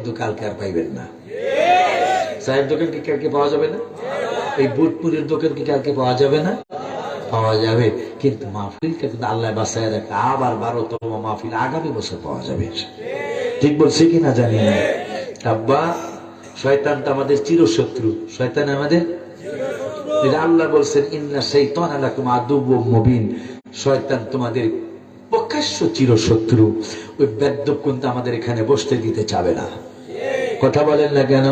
কিন্তু কালকে আর পাইবেন না। চায়ের দোকান কি কালকে পাওয়া যাবে না? এই বুটপুরের দোকান কি কালকে পাওয়া যাবে না? পাওয়া যাবে, কিন্তু মাহফিলটা কিন্তু আল্লাহ বাঁচায় রাখে, আবার 12তম মাহফিল আগামী বছর পাওয়া যাবে। ঠিক বলছি কিনা জানি না। আব্বা, শয়তানটা আমাদের চিরশত্রু, শয়তান আমাদের আল্লাহ বলছেন ইন্না শাইতানা লাকুম আদুউম মুবিন, শয়তান তোমাদের প্রকাশ্য চিরশত্রু। ওই বেদ্যপ কিন্তু আমাদের এখানে বসতে দিতে চাবে না। কথা বলেন না কেন?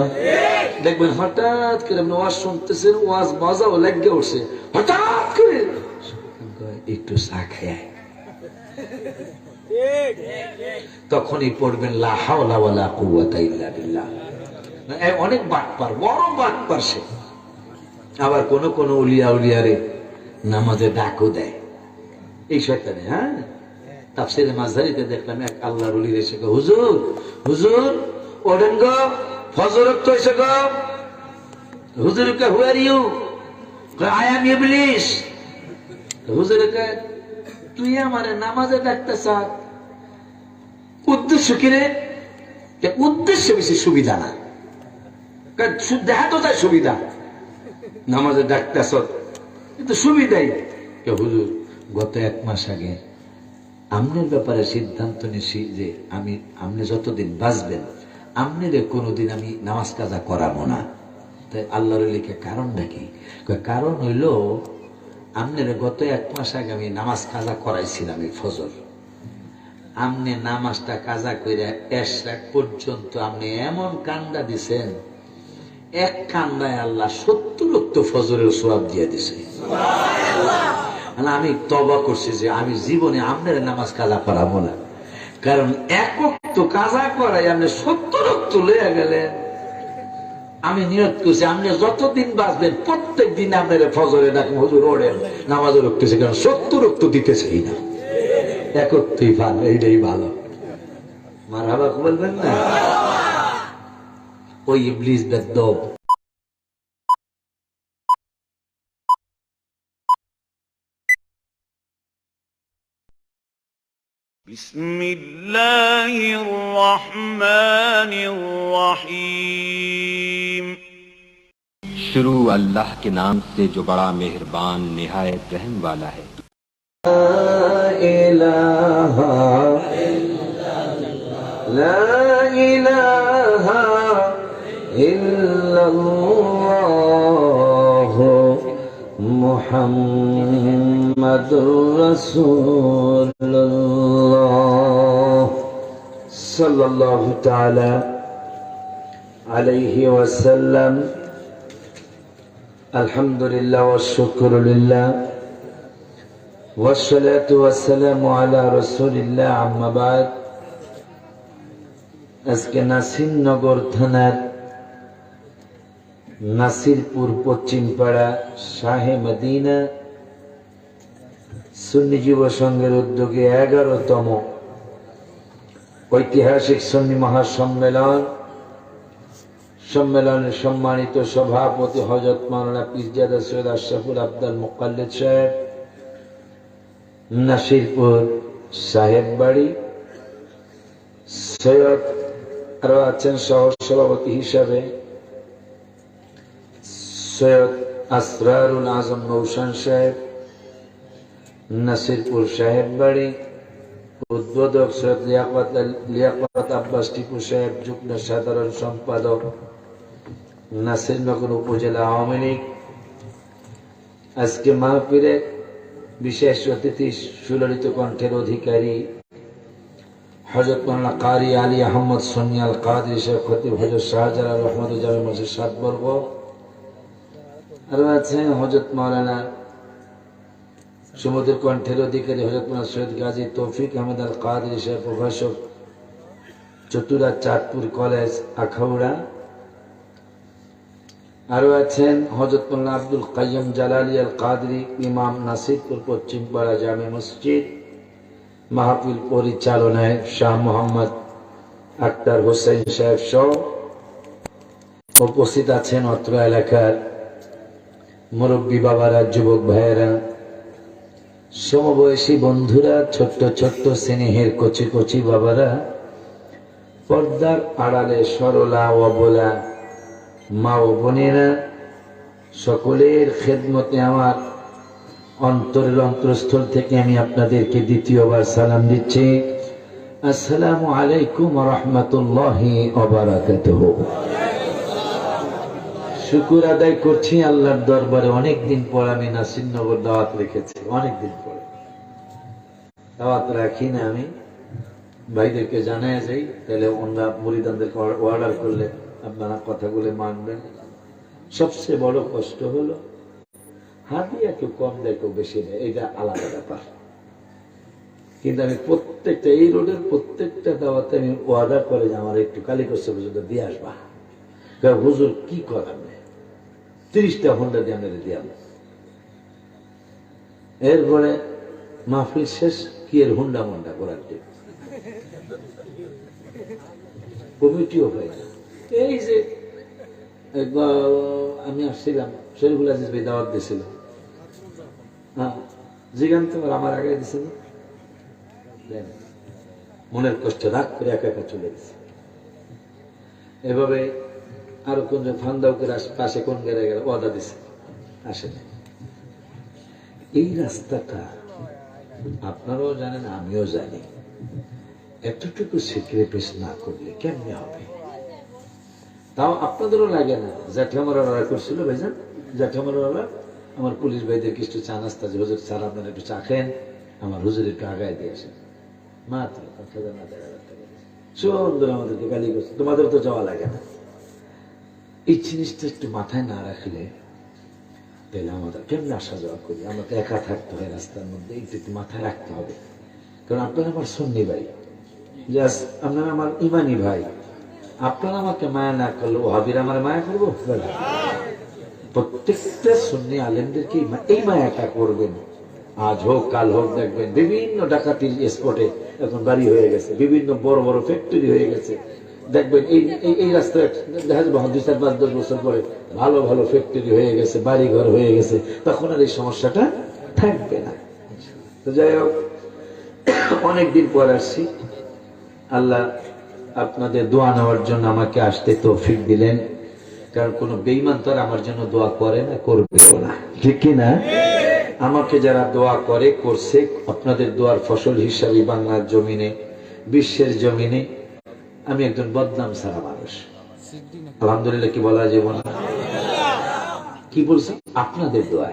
দেখবেন হঠাৎ করে আপনি ওয়াজ শুনতেছেন, ওয়াজ মজাও লেগে উঠছে, হঠাৎ করে একটু চা খায়, তখনই পড়বেন লা হাওলা ওয়ালা কুওয়াতা ইল্লা বিল্লাহ। অনেক বাটপার, বড় বাটপার সে। আবার কোন কোন উলিয়া উলিয়ারে নামাজে ডাকও দেয় এই শয়তানে। হ্যাঁ, তাফসীরে মাঝারিতে দেখলাম এক আল্লাহর ওলির এসে কয়, হুজুর হুজুর ওঠেন গো, ফজর ওয়াক্ত হইছে গো। হুজুর কয়, হু আর ইউ? কয়, আই অ্যাম ইবলিস। হুজুর কয়, তুই আমারে নামাজে ডাকতেছ, উদ্দেশ্য কি রে? উদ্দেশ্য বেশি সুবিধা না, দেখা তো তাই সুবিধা, নামাজে ডাকতেছ কিন্তু সুবিধাই। হুজুর গত 1 মাস আগে আমনের ব্যাপারে সিদ্ধান্ত নিছি যে আপনি যতদিন বাঁচবেন আমনের কোনোদিন আমি নামাজ কাজা করাবো না। তাই আল্লাহর লিখে কারণটা কি? কারণ হইল আমনের গত 1 মাস আগে আমি নামাজ কাজা করাইছিলাম এই ফজর। আমনে নামাজটা কাজা করে এশরাক পর্যন্ত আপনি এমন কান্দা দিছেন, এক কান্দায় আল্লাহ 70 ফজরের সওয়াব দিয়ে দিছে। আমি তওবা করছি যে আমি জীবনে আপনার নামাজ কাজা করাবো না, কারণ 1 ওয়াক্ত কাজা করাই আপনি 70 ওয়াক্ত লইয়া গেলেন। আমি নিয়ত করছি আপনি যতদিন বাঁচবেন প্রত্যেক দিন আপনার ফজরে ডাকুন, হুজুর ওড়েন নামাজে রুখতেছে, কারণ 70 ওয়াক্ত দিতেছেই না, 1 ওয়াক্তই ভালো, এইটাই ভালো। মারহাবা বলবেন না? ওই ইবলিস বেদ্দপ बिस्मिल्लाहिर रहमानिर रहीम। शुरू अल्लाह के नाम से जो बड़ा मेहरबान निहायत रहम वाला है। ला इलाहा इल्लल्लाह मुहम्मदुर रसूलुल्लाह सल्लल्लाहु ताला अलैहि वसल्लम। अल्हम्दुलिल्लाह व शुक्र लिल्लाह वस्सलातु वस्सलामु अला रसूलिल्लाह, अम्मा बाद। আজকে নাসিরনগর থানার নাসিরপুর পশ্চিম পাড়া শাহে মদিনা সুন্নি যুব সংঘের উদ্যোগে 11তম ঐতিহাসিক সুন্নি মহাসম্মেলন, সম্মেলনের সম্মানিত সভাপতি হযরত মাওলানা পীরজাদা সৈয়দ আশরাফুল আবদাল মুকাল্লিদ সাহেব, নাসিরপুর সাহেব বাড়ি। সৈয়দ আরো আছেন সহ সভাপতি হিসাবে সৈয়দ আসরারুল আজম নৌশান সাহেব, নাসিরপুর সাহেব বাড়ি। উদ্বোধক সৈয়দ লিয়াকত আব্বাস টিপু সাহেব, যুগ্ম সাধারণ সম্পাদক, নাসিরনগর উপজেলা আওয়ামী লীগ। আজকে মাহফিলে বিশেষ অতিথি, সুললিত কণ্ঠের অধিকারী হযরত মাওলানা কারি আলী আহমদ সুন্নিয়াল কাদরি সাহেব, খতিব হযরত শাহজালাল রহমত জামে মসজিদ 7 বর্গ। আরো আছেন হযরত মাওলানা সুমধুর কণ্ঠের অধিকারী হযরত মাওলানা সৈয়দ গাজী তৌফিক আহমদ আল কাদরি সাহেব, প্রভাষক, চতুরা চাঁদপুর কলেজ আখাউড়া। আরো আছেন হযরত মাওলানা আব্দুল কাইয়ুম জালালী আল কাদরি, ইমাম, নাসিরপুর পশ্চিম পাড়া জামে মসজিদ। মাহফিল পরিচালনায় শাহ মোহাম্মদ আক্তার হোসেন সাহেব সহ উপস্থিত আছেন অত্র এলাকার মুরব্বী বাবারা, যুবক ভাইয়েরা, সমবয়সী বন্ধুরা, ছোট্ট ছোট্ট স্নেহের কচি কচি বাবারা, পর্দার আড়ালে সরলা অবলা মা ও বোনেরা, সকলের খেদমতে আমার অন্তরের অন্তরস্থল থেকে আমি আপনাদেরকে দ্বিতীয়বার সালাম দিচ্ছি। আসসালামু আলাইকুম ওয়া রাহমাতুল্লাহি ওয়া বারাকাতুহু। শুকর আদায় করছি আল্লাহর দরবারে, অনেকদিন পর আমি নাসিরনগর দাওয়াত রেখেছি। অনেকদিন পরে দাওয়াত রাখি না, আমি ভাইদেরকে জানাই যাই, তাহলে ওনারা মুরিদানদেরকে অর্ডার করলে আপনারা কথাগুলো মানবেন। সবচেয়ে বড় কষ্ট হলো হাদিয়া কেউ কম দেয় কেউ বেশি দেয়, এটা আলাদা ব্যাপার। কিন্তু আমি প্রত্যেকটা এই রোডের প্রত্যেকটা দাওয়াতে আমি অর্ডার করে যে আমার একটু কালীকষ্ট পর্যন্ত দিয়ে আসবা। হুজুর কি করার নেই, 30টা হোন্ডা দিয়ে আমরা দিয়ে আসবো। এরপরে মাহফিল শেষ, কি এর হুন্ডা মন্ডা করার কমিটিও হয় না। এই যে একবার আমি আসছিলাম, শরীফুল আজিজ ভাই দাওয়াত দিয়েছিল, জিগান তোমার আমার আগে দিছিল, মনের কষ্ট রাগ করে একা একা চলে গেছে। এভাবে আরো কোন ফান্দাউকের পাশে কোন গেলে গেল ওয়াদা দিছে, আসে না। এই রাস্তাটা আপনারাও জানেন, আমিও জানি, এতটুকু স্যাক্রিফাইস না করলে কেমনে হবে। তাও আপনাদেরও লাগে না। জ্যাঠামারা ওরা করছিল ভাইজান, জ্যাঠামারা ওরা আমার পুলিশ ভাইদের কিছু চা নাস্তা, যে হুজুর স্যার আপনারা একটু চা খেন, আমার হুজুর একটু আগায় দিয়ে আসেন, মাত্র 5,000 টাকা সুন্দর আমাদেরকে গালি করছে। তোমাদের তো যাওয়া লাগে না। এই জিনিসটা একটু মাথায় না রাখলে তাহলে আমাদের কেমনে আসা যাওয়া করি, আমরা তো একা থাকতে হয় রাস্তার মধ্যে, একটু মাথায় রাখতে হবে। কারণ আপনারা আমার সুন্নি ভাই, আপনারা আমার ইমানি ভাই, আপনারা আমাকে মায়া না করলে ওহাবির আমার মায়া করবো? প্রত্যেকটা সুন্নি আলেমদেরকে এই মায়াটা করবেন। আজ হোক কাল হোক, দেখবেন বিভিন্ন ডাকাতির স্পটে এখন বাড়ি হয়ে গেছে, বিভিন্ন বড় বড় ফ্যাক্টরি হয়ে গেছে। দেখবেন এই রাস্তায় দেখা যাবে 2-4-5-10 বছর পরে ভালো ভালো ফ্যাক্টরি হয়ে গেছে, বাড়ি ঘর হয়ে গেছে, তখন আর এই সমস্যাটা থাকবে না। তো যাই হোক, অনেকদিন পর আসছি। আল্লাহ আপনাদের দোয়া নেওয়ার জন্য আমাকে আসতে তৌফিক দিলেন। কারণ কোন বেঈমান তো আমার জন্য দোয়া করে না, করবেও না, ঠিক কিনা? আমাকে যারা দোয়া করে করছে, আপনাদের দোয়ার ফসল হিসাবে বাংলার জমিনে, বিশ্বের জমিনে আমি একজন বদনাম ছাড়া মানুষ। আলহামদুলিল্লাহ কি বলা যাবে না? কি বলছি? আপনাদের দোয়া,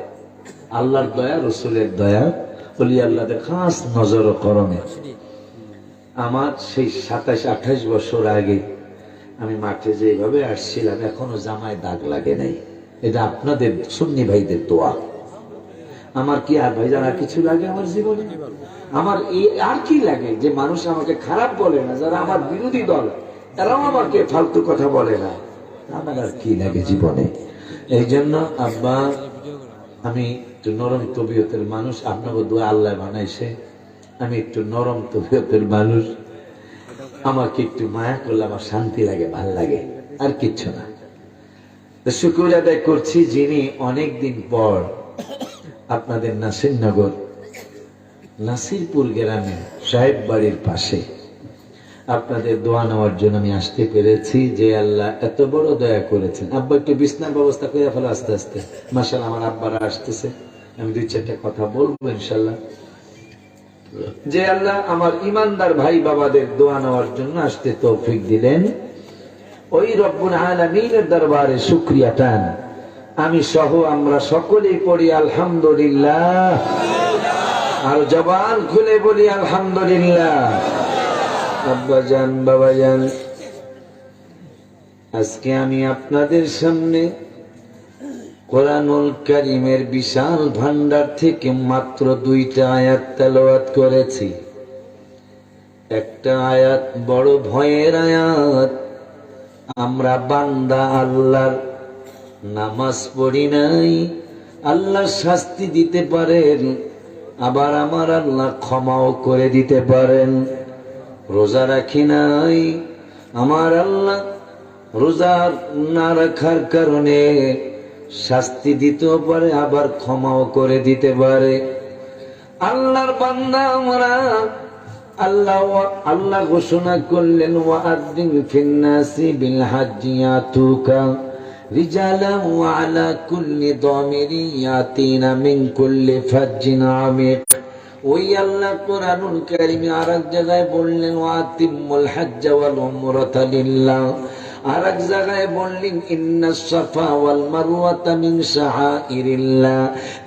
আল্লাহর দয়া, রসুলের দয়া, বলি আল্লাহদের খাস নজর ও করমে আমার সেই 27-28 বছর আগে আমি মাঠে যেভাবে আসছিলাম, এখনো জামায় দাগ লাগে নাই। এটা আপনাদের সুন্নি ভাইদের দোয়া। আমার কি আর ভাইজান আর কিছু লাগে আমার জীবনে? আমার আর কি লাগে যে মানুষ আমাকে খারাপ বলে না, যারা আমার বিরোধী দল এরাও আমাকে ফালতু কথা বলে না, আমার আর কি লাগে জীবনে? এই জন্য আব্বা, আমি একটু নরম তবিয়তের মানুষ, আপনাকে দোয়া আল্লাহ বানাইছে, আমি একটু নরম তবিয়তের মানুষ। আমাকে একটু মায়া করলে আমার শান্তি লাগে, ভাল লাগে, আর কিচ্ছু না। শুকর আদায় করছি যিনি অনেকদিন পর আপনাদের নাসিরনগর নাসিরপুর গ্রামে সাহেব বাড়ির পাশে আপনাদের দোয়া নেওয়ার জন্য আমি আসতে পেরেছি। যে আল্লাহ এত বড় দয়া করেছেন। আব্বা একটু বিছনার ব্যবস্থা করে ফেলো আস্তে আস্তে। মাশাআল্লাহ আমার আব্বারা আসতেছে, আমি 2-4টা কথা বলবো ইনশাল্লাহ। যে আল্লাহ আমার ইমানদার ভাই বাবাদের দোয়া নেওয়ার জন্য আসতে তৌফিক দিলেন, ওই রব্বুল আলামিনের দরবারে শুকরিয়া টান আমি সহ আমরা সকলেই পড়ি আলহামদুলিল্লাহ, আর জবান খুলে বলি আলহামদুলিল্লাহ। আব্বা জান, বাবা জান, আজকে আমি আপনাদের সামনে কোরআনুল কারীমের বিশাল ভান্ডার থেকে মাত্র 2টা আয়াত তেলাওয়াত করেছি। একটা আয়াত বড় ভয়ের আয়াত, আমরা বান্দা আল্লাহর, নামাজ পড়ি নাই, আল্লাহ শাস্তি দিতে পারেন, আবার আমার আল্লাহ ক্ষমাও করে দিতে পারেন। রোজা রাখি নাই, আমার আল্লাহ রোজা না রাখার কারণে শাস্তি দিতেও পারে, আবার ক্ষমাও করে দিতে পারে। আল্লাহর বান্দা আমরা আল্লাহ ঘোষণা করলেন ওয়াআযিন ফিন-নাসি বিল হাজ্জি ইয়াতুকা রিজালান ওয়া আলা কুল্লি দামিরিন ইয়াতিনা মিন কুল্লি ফাজ্জিন আমিক। ওই আল্লাহ কোরআনুল কারীমে আরেক জায়গায় বললেন ওয়াতিমুল হাজ্জা ওয়াল উমরাতা লিল্লাহ। আরেক জায়গায় বললেন ইন্নাস সাফা ওয়াল মারওয়াতা মিন শাআইরিল্লাহ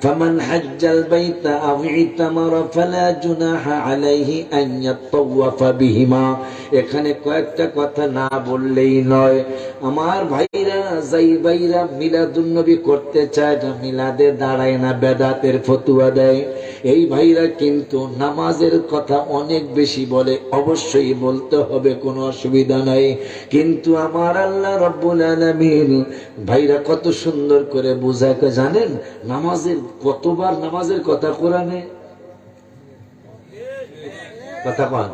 ফামান হাজ্জাল বাইতা আও ইতামারা ফালা জুনাহা আলাইহি আন ইয়াতাওয়াফা বিহিমা। এখানে কয়েকটা কথা না বললেই নয়। আমার ভাইরা ভাইরা মিলাদুন নবী করতে চায় না, মিলাদে দাঁড়ায় না, বেদাতের ফতোয়া দেয়। এই ভাইরা কিন্তু নামাজের কথা অনেক বেশি বলে, অবশ্যই বলতে হবে, কোনো অসুবিধা নাই। কিন্তু আমার আল্লাহ রাব্বুল আলামিন ভাইরা কত সুন্দর করে বুঝাকে জানেন, নামাজের কতবার নামাজের কথা কোরআনে কথা বল,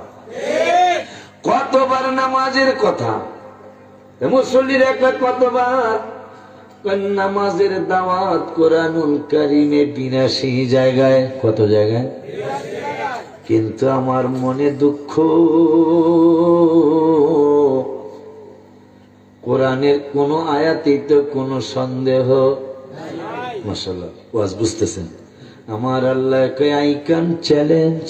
কতবার নামাজের কথা মুসল্লিরা কতবার নামাজের দাওয়াত কোরআনুল কারীমে ৮২ জায়গায়, কত জায়গায়? কিন্তু আমার মনে দুঃখ, কোরআনের কোন আয়াতেই তো কোন সন্দেহ। মাশাআল্লাহ, ওয়াজ বুঝতেছেন? আমার আল্লাহ কয় আই ক্যান চ্যালেঞ্জ,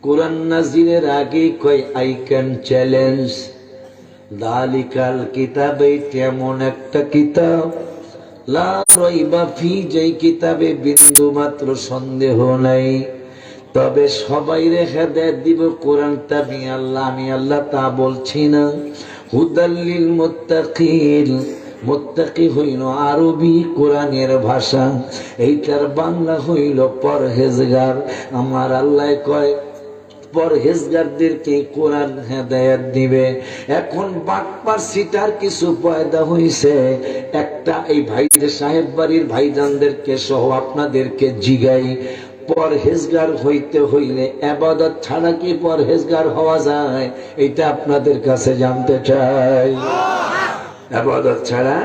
কোরআন নাজিলের আগে কয় আই ক্যান চ্যালেঞ্জ। দালিকাল কিতাব, এমন একটা কিতাব লা রাইবা ফি, যেই কিতাবে বিন্দু মাত্র সন্দেহ নাই। তবে সবাই হেদায়েত দিব কোরআনটা আমি আল্লাহ তা বলছি না। হুদাল্লিল মুত্তাকিন, মুত্তাকি হইল আরবি কোরআনের ভাষা, এইটার বাংলা হইল পরহেজগার। আমার আল্লাহ কয় পরহেজগারদেরকে কোরআন হেদায়েত দিবে। এখন বাটপার সিটার কিছু পয়দা হইছে, একটা এই ভাইদের সাহেব বাড়ির ভাইজানদেরকে সহ আপনাদেরকে জিগাই, পরহেজগার হইতে হইলে ইবাদত ছাড়া কি পরহেজগার হওয়া যায়? এটা আপনাদের কাছে জানতে চাই। ইবাদত ছাড়া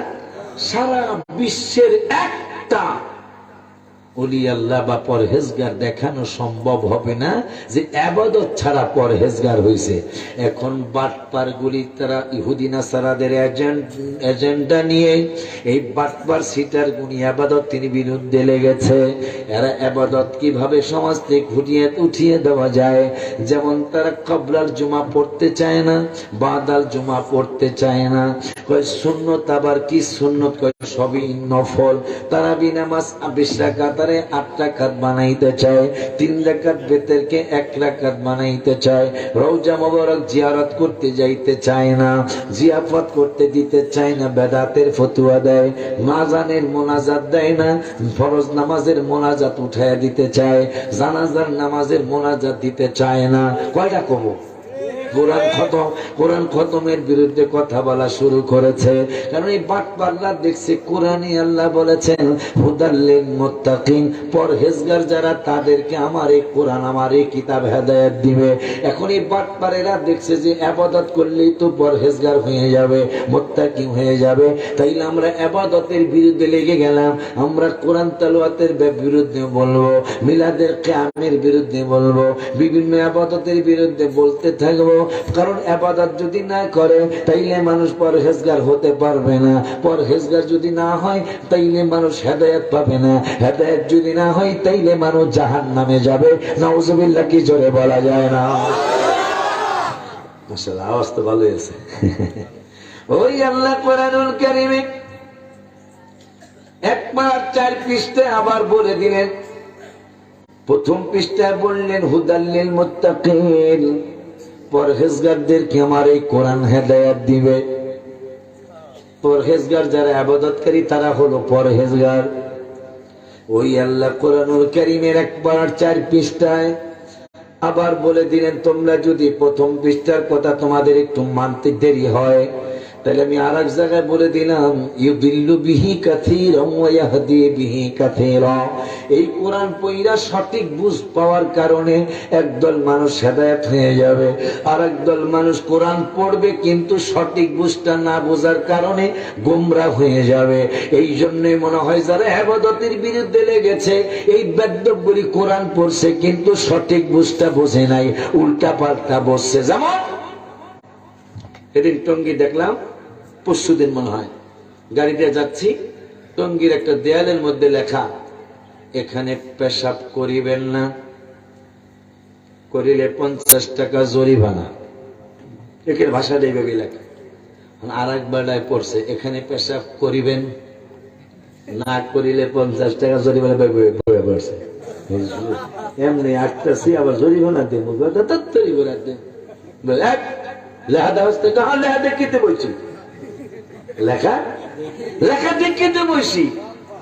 সারা বিশ্বের একটা ওলি আল্লাহ বা পরহেজগার দেখানো সম্ভব হবে না যে ইবাদত ছাড়া পরহেজগার হইছে। এখন বাটপার গুলি তারা ইহুদি নাসারাদের এজেন্ডা নিয়ে এই বাটপার সিটার গুনি ইবাদত তিনি বিরুদ্ধে লেগেছে। এরা ইবাদত কিভাবে সমাজ থেকে উঠিয়ে দেওয়া যায়, যেমন তারা কবলার জুমা পড়তে চায় না, বাদাল জুমা পড়তে চায় না, কয় সুন্নত, আবার কি সুন্নত, কয় সবই নফল। তারাবি নামাজ ২০ রাকাত ৮ রাকাত বানাইতে চায়, ৩ রাকাত বেতেরকে ১ রাকাত বানাইতে চায়, রওজা মোবারক জিয়ারত করতে যাইতে চায় না, জিয়াফত করতে দিতে চায় না, বেদাতের ফতোয়া দেয়, মাজানের মোনাজাত দেয় না, ফরজ নামাজের মোনাজাত উঠাইয়া দিতে চায়, জানাজার নামাজের মোনাজাত দিতে চায় না। কয়টা কম? কোরআন খতমের বিরুদ্ধে কথা বলা শুরু করেছে। কারণ এই বাটপাররা দেখছে কোরআনে আল্লাহ বলেছেন হুদাল্লিল মুত্তাকিন, পরহেজগার যারা তাদেরকে আমার এই কোরআন, আমার এই কিতাব হেদায়েত দিবে। এখন এই বাটপারেরা দেখছে যে ইবাদত করলেই তো পরহেজগার হয়ে যাবে, মুত্তাকি হয়ে যাবে, তাইলে আমরা ইবাদতের বিরুদ্ধে লেগে গেলাম। আমরা কোরআন তেলাওয়াতের বিরুদ্ধে বলবো, মিলাদের কিয়ামের বিরুদ্ধে বলবো, বিভিন্ন ইবাদতের বিরুদ্ধে বলতে থাকবো। কারণ ইবাদত যদি না করে তাইলে মানুষ পরহেজগার হতে পারবে না, পরহেজগার যদি না হয় তাইলে মানুষ হেদায়েত পাবে না, হেদায়েত যদি না হয় তাইলে মানুষ জাহান্নামে যাবে। নাউজুবিল্লাহ, কি জোরে বলা যায় না? মাশাআল্লাহ, আওয়াজ তো ভালো আছে। ওই আল্লাহ কোরআনুল কারীমে একবার ৪ পৃষ্ঠায় আবার বলে দিলেন। প্রথম পৃষ্ঠায় বললেন হুদাল্লিল মুত্তাকিন, পরহেজগারদেরকে আমার এই কোরআন হেদায়েত দিবে। পরহেজগার যারা ইবাদতকারী তারা হলো পরহেজগার। ওই আল্লাহ কোরআনুল কারীমের একবার ৪ পৃষ্ঠায় আবার বলে দিলেন, তোমরা যদি প্রথম পৃষ্ঠার কথা তোমাদের একটু মানতে দেরি হয়, তাহলে আমি আর এক জায়গায় বলে দিলাম, ইউদিল্লু বিহি কাসীরান ওয়া ইয়াহদি বিহি কাসীরা। এই কোরআন পড়া সঠিক বুঝ পাওয়ার কারণে একদল মানুষ হেদায়েত হয়ে যাবে, আর একদল মানুষ কোরআন পড়বে কিন্তু সঠিক বুঝটা না বোঝার কারণে গোমরা হয়ে যাবে। এই জন্যই মনে হয় যারা ইবাদতের বিরুদ্ধে লেগেছে এই বেদ্যপগুলি কোরআন পড়ছে কিন্তু সঠিক বুঝটা বোঝে নাই, উল্টা পাল্টা বসছে। যেমন এদিন টঙ্গী দেখলাম, পরশুদিন মনে হয়, গাড়িতে যাচ্ছি, টঙ্গীর একটা দেয়ালের মধ্যে লেখা, এখানে পেশাব করিবেন না, করিলে 50 টাকা জরিমানা। একের ভাষাটা এইভাবে লেখা। আর এক বেলায় পড়ছে, এখানে পেশাব করিবেন না, করিলে 50 টাকা জরিমানা পড়ছে। এমনি আটটাছি, আবার জরিমানা দেবো, লেখা দেখিতে বলছি, লেখা দেখিতে বলছি,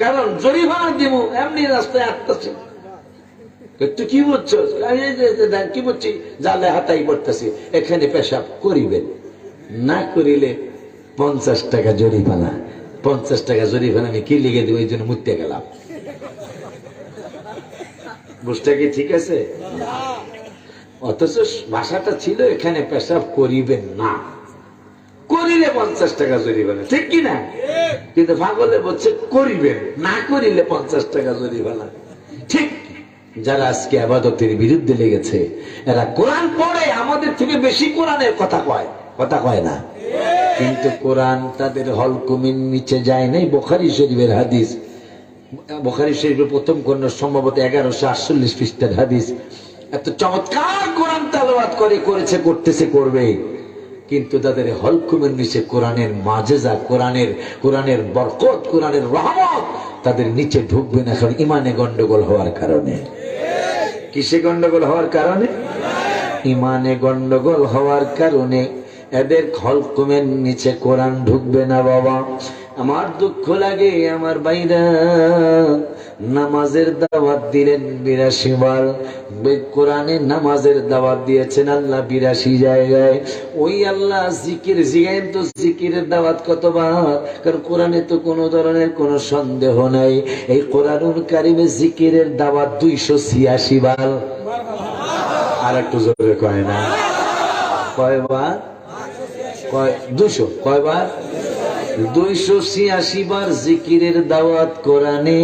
কারণ জরিমানা দিব। এমনি রাস্তায় আটটাছি, তুই কি বলছো? কি বলছি? যা লেখাটাই পড়তেছি, এখানে পেশাব করিবেন না, করিলে 50 টাকা জরিমানা। 50 টাকা জরিমানা আমি কি লিখে দেবো? এই জন্য মুততে গেলাম। বুঝতে কি ঠিক আছে? অথচ ভাষাটা ছিল এখানে পেশাব করিবেন না, করিলে 50 টাকা জরিমানা, ঠিক কিনা? কিন্তু পাগলে বলছে করিবেন না, করিলে 50 টাকা জরিমানা। ঠিক যারা আজকে ইবাদতের বিরুদ্ধে লেগেছে এরা কোরআন পড়ে আমাদের থেকে বেশি কোরআনের কথা কয় না, কিন্তু কোরআন তাদের হলকুমির নিচে যায় নাই। বুখারী শরীফের হাদিস, বুখারী শরীফের প্রথম খণ্ড সম্ভবত 1148 পৃষ্ঠার হাদিস। এত চমৎকার কোরআন তেলাওয়াত করবে, কিন্তু তাদের হলকুমের নিচে কোরআনের মাজেজা, কোরআনের বরকত, কোরআনের রহমত তাদের নিচে ঢুকবে না। কারণ ইমানে গন্ডগোল হওয়ার কারণে। কিসে গন্ডগোল হওয়ার কারণে? ইমানে গন্ডগোল হওয়ার কারণে এদের হলকুমের নিচে কোরআন ঢুকবে না। বাবা, আমার দুঃখ লাগে, আমার ভাইরা নামাজের দাওয়াত দিলেন 82 বার, কোরআনে নামাজের দাওয়াত দিয়েছেন আল্লাহ 82 জায়গায়। ওই আল্লাহ জিকির জিগাইন, তো জিকিরের দাওয়াত কতবার? কারণ কোরআনে তো কোনো ধরনের কোনো সন্দেহ নাই। এই কোরআনুল কারিমে জিকিরের দাওয়াত 286 বার। আর একটু জোরে কয় না, কয়বার? 200। কয়বার? 286 বার জিকিরের দাওয়াত কোরআনে।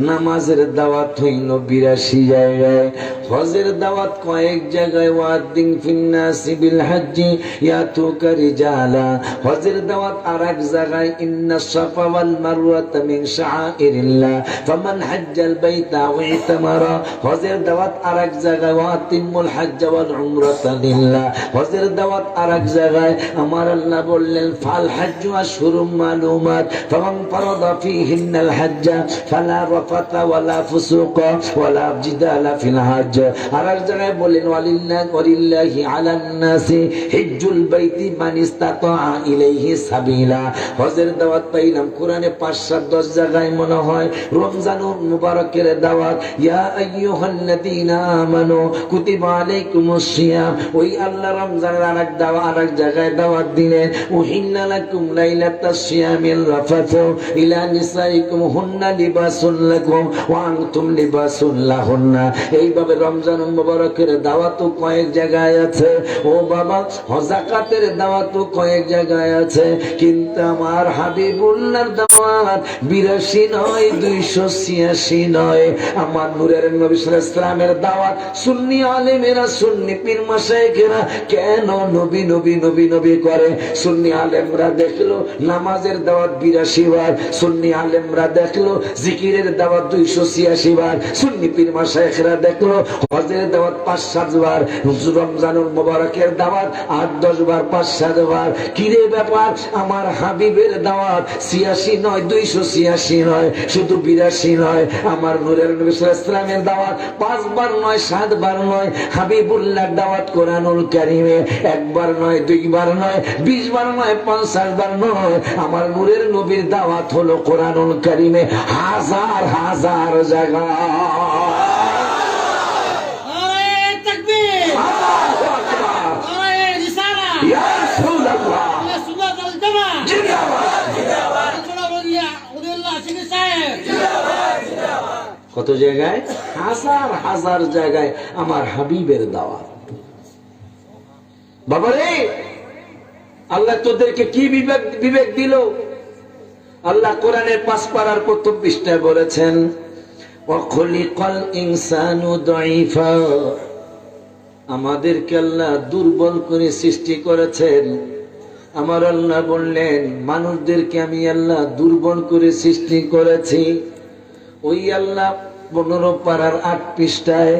নামাজের দাওয়াত হইল 82 জায়গায়। হজের দাওয়াত কয়েক জায়গায়, ওয়াদিন ফিন্নাসি বিল হজ্জি ইয়াতুকা রিজালা। হজের দাওয়াত আরেক জায়গায়, ইন্নাস সাফা ওয়াল মারওয়াতা মিন শাআইরিল্লাহ ফামান হাজ্জাল বাইতা ওয়া ইতামারা। হজের দাওয়াত আরেক জায়গায়, ওয়াতিমুল হজ্জ ওয়াল উমরাতা লিল্লাহ। হজের দাওয়াত আরেক জায়গায় আমার আল্লাহ বললেন, ফাল হজ্জু আশহুরুম মালুমাত ফামান ফারাদা ফীহিন্নাল হজ্জ ফালা রাফাতা ওয়ালা ফুসুকা ওয়ালা জিদালা ফিল হজ্জ। আরেক জায়গায় বলেন, ওয়ালিল্লাহি আলান নাসি হিজ্জুল বাইতি মান ইসতাতা ইলাইহি সাবিলা। হজের দাওয়াত পাইলাম কোরআনে 5-7-10 জায়গায় মনে হয়। রমজানুল মুবারকের দাওয়াত, ইয়া আইয়ুহাল্লাযীনা আমানু কুতিবা আলাইকুমুস সিয়াম। ওই আল্লাহ রমজানের আরেক জায়গায় দাওয়াত দিলেন, উহিল্লা লাকুম লাইলাতাস সিয়ামিল রাফাতু ইলা নিসাইকুম হুন্না লিবাসুল লাকুম ওয়া আনতুম লিবাসুল লাহুন্না। এইভাবে রমজান মুবারকের দাওয়াত কয়েক জায়গায় আছে। ও বাবা, যাকাতের দাওয়াত কয়েক জায়গায় আছে, কিন্তু আমার হাবিবুল্লাহর দাওয়াত 82 নয়, 286 নয়। আমার নূরের নবী সাল্লাল্লাহু আলাইহি ওয়াসাল্লামের দাওয়াত সুন্নি আলেমেরা, সুন্নি পীর মাশায়েখেরা কেন নবী নবী নবী নবী করে? সুন্নি আলেমরা দেখলো নামাজের দাওয়াত 82 বার, সুন্নি আলেমরা দেখলো জিকিরের দাওয়াত 286 বার, সুন্নি পীর মাশায়েখরা দেখলো হজের দাওয়াত 5-7 বার, রমজানুল মুবারকের দাওয়াত 8-10 বার, 5-7 বার। কিরে ব্যাপার? আমার হাবিবের দাওয়াত 86 নয়, 286 নয়, শুধু 82 নয়। আমার নূরের নবী সাল্লাল্লাহু আলাইহি ওয়াসাল্লামের দাওয়াত 5 বার নয়, 7 বার নয়। হাবিবুল্লাহর দাওয়াত কোরআনুল কারীমে 1 বার নয়, 2 বার নয়, 20 বার নয়, 50 বার নয়। আমার নূরের নবীর দাওয়াত হলো কোরআনুল কারীমে হাজার হাজার জায়গা। কত জায়গায়, হাজার হাজার জায়গায় আমার হাবিবের দাওয়াত। বাবারে, আল্লাহ তোদেরকে কি বিবেক দিল? আল্লাহ কোরআনের 5 পারার 1ম পৃষ্ঠায় বলেছেন, ওয়াখলিকাল ইনসানু দাঈফা, আমাদেরকে আল্লাহ দুর্বল করে সৃষ্টি করেছেন। আমার আল্লাহ বললেন, মানুষদেরকে আমি আল্লাহ দুর্বল করে সৃষ্টি করেছি। ওই আল্লাহ 15 পারার 8 পৃষ্ঠায়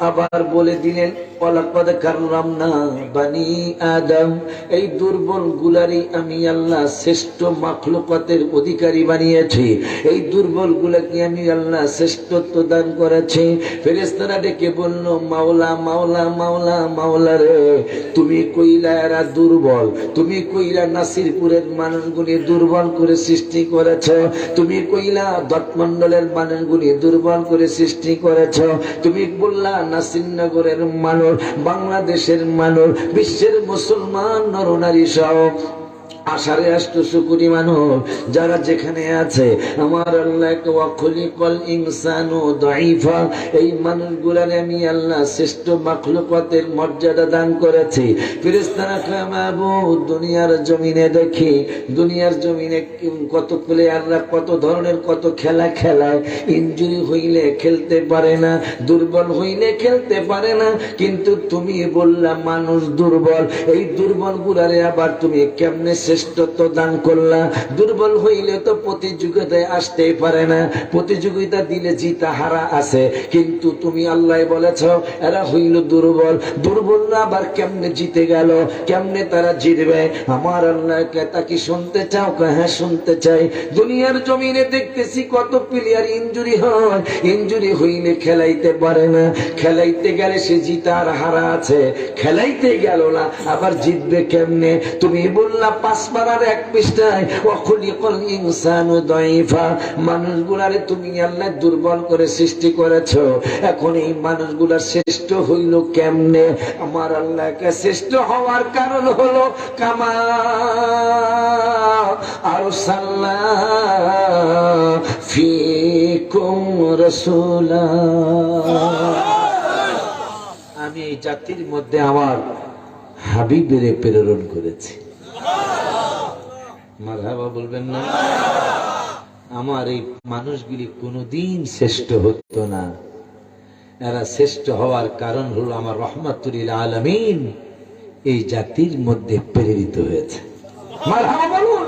আবার বলে দিলেন, ওয়ালাকাদ কাররামনা বানি আদম, এই দুর্বল গুলারই আমি আল্লাহ শ্রেষ্ঠ মাখলুকাতের অধিকারী বানিয়েছি। এই দুর্বল গুলাকে আমি আল্লাহ শ্রেষ্ঠত্ব দান করেছি। ফেরেশতারা ডেকে বলল, মাওলা মাওলা মাওলা মাওলা রে, তুমি কইলা এরা দুর্বল, তুমি কইলা নাসিরপুরের মানুষগুলি দুর্বল করে সৃষ্টি করেছ, তুমি কইলা দত্তমন্ডলের মানুষগুলি দুর্বল করে সৃষ্টি করেছ, তুমি বললা নাসিরনগরের মানুষ, বাংলাদেশের মানুষ, বিশ্বের মুসলমান নরনারী সহ 800 কোটি মানুষ যারা যেখানে আছে, আমার আল্লাহকে ওয়াখলিকাল ইনসানু দাঈফা, এই মানুষগুলারে আমি আল্লাহ শ্রেষ্ঠ মাখলুকাতের মর্যাদা দান করেছি। ফেরেশতারা কয়, মাবুদ, দুনিয়ার জমিনে দেখি, দুনিয়ার জমিনে কত প্লেয়াররা কত ধরনের কত খেলা খেলায়, ইনজুরি হইলে খেলতে পারে না, দুর্বল হইলে খেলতে পারে না, কিন্তু তুমি বললা মানুষ দুর্বল, এই দুর্বল গুলারে আবার তুমি কেমনে শ্রেষ্ঠত্ব দান করলা? দুর্বল হইলে তো প্রতিযোগিতায় আসতেই পারে না, প্রতিযোগিতা দিলে জিতা হারা আছে, কিন্তু তুমি আল্লাহ বলেছ এরা হইল দুর্বল, দুর্বলরা আবার কেমনে জিতে গেল, কেমনে তারা জিতবে? আমার আল্লাহকে তা কি শুনতে চাও? হ্যাঁ শুনতে চাই। দুনিয়ার জমিনে দেখতেছি কত প্লেয়ার ইনজুরি হয়, ইনজুরি হইলে খেলাইতে পারে না, খেলাইতে গেলে সে জিতা আর হারা আছে, খেলাইতে গেল না আবার জিতবে কেমনে? তুমি বললা 5 পারার 1 পৃষ্ঠায়, ওয়াখলিকাল ইনসানু দাঈফা, মানুষগুলারে তুমি আল্লাহ দুর্বল করে সৃষ্টি করেছো। এখন এই মানুষগুলা শ্রেষ্ঠ হইল কেমনে? আমার আল্লাহকে শ্রেষ্ঠ হওয়ার কারণ হলো কামা আরসালনা ফীকুম রাসূলা, আমি এই জাতির মধ্যে আমার হাবিবের প্রেরণ করেছি। মারহাবা বলবেন না? আমার এই মানুষগুলি কোনদিন শ্রেষ্ঠ হতো না, এরা শ্রেষ্ঠ হওয়ার কারণ হলো আমার রহমাতুল লিল আলামিন এই জাতির মধ্যে প্রেরিত হয়েছে। মারহাবা বলুন।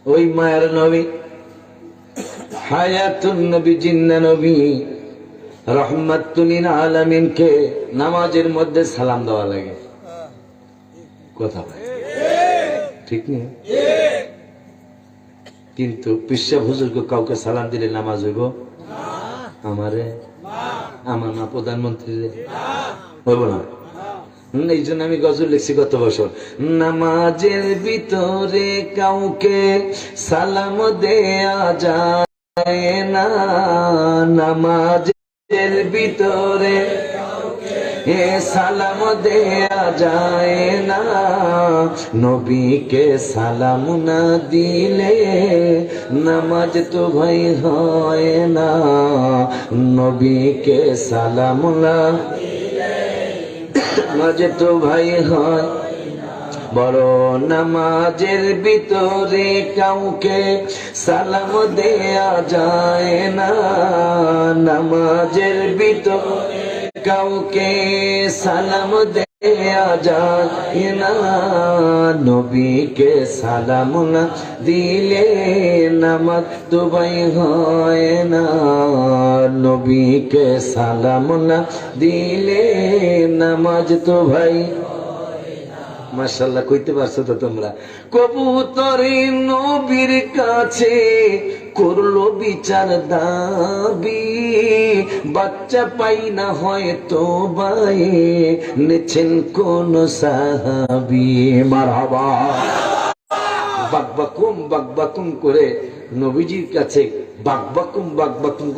ওই মায়ের নবী, হায়াতুন নবী, জিন্না নবী, রহমাতুল লিল আলামিনকে নামাজের মধ্যে সালাম দেওয়া লাগে। কথা ঠিক নেই, কিন্তু পিসা হুজুরকে কাউকে সালাম দিলে নামাজ হইব? আমারে, আমার মা প্রধানমন্ত্রী হইব না। এই জন্য আমি গজল লিখছি গত বছর, নামাজের ভিতরে কাউকে সালাম দেয়া যায় না, নামাজের ভিতরে সালাম দেয়া যায় না, নবীকে সালাম না দিলে নামাজ তো ভাই হয় না, নবীকে সালাম না দিলে নামাজ তো ভাই হয়। বড় নামাজের ভিতরে কাউকে সালাম দেয়া যায় না, নামাজের ভিতরে কাউকে সালাম দেয়া যায় না, নবীকে সালাম না দিলে নামাজ তো ভাই হয় না, নবীকে সালাম না দিলে নামাজ তো ভাই। মাশাআল্লাহ, কইতে পারছো তো তোমরা? কবুতরে নবীর কাছে করলো বিচার দাবি, বাচ্চা পাই না হয়তো বাই নেছেন কোন সাহাবী। মারহাবা। বাকবাকুম বাকবাকুম করে নবীজির কাছে বাকবাকুম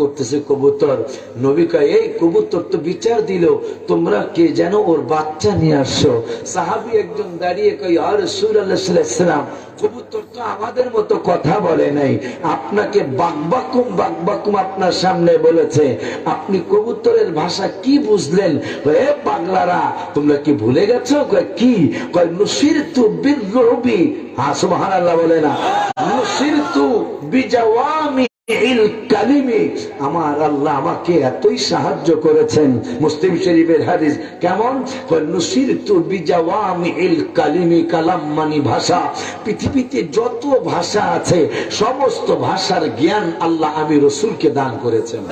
করতেছে কবুতর। নবী কয়, এই কবুতর তো বিচার দিল, তোমরা কে যেন ওর বাচ্চা নিয়ে আসছো। সাহাবী একজন দাঁড়িয়ে কয়, ইয়া রাসূলুল্লাহ সাল্লাল্লাহু আলাইহি ওয়াসাল্লাম, কবুতর তো আমাদের মতো কথা বলে নাই, আপনাকে বাকবাকুম আপনার সামনে বলেছে, আপনি কবুতরের ভাষা কি বুঝলেন? এ পাগলারা, তোমরা কি ভুলে গেছো? কয় কি? কয় নুসিরতু বিররুবি। হ্যাঁ, সুবহানাল্লাহ বলে না? নুসিরতু বিজাওয়ামি আমার আল্লাহ আমাকে এতই সাহায্য করেছেন। মুসলিম শরীফের হাদিস। কেমন? নুসিরতু বিজাওয়ামিল কালিমি, কালাম মানে ভাষা। পৃথিবীতে যত ভাষা আছে সমস্ত ভাষার জ্ঞান আল্লাহ আমি রাসূলকে দান করেছেন।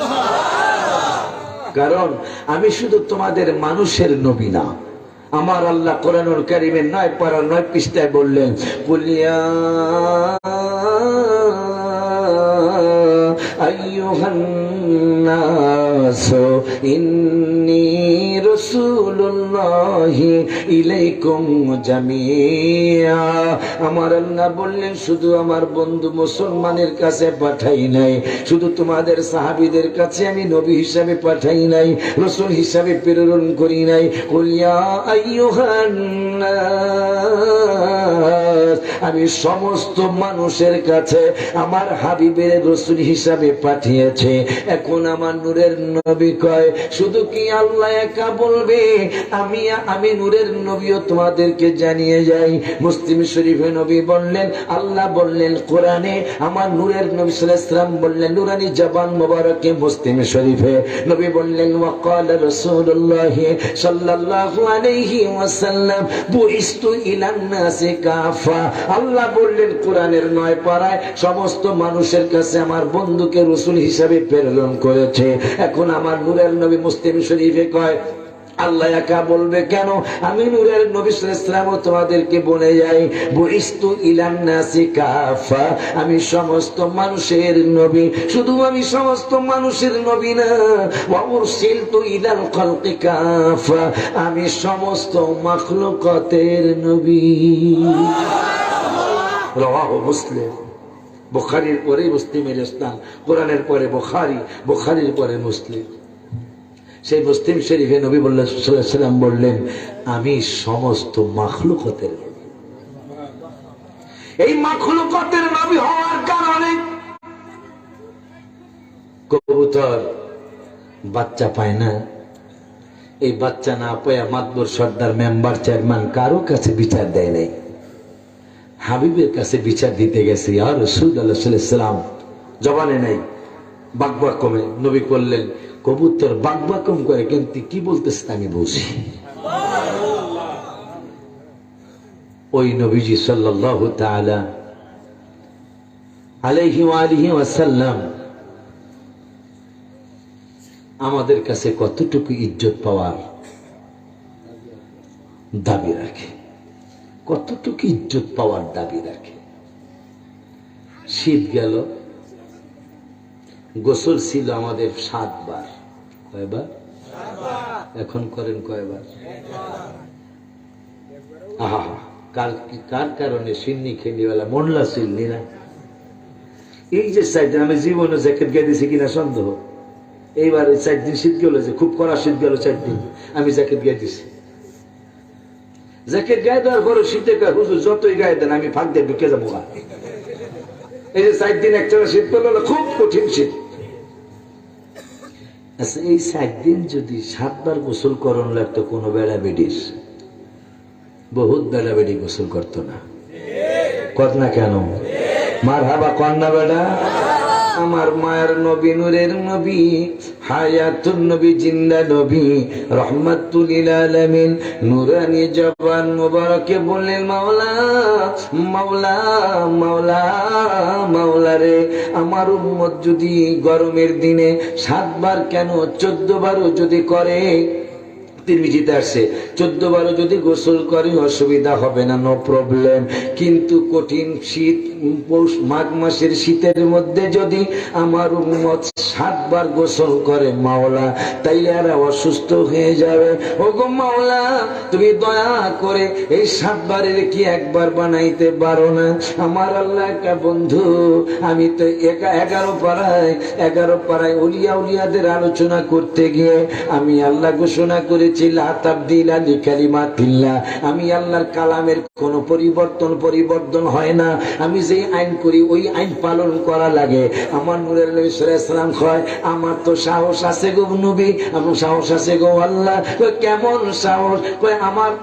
কারণ আমি শুধু তোমাদের মানুষের নবী না। আমার আল্লাহ কোরআনুল কারীমের 9 পারা 9 পৃষ্ঠায় বললেন, কুলিয়া আইয়ুহান নাস ইন্নী রাসূলুল্লাহি ইলাইকুম জামিয়া। আমার আল্লাহ বললেন, শুধু আমার বন্ধু মুসলমানের কাছে পাঠাই নাই, শুধু তোমাদের সাহাবীদের কাছে আমি নবী হিসাবে পাঠাই নাই, রাসূল হিসাবে প্রেরণ করি নাই। কুলিয়া আইয়ুহান নাস, আমি সমস্ত মানুষের কাছে আমার হাবিবের রাসূল হিসাবে পাঠিয়েছে। এখন আমার নূরের নবী কয়, শুধু কি আল্লাহ একা বলবে? আমি নূরের নবীও তোমাদেরকে জানিয়ে যাই। মুসলিম শরীফে নবী বললেন, আল্লাহ বললেন কোরআনে, আমার নূরের নবী সাল্লাল্লাহু আলাইহি ওয়াসাল্লাম বললেন নুরানি জবান মোবারকে। মুসলিম শরীফে নবী বললেন, ওয়াকালা রাসূলুল্লাহ সাল্লাল্লাহু আলাইহি ওয়াসাল্লাম বুইস্তু ইলান নাসি কাফা। আল্লাহ বললেন কোরআনের 9 পারায়, সমস্ত মানুষের কাছে আমার বন্ধুকে রাসূল হিসাবে প্রেরণ করেছে। এখন আমার নূরের নবী মুসলিম শরীফে কয়, আল্লাহ একা বলবে কেন? আমি নূরের নবী সাল্লাল্লাহু আলাইহি ওয়াসাল্লাম তোমাদেরকে বলে যাই, বুইস্তু ইলান নাসি কাফা, আমি সমস্ত মানুষের নবী। শুধু আমি সমস্ত মানুষের নবী না, ওয়া উরসিলতু ইলাল খালকি কাফা, আমি সমস্ত মাখলুকাতের নবী। রাওয়াহু মুসলিম। বুখারীর পরে মুসলিমের স্থান, কোরআনের পরে বুখারী, বুখারীর পরে মুসলিম। সেই মুসলিম শরীফে নবী সাল্লাল্লাহু আলাইহি ওয়াসাল্লাম বললেন, আমি সমস্ত মাখলুকাতের নবী। এই মাখলুকাতের নবী হওয়ার কারণে কবুতর বাচ্চা পায় না। এই বাচ্চা না পায় মাতবর, সর্দার, মেম্বার, চেয়ারম্যান কারো কাছে বিচার দেয় নাই, হাবিবের কাছে বিচার দিতে গেছে। ইয়া রাসূলুল্লাহ সাল্লাল্লাহু আলাইহি ওয়াসাল্লাম জবানে নাই, বাকবাকমে নবী বললেন, কবুতর বাকবাকম করে, কিন্তু কি বলতেছে আমি বুঝি। ওই নবীজি সাল্লাল্লাহু তাআলা আলাইহি ওয়া আলিহি ওয়াসাল্লাম আমাদের কাছে কতটুকু ইজ্জত পাওয়ার দাবি রাখে, কতটুকু ইজ্জত পাওয়ার দাবি রাখে। শীত গেল, গোসল ছিল আমাদের 7 বার। কয়বার? এখন করেন কয়বার? আহা, কার কারণে সিন্নি খেলিওয়ালা মোল্লা সিল্লি না। এই যে 4 দিন আমি জীবনে জ্যাকেট গায়ে দিয়েছি কিনা সন্দেহ। এইবার 4 দিন শীত গেল, যে খুব কড়া শীত গেল, 4 দিন আমি জ্যাকেট গায়ে দিছি। জ্যাকেট গায়ে দেওয়ার পরে শীতে হুজুর যতই গায়ে দেন আমি ফাঁক দিয়ে ঢুকে যাবো। এই যে 4 দিন একটা শীত করলো, খুব কঠিন শীত। আচ্ছা, এই 4 দিন যদি 7 বার গোসল করণ লাগতো কোনো বেড়া বেডির, বহুত বেড়া বেডি গোসল করতো না। কত না কেন? মারহাবা কন্যা বেড়া। আমার মায়ের নবী, নূরের নবী, হায়াতুন নবী, জিন্দা নবী, রহমাতুল লিল আলামিন, নূরানি জবান মোবারকে বললেন, মাওলা মাওলা মাওলা মাওলা রে, আমার উম্মত যদি গরমের দিনে 7 বার কেন 14 বারও যদি করে, তিরমিজিতে আসছে 14-12 যদি গোসল করে অসুবিধা হবে না, নো প্রবলেম। কিন্তু কঠিন শীত, পৌষ মাঘ মাসের শীতের মধ্যে যদি আমার উম্মত 7 বার গোসল করে মাওলা, তাইলে এরা অসুস্থ হয়ে যাবে। ওগো মাওলা, তুমি দয়া করে এই 7 বারের কি একবার বানাইতে পারো না? আমার আল্লাহ কা বন্ধু, আমি তো 11 পাড়ায় উলিয়া উলিয়াদের আলোচনা করতে গিয়ে আমি আল্লাহ ঘোষণা করেছি লা তাবদীলা লিকালিমাতিল্লাহ। আমি আল্লাহর কালামের কোনো পরিবর্তন হয় না। আমি যে আইন করি ওই আইন পালন করা লাগে। আমার নূরের নবী সাল্লাল্লাহু আলাইহি ওয়াসাল্লাম কয়, আমার তো সাহস আছে গো নবী, আমার সাহস আছে গো আল্লাহ। কয় কেমন সাহস? কয়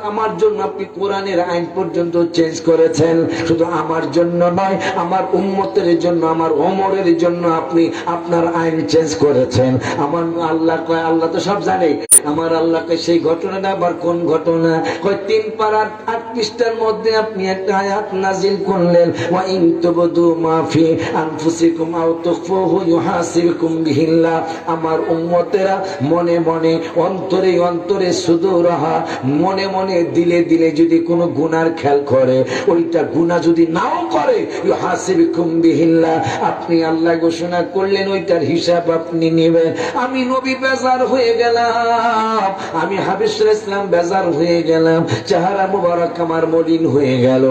আমার জন্য আপনি কোরআনের আইন পর্যন্ত চেঞ্জ করেছেন। শুধু আমার জন্য নয়, আমার উম্মতের জন্য, আমার ওমরের জন্য আপনি আপনার আইন চেঞ্জ করেছেন। আমার আল্লাহ কয়, আল্লাহ তো সব জানে। আমার আল্লাহকে সেই ঘটনাটা আবার কোন ঘটনা? কয় 3 পারার 8 পৃষ্ঠার মধ্যে আপনি একটা আয়াত নাজিল করলেন, ওয়া ইন তুবদু মা ফি আনফুসিকুম আও তুখফুহু ইউহাসিবকুম বিহিল্লাহ। আমার উম্মতেরা মনে মনে, অন্তরে অন্তরে সুদূরহা, মনে মনে দিলে দিলে যদি কোনো গুনার খেয়াল করে, ওইটা গুনাহ যদি নাও করে, ইউহাসিবকুম বিহিল্লাহ, আপনি আল্লাহ ঘোষণা করলেন ওইটার হিসাব আপনি নেবেন। আমি নবী বেজার হয়ে গেলাম, আমি হাবিব সাল্লাল্লাহু আলাইহি ওয়াসাল্লাম বেজার হয়ে গেলাম, চেহারা মুবারক আমার মলিন হয়ে গেল।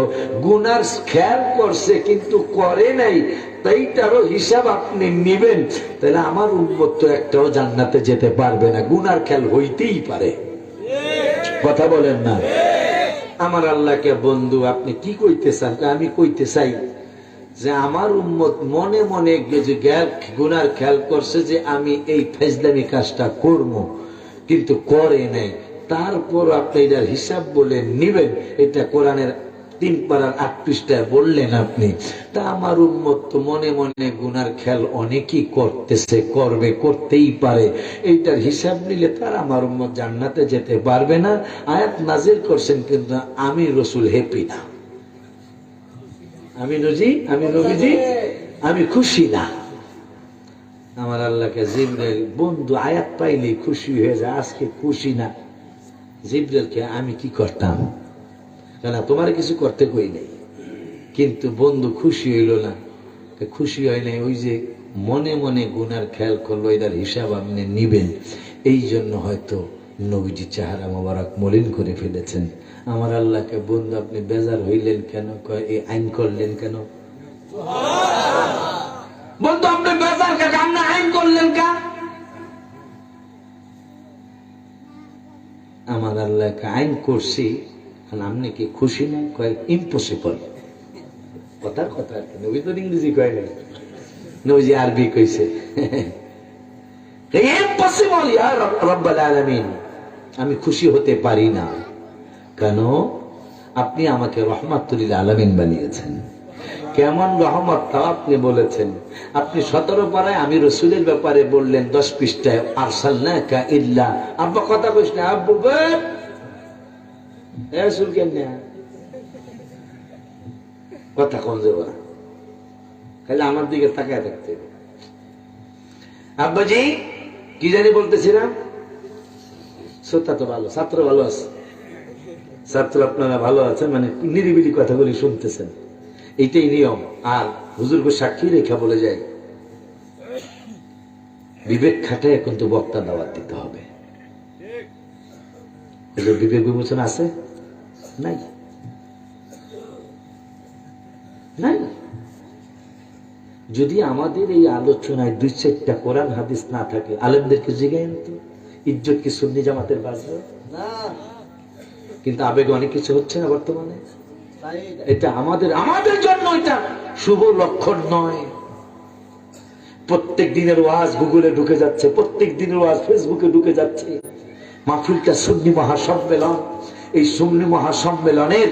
গুনার খেয়াল করছে কিন্তু করে নাই, তাইটারও হিসাব আপনি নেবেন। তাহলে আমার উম্মত তো একটাও জান্নাতে যেতে পারবে না। গুনার খেয়াল হইতেই পারে, কথা বলেন না? আমার আল্লাহকে বন্ধু আপনি কি কইতে চান? আমি কইতে চাই যে আমার উম্মত মনে মনে যে গুনার খেয়াল করছে যে আমি এই ফাজলামি কাজটা করব, কিন্তু করে নাই। তারপর আপনি এটার হিসাব বলে নিবেন। এটা কোরআনের 3 পারার 8 পৃষ্ঠায় বললেন আপনি। তা আমার উম্মত তো মনে মনে গুনার খেয়াল অনেকেই করতেছে, করবে, করতেই পারে। এইটার হিসাব নিলে তার আমার উম্মত জান্নাতে যেতে পারবে না। আয়াত নাজিল করছেন, কিন্তু আমি রসুল হ্যাপি না, আমি নবীজি আমি খুশি না। আমার আল্লাহকে জিবরাইল বন্ধু আয়াত পাইলেই খুশি হয়ে যায়, আজকে খুশি না। জিবরাইলকে আমি কি করতাম? কেন তোমার কিছু করতে কই নাই, কিন্তু বন্ধু খুশি হইল না। খুশি হয় নাই ওই যে মনে মনে গুনার খেয়াল করলো, এটার হিসাব আপনি নিবেন। এই জন্য হয়তো নবীজি চেহারা মোবারক মলিন করে ফেলেছেন। আমার আল্লাহকে বন্ধু আপনি বেজার হইলেন কেন? কয় এই আইন করলেন কেন? বন্ধু আপনি বেজার কেন? আপনি আইন করলেন কেন? আমার আল্লাহকে আইন করছি, আপনি কি খুশি না? কয় ইম্পসিবল। কথার কথা, নবী তো ইংরেজি কয় না, নবীজি আরবি কইছে। ইম্পসিবল ইয়া রাব্বুল আলামিন, আমি খুশি হতে পারি না। কেন? আপনি আমাকে রহমাতুল লিল আলামিন বানিয়েছেন। কেমন রহমত তা আপনি বলেছেন। আপনি 17 পারায় আমি রসুলের ব্যাপারে বললেন 10 পৃষ্ঠায়, আরসালনাকা ইল্লা। আব্বা কথা কইস না, আব্বু রসুল কেন কথা কম যাবো না, খালি আমার দিকে তাকায় থাকতে। আব্বাজি কি জানি বলতেছিলাম? শ্রোতা তো ভালো, ছাত্র ভালো আছে, ছাত্র আপনারা ভালো আছেন, মানে নিরিবিলি কথাগুলি শুনতেছেন, এইটাই নিয়ম। আর হুজুরকে সাক্ষী রেখা বলে যায়, বিবেক খাটায় কিন্তু বক্তা দাওয়াত দিতে হবে। বিবেক বিবেচনা আছে? নাই, নাই। যদি আমাদের এই আলোচনায় 2-4টা কোরআন হাদিস না থাকে, আলেমদেরকে জিজ্ঞাসা তো ইজ্জত কি সুন্নি জামাতের বাঁচবে না? কিন্তু আবেগে অনেক কিছু হচ্ছে না বর্তমানে। এটা আমাদের জন্য এটা শুভ লক্ষণ নয়। প্রত্যেক দিনের ওয়াজ গুগলে ঢুকে যাচ্ছে, প্রত্যেক দিনের ওয়াজ ফেসবুকে ঢুকে যাচ্ছে। মাহফিলটা সুন্নি মহাসম্মেলন, এই সুন্নি মহাসম্মেলনের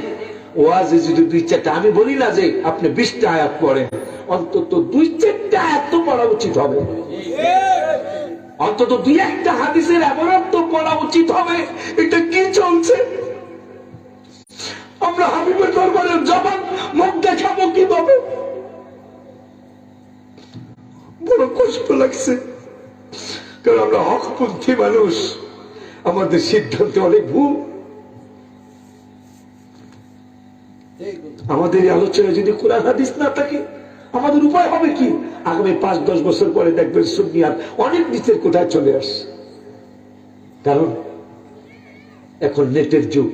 ওয়াজে যদি 2-4টা, আমি বলি না যে আপনি 20টা আয়াত পড়েন, অন্তত 2-4টা আয়াত তো পড়া উচিত হবে, অন্তত 2-1টা হাদিসের এবারত তো পড়া উচিত হবে। এটা কি চলছে? আমরা হাবিবের দরবারের জবান মুখ দেখাবো কিভাবে? বড় কষ্ট লাগছে, কারণ আমরা হকপন্থী মানুষ, আমাদের সিদ্ধান্ত অনেক ভুল। আমাদের এই আলোচনায় যদি কোরআন হাদিস না থাকে আমাদের উপায় হবে কি? আগামী 5-10 বছর পরে দেখবেন সুন্নি আর অনেক নিচের কোথায় চলে আসে। কারণ এখন নেটের যুগ,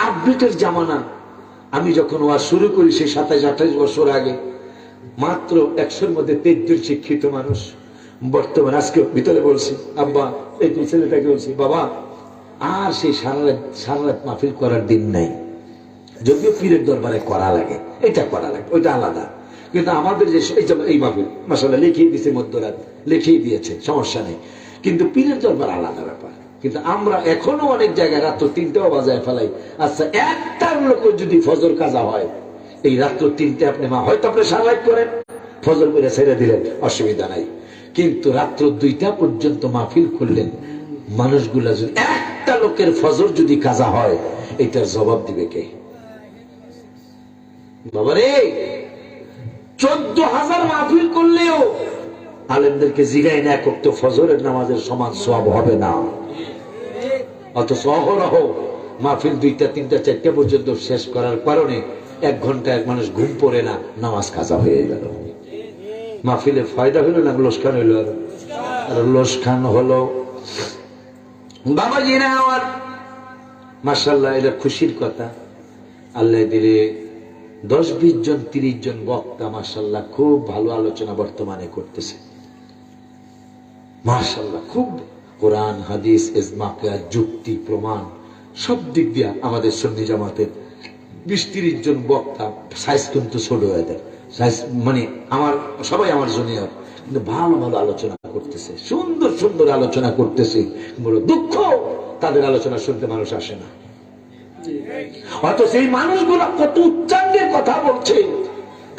আপডেটের জামানা। আমি যখন ওয়াজ শুরু করি সেই 27-28 বছর আগে মাত্র 100-র মধ্যে 23 জন শিক্ষিত মানুষ। বর্তমানে আজকে ভিতরে বলছি, আব্বা এই ছেলেটাকে বলছি, বাবা আর সেই সারা রাত মাহফিল করার দিন নাই। যদিও পীরের দরবারে করা লাগে, এটা করা লাগে, ওইটা আলাদা। কিন্তু আমাদের যে এই মাহফিল মাশাআল্লাহ লিখিয়ে দিয়েছে, মধ্যরাত লিখিয়ে দিয়েছে, সমস্যা নেই। কিন্তু পীরের দরবার আলাদা ব্যাপার। কিন্তু আমরা এখনো অনেক জায়গায় রাত্র 3টাও বাজায় ফেলাই। আচ্ছা, একটার লোক যদি ফজর কাজা হয় এই রাত্র 3টে আপনি হয়তো আপনি সারা রাত করেন, ফজর করে ছেড়ে দিলেন, অসুবিধা নাই। কিন্তু রাত্র 2টা পর্যন্ত মাহফিল করলেন, মানুষগুলা যদি একটা লোকের ফজর যদি কাজা হয় এটার জবাব দিবে কে? বাবারে 14,000 মাহফিল করলেও আলেমদেরকে জিগাই না এক ওয়াক্ত ফজরের নামাজের সমান সওয়াব হবে না। অথচ অহরহ মাহফিল 2টা 3টা 4টা পর্যন্ত শেষ করার কারণে 1 ঘন্টায় মানুষ ঘুম পড়ে না, নামাজ কাজা হয়ে গেল। মাহফিলে ফায়দা হইল না লোসখান হইল? আর লোসখান হলো। বাবাজিরা আমার মাশাআল্লাহ, এটা খুশির কথা। আল্লাহ দিলে 10-20 জন 30 জন বক্তা মাশাআল্লাহ খুব ভালো আলোচনা বর্তমানে করতেছে। মাশাআল্লাহ খুব কোরআন হাদিস ইজমা কিয়াস যুক্তি প্রমাণ সব দিক দিয়ে আমাদের সুন্নি জামাতের 20-30 জন বক্তা। সাইজ কিন্তু ছোট হয়ে যায়, সাইজ মানে আমার সবাই আমার জুনিয়র, কিন্তু ভালো ভালো আলোচনা করতেছে, সুন্দর সুন্দর আলোচনা করতেছে। বড় দুঃখ তাদের আলোচনা শুনতে মানুষ আসে না। হয়তো সেই মানুষগুলো কত উচ্চাঙ্গের কথা বলছে,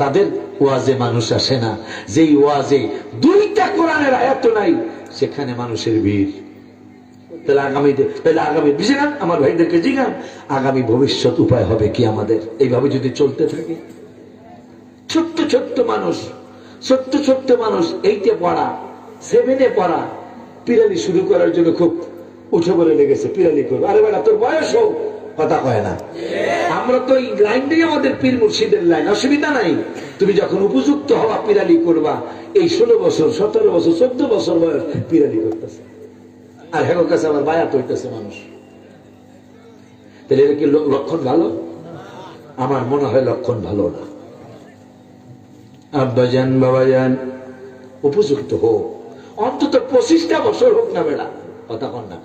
তাদের ওয়াজে মানুষ আসে না। যেই ওয়াজে 2টা কোরআনের আয়াত নাই সেখানে মানুষের ভিড়। তাহলে আগামী জিগান আমার ভাইদেরকে জিগান, আগামী ভবিষ্যৎ উপায় হবে কি আমাদের এইভাবে যদি চলতে থাকে? ছোট্ট ছোট্ট মানুষ 8-এ পড়া 7-এ পড়া পিরালি শুরু করার জন্য খুব উঠে পড়ে লেগেছে, পিরালি করবো। আরে বেটা তোর বয়স হোক, কথা কয় না। আমরা তো এই লাইনটাই আমাদের পীর মুর্শিদের লাইন, অসুবিধা নাই। তুমি যখন উপযুক্ত হওয়া পিরালি করবা, এই 16 বছর 17 বছর 14 বছর বয়স পিরালি করতেছে, আর হ্যাঁ কাছে আমার বায়াত হইতেছে মানুষ। তাহলে এটা কি লক্ষণ ভালো? আমার মনে হয় লক্ষণ ভালো না। আব্বাজান বাবাজান উপযুক্ত হোক, অন্তত 25টা বছর হোক না বেড়া, কথা কন না।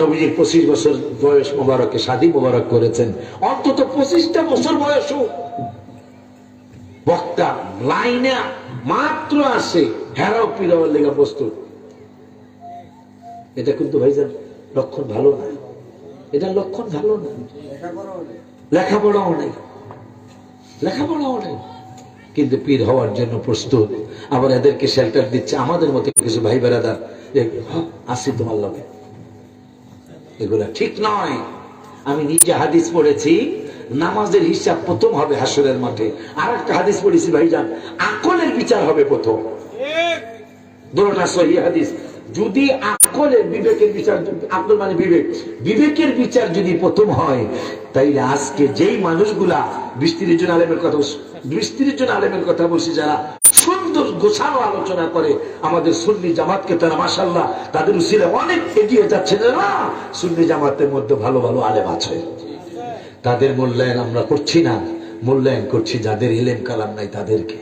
নবীজির 25 বছর বয়স মোবারকে শাদী মোবারক করেছেন, অন্তত 25টা বছর বয়স হোক। বক্তা লাইনে মাত্র আসে, হেরাও পিরাওয়ার লেগা প্রস্তুত। এটা কিন্তু ভাইজান লক্ষণ ভালো না, এটা লক্ষণ ভালো না। লেখাপড়াও নেই, কিন্তু পীর হওয়ার জন্য প্রস্তুত। আবার এদেরকে শেল্টার দিচ্ছে আমাদের মতো কিছু ভাই বেড়াদার, আসি তোমার লগে। এগুলা ঠিক নয়। আমি নিজে হাদিস পড়েছি, নামাজের হিসাব প্রথম হবে হাসরের মাঠে। আর একটা হাদিস পড়েছি ভাইজান, আকলের বিচার হবে প্রথম। দুটোটা সহিহ হাদিস। যদি আকলের বিবেকের বিচার, আকল মানে বিবেকের বিচার যদি প্রথম হয়, তাইলে আজকে যেই মানুষগুলা 20-30 জন আলেমের কথা বলছি, যারা সুন্দর গোছানো আলোচনা করে আমাদের সুন্নি জামাতকে, তারা মাশাআল্লাহ তাদের উসিলে অনেক এগিয়ে যাচ্ছে। না, সুন্নি জামাতের মধ্যে ভালো ভালো আলেম আছে, তাদের মূল্যায়ন আমরা করছি না, মূল্যায়ন করছি যাদের ইলম কালাম নাই তাদেরকে।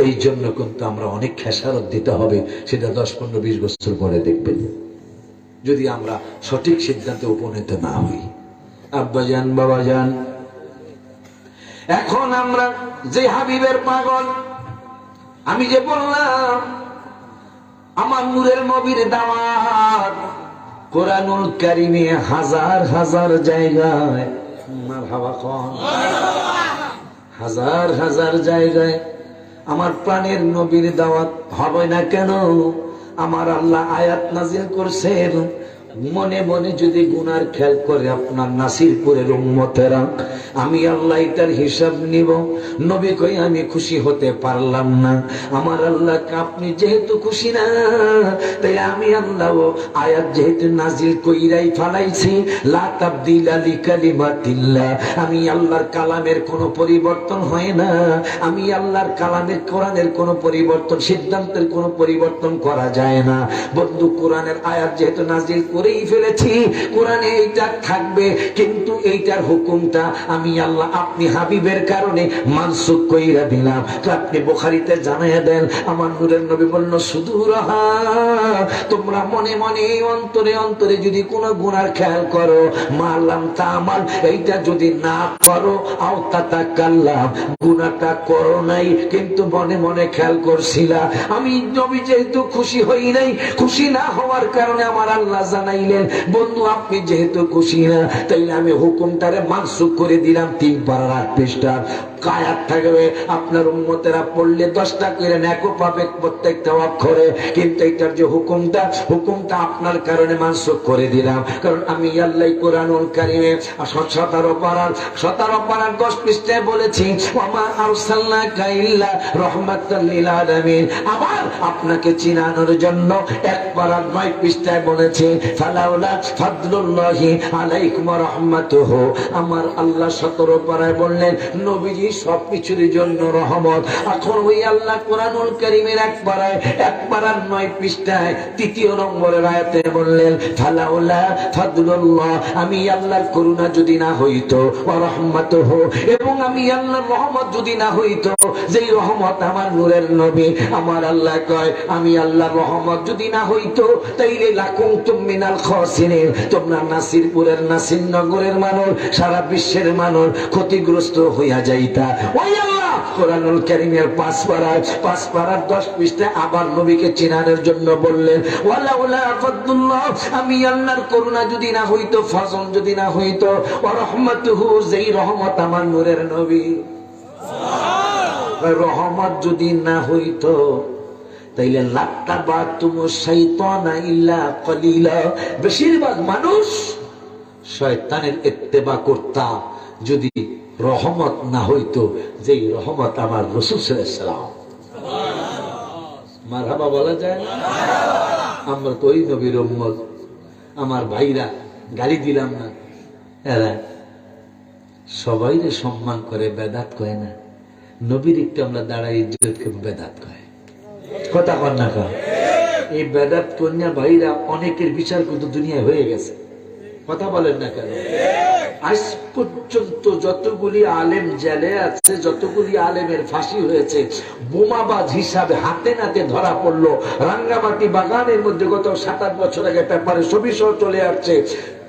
এই জন্য কিন্তু আমরা অনেক খেসারত দিতে হবে, সেটা 10-15-20 বছর পরে দেখবেন, যদি আমরা সঠিক সিদ্ধান্তে উপনীত না হই। আব্বাজান বাবাজান, এখন আমরা যে হাবিবের পাগল, আমি যে বললাম আমার নূরের নবীর দাওয়াত কোরআনুল কারীমে হাজার হাজার জায়গায়, মারহাবা কোন, হাজার হাজার জায়গায় আমার প্রাণের নবীর দাওয়াত হবে না কেন? আমার আল্লাহ আয়াত নাজিল করছেন, মনে মনে যদি গুনার খেয়াল করে আপনার নাসিরপুরের উম্মতেরা, আমি আল্লাহ এটার হিসাব নিব। নবী কই আমি খুশি হতে পারলাম না, আমার আল্লাহ আপনি যেহেতু খুশি না, তাই আমি আল্লাহ আয়াত যেহেতু নাজিল কইরাই ফালাইছি, লা তাবদিলা লিকালিমাতিল্লাহ, আমি আল্লাহর কালামের কোনো পরিবর্তন হয় না, আমি আল্লাহর কালামের কোরআনের কোনো পরিবর্তন, সিদ্ধান্তের কোনো পরিবর্তন করা যায় না। বন্ধু, কোরআনের আয়াত যেহেতু নাজিল করেই ফেলেছি, কোরআনে এইটা থাকবে, কিন্তু এইটার হুকুমটা আমি আল্লাহ আপনি হাবিবের কারণে মানসুখ কইরা দিলাম। তো আপনি বুখারীতে জানাইয়া দেন, আমার নূরের নবী বলল, শুধু রাহা তোমরা মনে মনে অন্তরে অন্তরে যদি কোনো গুনার খেয়াল করো, মারলাম তা আমার এইটা যদি না করো, আও তাতাকাল্লাম, গুনাহটা করো নাই কিন্তু মনে মনে খেয়াল করছিলা, আমি নবী যেহেতু খুশি হই নাই, খুশি না হওয়ার কারণে আমার আল্লাহ জানাইলেন, বন্ধু আপনি যেহেতু খুশি না, তাইলে আমি হুকুমটারে মানসুখ করে দিলাম। 3 পারার 8 পৃষ্ঠার আয়াত থাকবে, আপনার উম্মতেরা পড়লে 10টা করে নেকো পাবে প্রত্যেকটা অক্ষরে, কিন্তু এটার যে হুকুমটা আপনার কারণে মানসুখ করে দিলাম। কারণ আমি আল্লাহ কোরআনুল কারীমে 17 পারার 10 পৃষ্ঠায় বলেছি, ওয়ামা আরসালনাকা ইল্লা রাহমাতাল লিল আলামিন। আবার আপনাকে চিনানোর জন্য 1 পারার 9 পৃষ্ঠায় বলেছে, ফালাউলা ফাদলুল্লাহি আলাইকুম ওয়া রাহমাতুহু। আমার আল্লাহ 17 পারায় বললেন, নবীজি সবকিছুর জন্য রহমত। এখন ওই আল্লাহ কোরআনুল কারীমের 1 পারার 9 পৃষ্ঠায় 3 নম্বরের আয়াতে বললেন, ফালাউলা ফাদলুল্লাহ, আমি আল্লাহর করুণা যদি না হইতো, ওয়া রাহমাতুহু, এবং আমি আল্লাহর রহমত যদি না হইতো, যেই রহমত আমার নূরের নবী, আমার আল্লাহ কয় আমি আল্লাহর রহমত যদি না হইতো, তাইলে লাকুনতুম মিনাল খাসিরিন, তোমরা নাসিরপুরের নাসিরনগরের মানুষ, সারা বিশ্বের মানুষ ক্ষতিগ্রস্ত হইয়া যাইতা। ওই আল্লাহ কোরআনুল কারীমের 5 পারার 10 পৃষ্ঠায় আবার নবীকে চিনানোর জন্য বললেন, ওয়ালাউলা ফাদলুল্লাহ, আমি আল্লাহর করুণা যদি না হইতো, ফজল যদি না হইতো, ওয়া রাহমাতুহু, যেই রহমত আমার নূরের নবী, রহমত যদি না হইতো, তাইলে লাত্তাবাতুমুশ শাইতানা ইল্লা কলিলা, বেশিরভাগ মানুষ শয়তানের ইত্তেবা করতা যদি রহমত না হইতো, যেই রহমত আমার রাসূল সাল্লাল্লাহু আলাইহি সাল্লাম। মারহাবা বলা যায় না? আমরা তো ওই নবীর উম্মত। আমার ভাইরা, গালি দিলাম না, এরা সবাইরে সম্মান করে, বেদাত কয় না। নবীর একটু আমরা দাঁড়াই ইজ্জত করে বেদাত কয়, কথা কর না কয়। এই বেদাত কন্যা ভাইরা অনেকের বিচার কিন্তু দুনিয়ায় হয়ে গেছে, কথা বলেন না কেন? আজ পর্যন্ত যতগুলি আলেম জেলে আছে, যতগুলি আলেমের ফাঁসি হয়েছে, বোমাবাজ হিসাবে হাতে নাতে ধরা পড়লো। রাঙ্গামাটি বাগানের মধ্যে গত 7-8 বছর আগে পেপারে ছবি সহ চলে আসছে,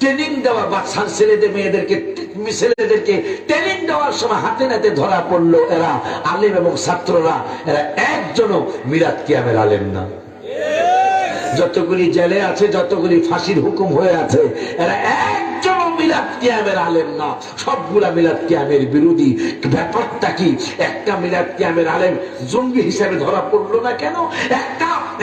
ট্রেনিং দেওয়া বাচ্চার ছেলেদেরকে ট্রেনিং দেওয়ার সময় হাতে নাতে ধরা পড়লো। এরা আলেম এবং ছাত্ররা, এরা একজনও মিলাদ কিয়ামের আলেম না। যতগুলি জেলে আছে, যতগুলি ফাঁসির হুকুম হয়ে আছে, এরা একজনও মিলাদ কিয়ামের আলেম না। সবগুলা মিলাদ কিয়ামের বিরোধী। ব্যাপারটা কি? একটা মিলাদ কিয়ামের আলেম জঙ্গি হিসাবে ধরা পড়লো না কেন?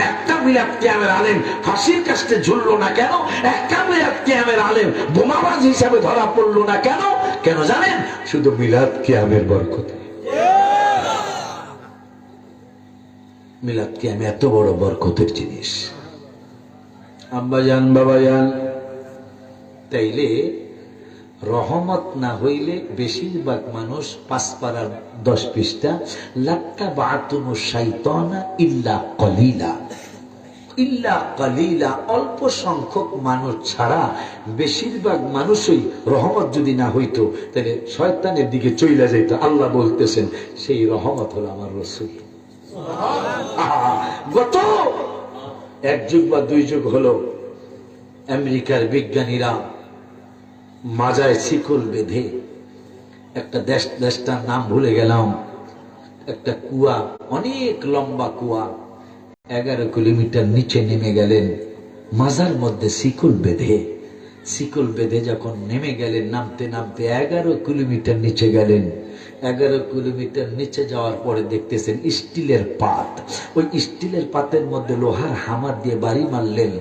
একটা মিলাদ কিয়ামের আলেম ফাঁসির কাছে ঝুললো না কেন? একটা মিলাদ কিয়ামের আলেম বোমাবাজ হিসাবে ধরা পড়লো না কেন? কেন জানেন? শুধু মিলাদ কিয়ামের বরকতে। মিলাদ কিয়াম এত বড় বরকতের জিনিস। আব্বাজান, বাবাজান, তাইলে রহমত না হইলে বেশিরভাগ মানুষ 5 পারার 10 পৃষ্ঠা, লাত্তাবাতুমুশ শাইতানা ইল্লা কলিলা, ইল্লা কলিলা, অল্প সংখ্যক মানুষ ছাড়া বেশিরভাগ মানুষই রহমত যদি না হইতো, তাহলে শয়তানের দিকে চইলা যাইত। আল্লাহ বলতেছেন, সেই রহমত হলো আমার রাসূল। গত 1 যুগ বা 2 যুগ হলো আমেরিকার বিজ্ঞানীরা মাজায় শিকল বেঁধে একটা দেশটার নাম ভুলে গেলাম, একটা কুয়া, অনেক লম্বা কুয়া, 11 কিলোমিটার নিচে নেমে গেলেন, মাজার মধ্যে শিকল বেঁধে যখন নেমে গেলেন, নামতে নামতে 11 কিলোমিটার নিচে গেলেন। 11 কিলোমিটার নিচে যাওয়ার পরে দেখতেছেন স্টিলের পাত। ওই স্টিলের পাতের মধ্যে লোহার হামার দিয়ে বাড়ি মারলেন।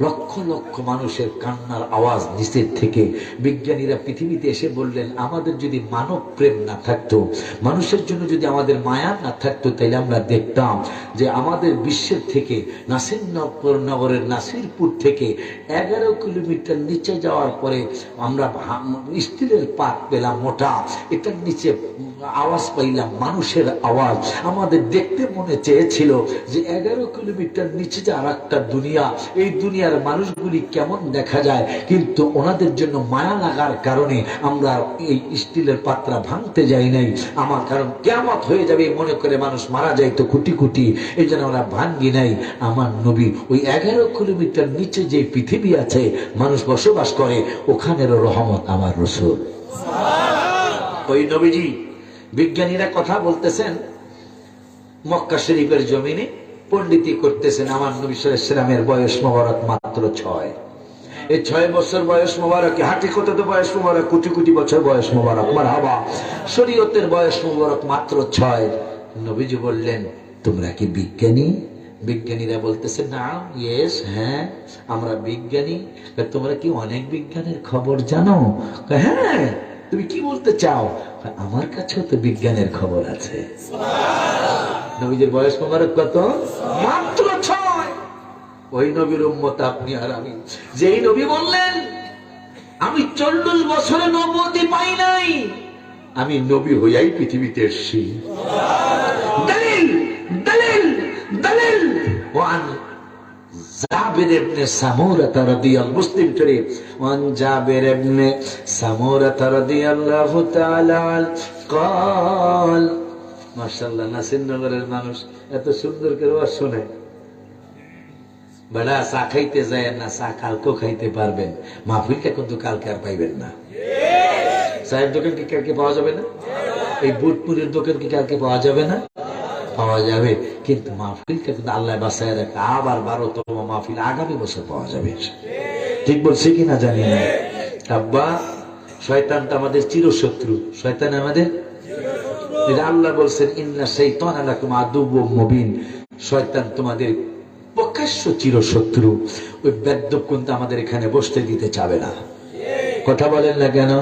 লক্ষ লক্ষ মানুষের কান্নার আওয়াজ নিচের থেকে বিজ্ঞানীরা পৃথিবীতে এসে বললেন, আমাদের যদি মানব প্রেম না থাকতো, মানুষের জন্য যদি আমাদের মায়া না থাকতো, তাইলে আমরা দেখতাম যে আমাদের বিশ্বের থেকে নাসিরনগরের নাসিরপুর থেকে 11 কিলোমিটার নিচে যাওয়ার পরে আমরা স্টিলের পাত পেলাম মোটা, এটার নিচে আওয়াজ পাইলাম মানুষের আওয়াজ। আমাদের দেখতে মনে চেয়েছিল যে 11 কিলোমিটার নিচে যে আর একটা দুনিয়া, এই দুনিয়ার মানুষগুলি কেমন দেখা যায়, কিন্তু ওনাদের জন্য মায়া লাগার কারণে আমরা এই স্টিলের পাত্রা ভাঙতে যাই নাই। আমার কারণ কিয়ামত হয়ে যাবে মনে করে মানুষ মারা যায় তো কোটি কোটি, এই জন্য আমরা ভাঙ্গি নাই। আমার নবী ওই 11 কিলোমিটার নিচে যে পৃথিবী আছে মানুষ বসবাস করে, ওখানেরও রহমত আমার রাসূল। ওই নবীজি, বিজ্ঞানীরা কথা বলতেছেন মক্কা শরীফের জমিনে, পণ্ডিতি করতেছেন। আমার নবী সাল্লাল্লাহু আলাইহি ওয়াসাল্লামের বয়স মোবারক মাত্র 6। এই 6 বছর বয়স মোবারক, হাঁটি কত তো বয়স মোবারক, কোটি কোটি বছর বয়স মোবারক, মারহাবা। শরীয়তের বয়স মোবারক মাত্র 6। নবীজি বললেন, তোমরা কি বিজ্ঞানী? বিজ্ঞানীরা বলতেছে, না, ইয়েস, হ্যাঁ আমরা বিজ্ঞানী। তোমরা কি অনেক বিজ্ঞানের খবর জানো? হ্যাঁ। তুমি কি বলতে চাও? আমার কাছেও তো বিজ্ঞানের খবর আছে। নবীজির বয়স মোবারক কত? মাত্র 6। ওই নবীর উম্মত আপনি আর আমি, যেই নবী বললেন আমি 40 বছরে নবুয়তি পাই নাই, আমি নবী হইয়াই পৃথিবীতে এসেছি। দলিল দলিল দলিল। ওয়ান জাবির ইবনে সামুরা রাদিয়াল্লাহু, মুসলিম শরীফ, ওয়ান জাবির ইবনে সামুরা রাদিয়াল্লাহু তাআলা قال, মাশাআল্লাহ, নাসিরনগরের মানুষ এত সুন্দর করে ওয়াজ শুনে। বেলা চা খাইতে যায় না, চা কালকেও খাইতে পারবেন, মাহফিলটা কিন্তু কালকে আর পাইবেন না। চায়ের দোকান কি কালকে পাওয়া যাবে না? এই বুটপুরের দোকান কি কালকে পাওয়া যাবে না? পাওয়া যাবে, কিন্তু মাহফিলটা কিন্তু আল্লাহ বাঁচায় রাখে, আবার 12তম মাহফিল আগামী বছর পাওয়া যাবে। ঠিক বলছি কিনা জানি না। আব্বা, শয়তানটা আমাদের চিরশত্রু, শয়তান আমাদের, আল্লাহ বলছেন ইন্না শাইতানা লাকুম আদুউম মুবিন, শয়তান তোমাদের প্রকাশ্য চিরশত্রু। ওই বেদ্যপ কিন্তু আমাদের এখানে বসতে দিতে চাবে না। কথা বলেন না কেন?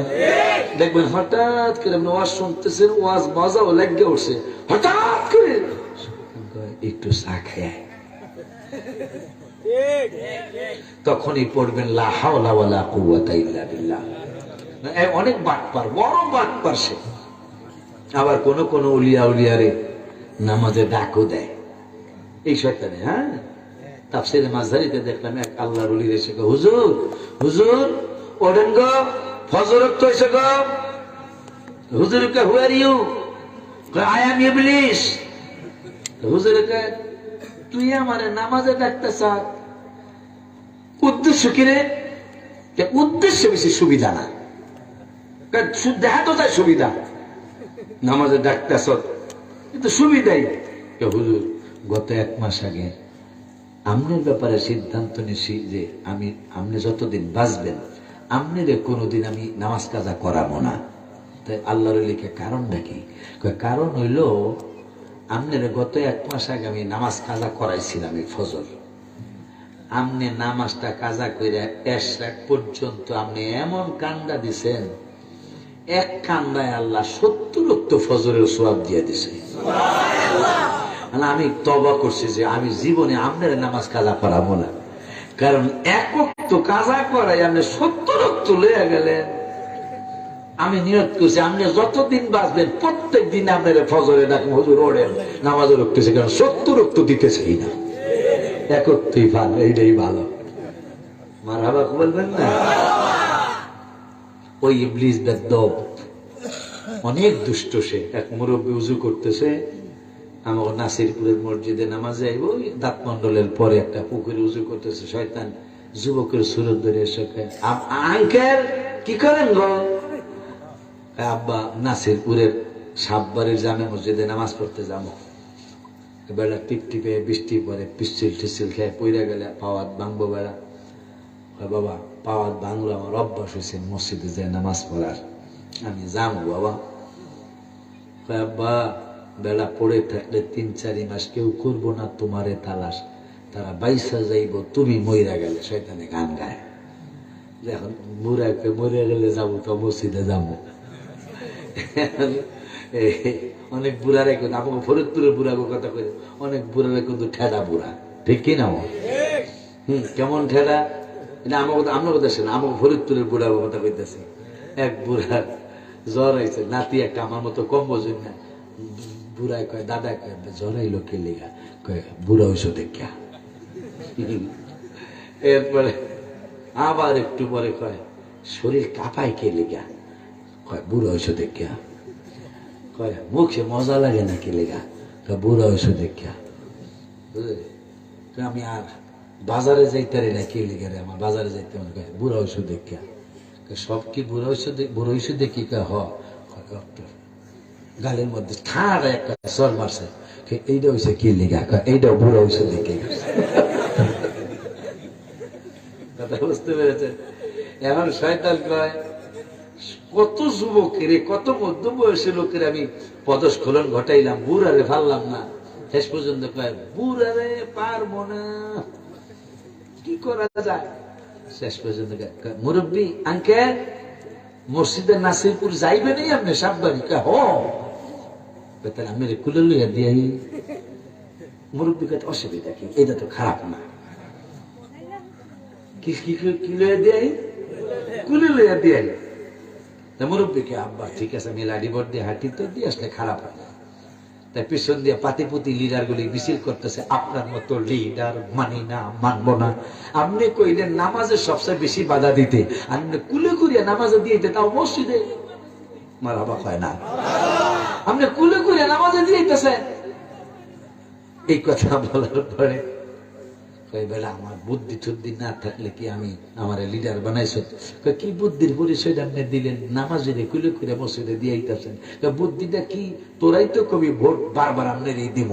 দেখবেন হঠাৎ করে ওয়াজ শুনতেছেন, ওয়াজ মজাও লেগে উঠছে, হঠাৎ করে একটু চা খায়, তখনই পড়বেন লা হাওলা ওয়ালা কুওয়াতা ইল্লা বিল্লাহ। অনেক বাটপার, বড় বাটপার সে। আবার কোন কোন উলিয়া উলিয়ারে নামাজে ডাকও দেয় এই শয়তানে। হ্যাঁ, তাফসীরে মাযহারিতে দেখলাম এক আল্লাহর ওলির এসে কয়, হুজুর হুজুর ওঠেন গো, ফজর ওয়াক্ত হইছে গো। হুজুর কয়, হু আর ইউ? কয়, আই অ্যাম ইবলিস। হুজুর কয়, তুই আমারে নামাজে ডাকতেছ, উদ্দেশ্য কি রে? উদ্দেশ্য বেশি সুবিধা না, দেখা তো তাই সুবিধা, নামাজে ডাকতেছ কিন্তু সুবিধাই। হুজুর, গত 1 মাস আগে আমনের ব্যাপারে সিদ্ধান্ত নিছি যে আমি, আপনি যতদিন বাঁচবেন আমনেরে কোনোদিন আমি নামাজ কাজা করাবো না। তাই আল্লাহর লিখে কারণটা কি? কারণ হইল আমনের গত 1 মাস আগে আমি নামাজ কাজা করাইছিলাম এই ফজর। আমনে নামাজটা কাজা করে এশরাক পর্যন্ত আপনি এমন কান্দা দিছেন, এক কান্দায় আল্লাহ 70 ফজরের সওয়াব দিয়ে দিছে। আমি তওবা করছি যে আমি জীবনে আপনার নামাজ কাজা করাবো না, কারণ 1 ওয়াক্ত কাজা করাই আপনি 70 ওয়াক্ত লইয়া গেলেন। আমি নিয়ত করছি আপনি যতদিন বাঁচবেন প্রত্যেক দিন আপনার ফজরে ডাকবেন, হুজুর ওড়েন নামাজও রুখতেছে, কারণ 70 ওয়াক্ত দিতেছেই না, 1 ওয়াক্তই ভালো, এইটাই ভালো। মারহাবা বলবেন না? ওই ইবলিস বেদ্দব অনেক দুষ্ট। সে এক মুরব্বী উজু করতেছে, আমার নাসিরপুরের মসজিদে নামাজে আইব, দাঁত মন্ডলের পরে একটা পুকুরে উজু করতেছে। শয়তান যুবকের সুরত ধরে এসে, আঙ্কেল কি করেন গো? আব্বা, নাসিরপুরের সাববাড়ির জামে মসজিদে নামাজ পড়তে যাবো। বেলা টিপ টিপে বৃষ্টি পরে পিচ্ছিল টিচ্ছিল খেয়ে পইরা গেলে পাওয়াত ভাঙবো বেড়া। বাবা, পাওয়াত ভাঙলো, আমার অভ্যাস হয়েছে মসজিদে যায় নামাজ পড়ার, আমি যাবো বাবা। আব্বা, বেলা পড়ে থাকলে 3-4 মাস কেউ করবো না তোমারে তালাশ, তারা বাইসা যাইব তুমি মইরা গেলে। শয়তানে গান গায় যে এখন বুড়াকে মরে গেলে যাবো তো মসজিদে যাবো। অনেক বুড়ারা কিন্তু আমাকে ফরিদপুরের বুড়াকে কথা কই, অনেক বুড়ারা কিন্তু ঠেডা বুড়া, ঠিক কি না? কেমন ঠেডা? এটা আমাকে আমরা দেশে না, আমাকে ফরিদপুরের বুড়ার কথা কইতেছি। এক বুড়ার জ্বর হয়েছে, নাতি একটা আমার মতো কম বোঝেন না। বুড়ায় কয়, দাদা কয় জ্বর আইলো কে লিগা? কয় বুড়া হইছো দেখিয়া। এরপরে আবার একটু পরে কয় শরীর কাঁপায় কে লিগা? কয় বুড়া হইছো দেখিয়া। কয় মুখে মজা লাগে না কে লিগা? কয় বুড়া হইছো দেখিয়া। বুঝলি? আমি আর বাজারে যাইতারি না কে লিগা রে, আমার বাজারে যাইতে বুড়া হইছো দেখিয়া। সব কি বুড়া হইছো দেখি? কয় হ। গালের মধ্যে ঠাড়া একটা সর মারছে, এইটা হইছে কি লিগা? এইটা বুড়া হইছে দেখে। কথা বুঝতে পেরেছে? এখন শয়তান কয় কত যুবকের, কত মধ্য বয়সী লোকের আমি পদস্খলন ঘটাইলাম, বুড়ারে ফাললাম না। শেষ পর্যন্ত কয় বুড়ারে পারবো না, কি করা যায়? শেষ পর্যন্ত মুরব্বী আঙ্কেল মসজিদে নাসিরপুর যাইবে নেই আপনি সাবধানী? হ তাহলে আমি কুলে লইয়া দিয়ে মুরব্বী কে অসুবিধা কি? এটা তো খারাপ না। কি লইয়া দিয়ে? কুলে লইয়া দিয়ে মুরব্বীকে আব্বা ঠিক আছে আমি লাডি বোর্ড দিয়ে হাঁটি তো দিয়ে আসলে খারাপ হয় না। তাই পিছন দিয়ে পাতিপুতি লিডার গুলি মিছিল করতেছে, আপনার মতো লিডার মানি না, মানবো না। আপনি কইলেন নামাজে সবচেয়ে বেশি বাধা দিতে, আপনি কুলে কুলিয়া নামাজে দিয়ে তাও মসজিদে মারহাবা হয় না। আপনি কুলে কুলিয়া নামাজে দিয়েছেন। এই কথা বলার পরে আমার বুদ্ধি টুদ্ধি না থাকলে কি আমি আমার লিডার বানাইছ? কি বুদ্ধির পরিচয় আপনি দিলেন? নামাজে কুলে কুলে মসজিদে দিয়ে আইতেছেন, বুদ্ধিটা কি? তোরাই তো কবি ভোট বারবার আপনার এই দিব,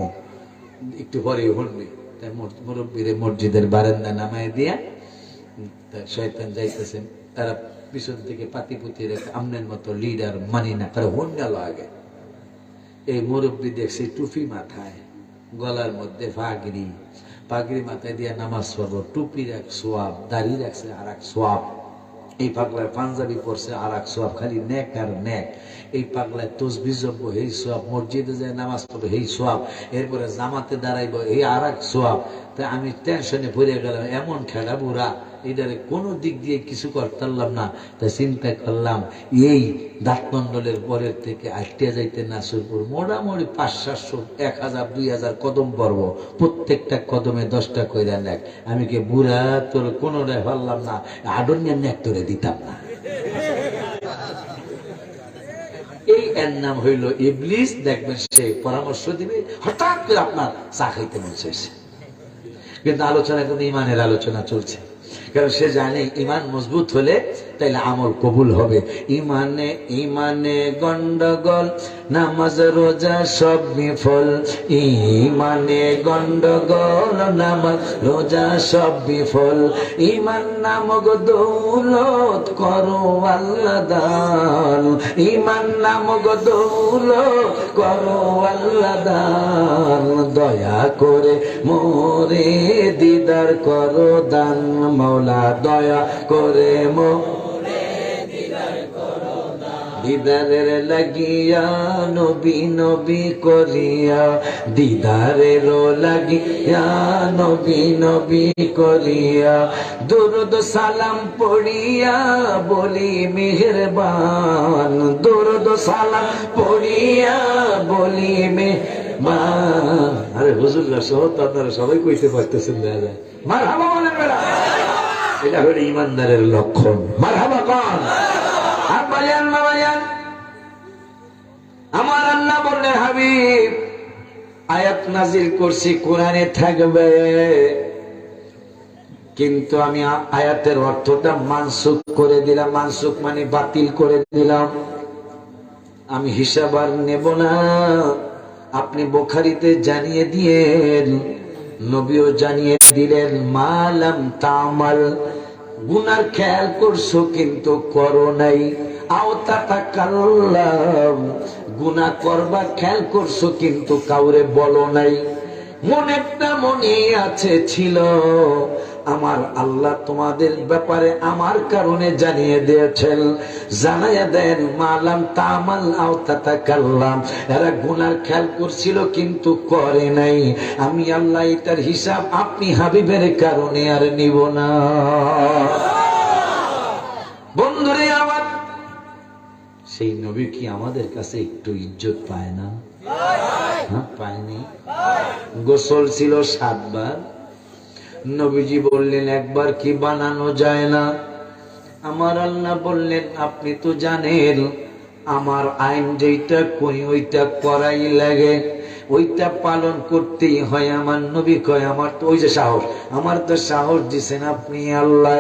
একটু পরে হলবে। তাই মুরব্বীরে মসজিদের বারান্দা নামায় দিয়া শয়তান যাইতেছেন, তারা পিছন থেকে পাতি পুতি রেখে আমনের মতো লিডার মানি না করে হন গেল আগে। এই মুরব্বী দেখছি টুপি মাথায়, গলার মধ্যে পাগড়ি, পাগড়ি মাথায় দিয়া নামাজ পড়বো, টুপির এক সোয়াব, দাড়ি রাখছে আর এক সোয়াব। এই পাগলায় পাঞ্জাবি পড়ছে আর এক সোয়াব, খালি নেক আর নেক। এই পাগলায় তসবিহ জপবো, এই সোয়াব। মসজিদে যায় নামাজ পড়বো, এই সোয়াব। এরপরে জামাতে দাঁড়াইবো, এই আর এক সোয়াব। তাই আমি টেনশনে পড়ে গেলাম, এমন ঠেলা বুড়া, এটারে কোনো দিক দিয়ে কিছু করতে পারলাম না। তাই চিন্তা করলাম এই দাঁতমন্ডলের পরের থেকে আটটিয়া যাইতে নাসিরপুর মোটামুটি 500-700 1000 2000 কদম পর্ব, প্রত্যেকটা কদমে 10টা কইরা নেক। আমি কে বুড়া তোর কোনোটাই পারলাম না, আডনিয়ার নেক তোরে দিতাম না। এই এর নাম হইল ইবলিস। দেখবেন সে পরামর্শ দিবে, হঠাৎ করে আপনার চা খাইতে মন চাইছে, কিন্তু আলোচনা কিন্তু ইমানের আলোচনা চলছে। কারণ সে জানে ইমান মজবুত হলে তাইলে আমল কবুল হবে। ইমানে গন্ডগোল, নামাজ রোজা সব বিফল। ইমানে গন্ডগোল, নামাজ রোজা সব বিফল। ইমান নামক দৌলত করো আল্লাহ দান। ইমান নামক দৌলত করো আল্লাহ দান। দয়া করে মোরে দিদার করো দান। মৌলা দয়া করে দিদারের লাগিয়া নবী নবী করিয়া। দিদারের লাগিয়া নবী নবী করিয়া। দুরুদ সালাম পড়িয়া বলি মেহেরবান। দুরুদ সালাম পড়িয়া বলি মেহেরবান। আরে হুজুররা সহ আপনারা সবাই কইতে পারতেছেন, দেখা যায়। মারহাবা বলেন বেড়া, এটা হলো ইমানদারের লক্ষণ। মারহাবা কন। আমার আল্লাহ বললেন, হাবিব আয়াত নাজিল করছি কোরআনে থাকবে, কিন্তু আমি আয়াতের অর্থটা মানসুখ করে দিলাম। মানসুখ মানে বাতিল করে দিলাম। আমি হিসাব আর নেব না। আপনি বুখারীতে জানিয়ে দিয়েন, নবীও জানিয়ে দিলেন, মালাম তামাল, গুনার খেয়াল করছো কিন্তু করো নাই। গুনাহ করবা খেয়াল করছো কিন্তু কাউরে বলো নাই। মনেরটা মনে আছে ছিল, আমার আল্লাহ তোমাদের ব্যাপারে আমার কারণে জানিয়ে দিয়েছেন। জানাইয়া দেন মালাম তামাল আও তাতাকাল্লাম, এরা গুনার খেয়াল করছিল কিন্তু করে নাই। আমি আল্লাহ এটার হিসাব আপনি হাবিবের কারণে আর নিব না। বন্ধুরে আমার, সেই নবী কি আমাদের কাছে একটু ইজ্জত পায় না? হ্যাঁ, পায়নি। গোসল ছিল 7 বার। নবীজি বললেন একবার কি বানানো যায় না? আমার আল্লাহ বললেন আপনি তো জানেন আমার আইন যেটা কই ওইটা করাই লাগে, ওইটা পালন করতেই হয়। আমার নবী কয় আমার তো ওই যে সাহস, আমার তো সাহস দিছেন আপনি আল্লাহ।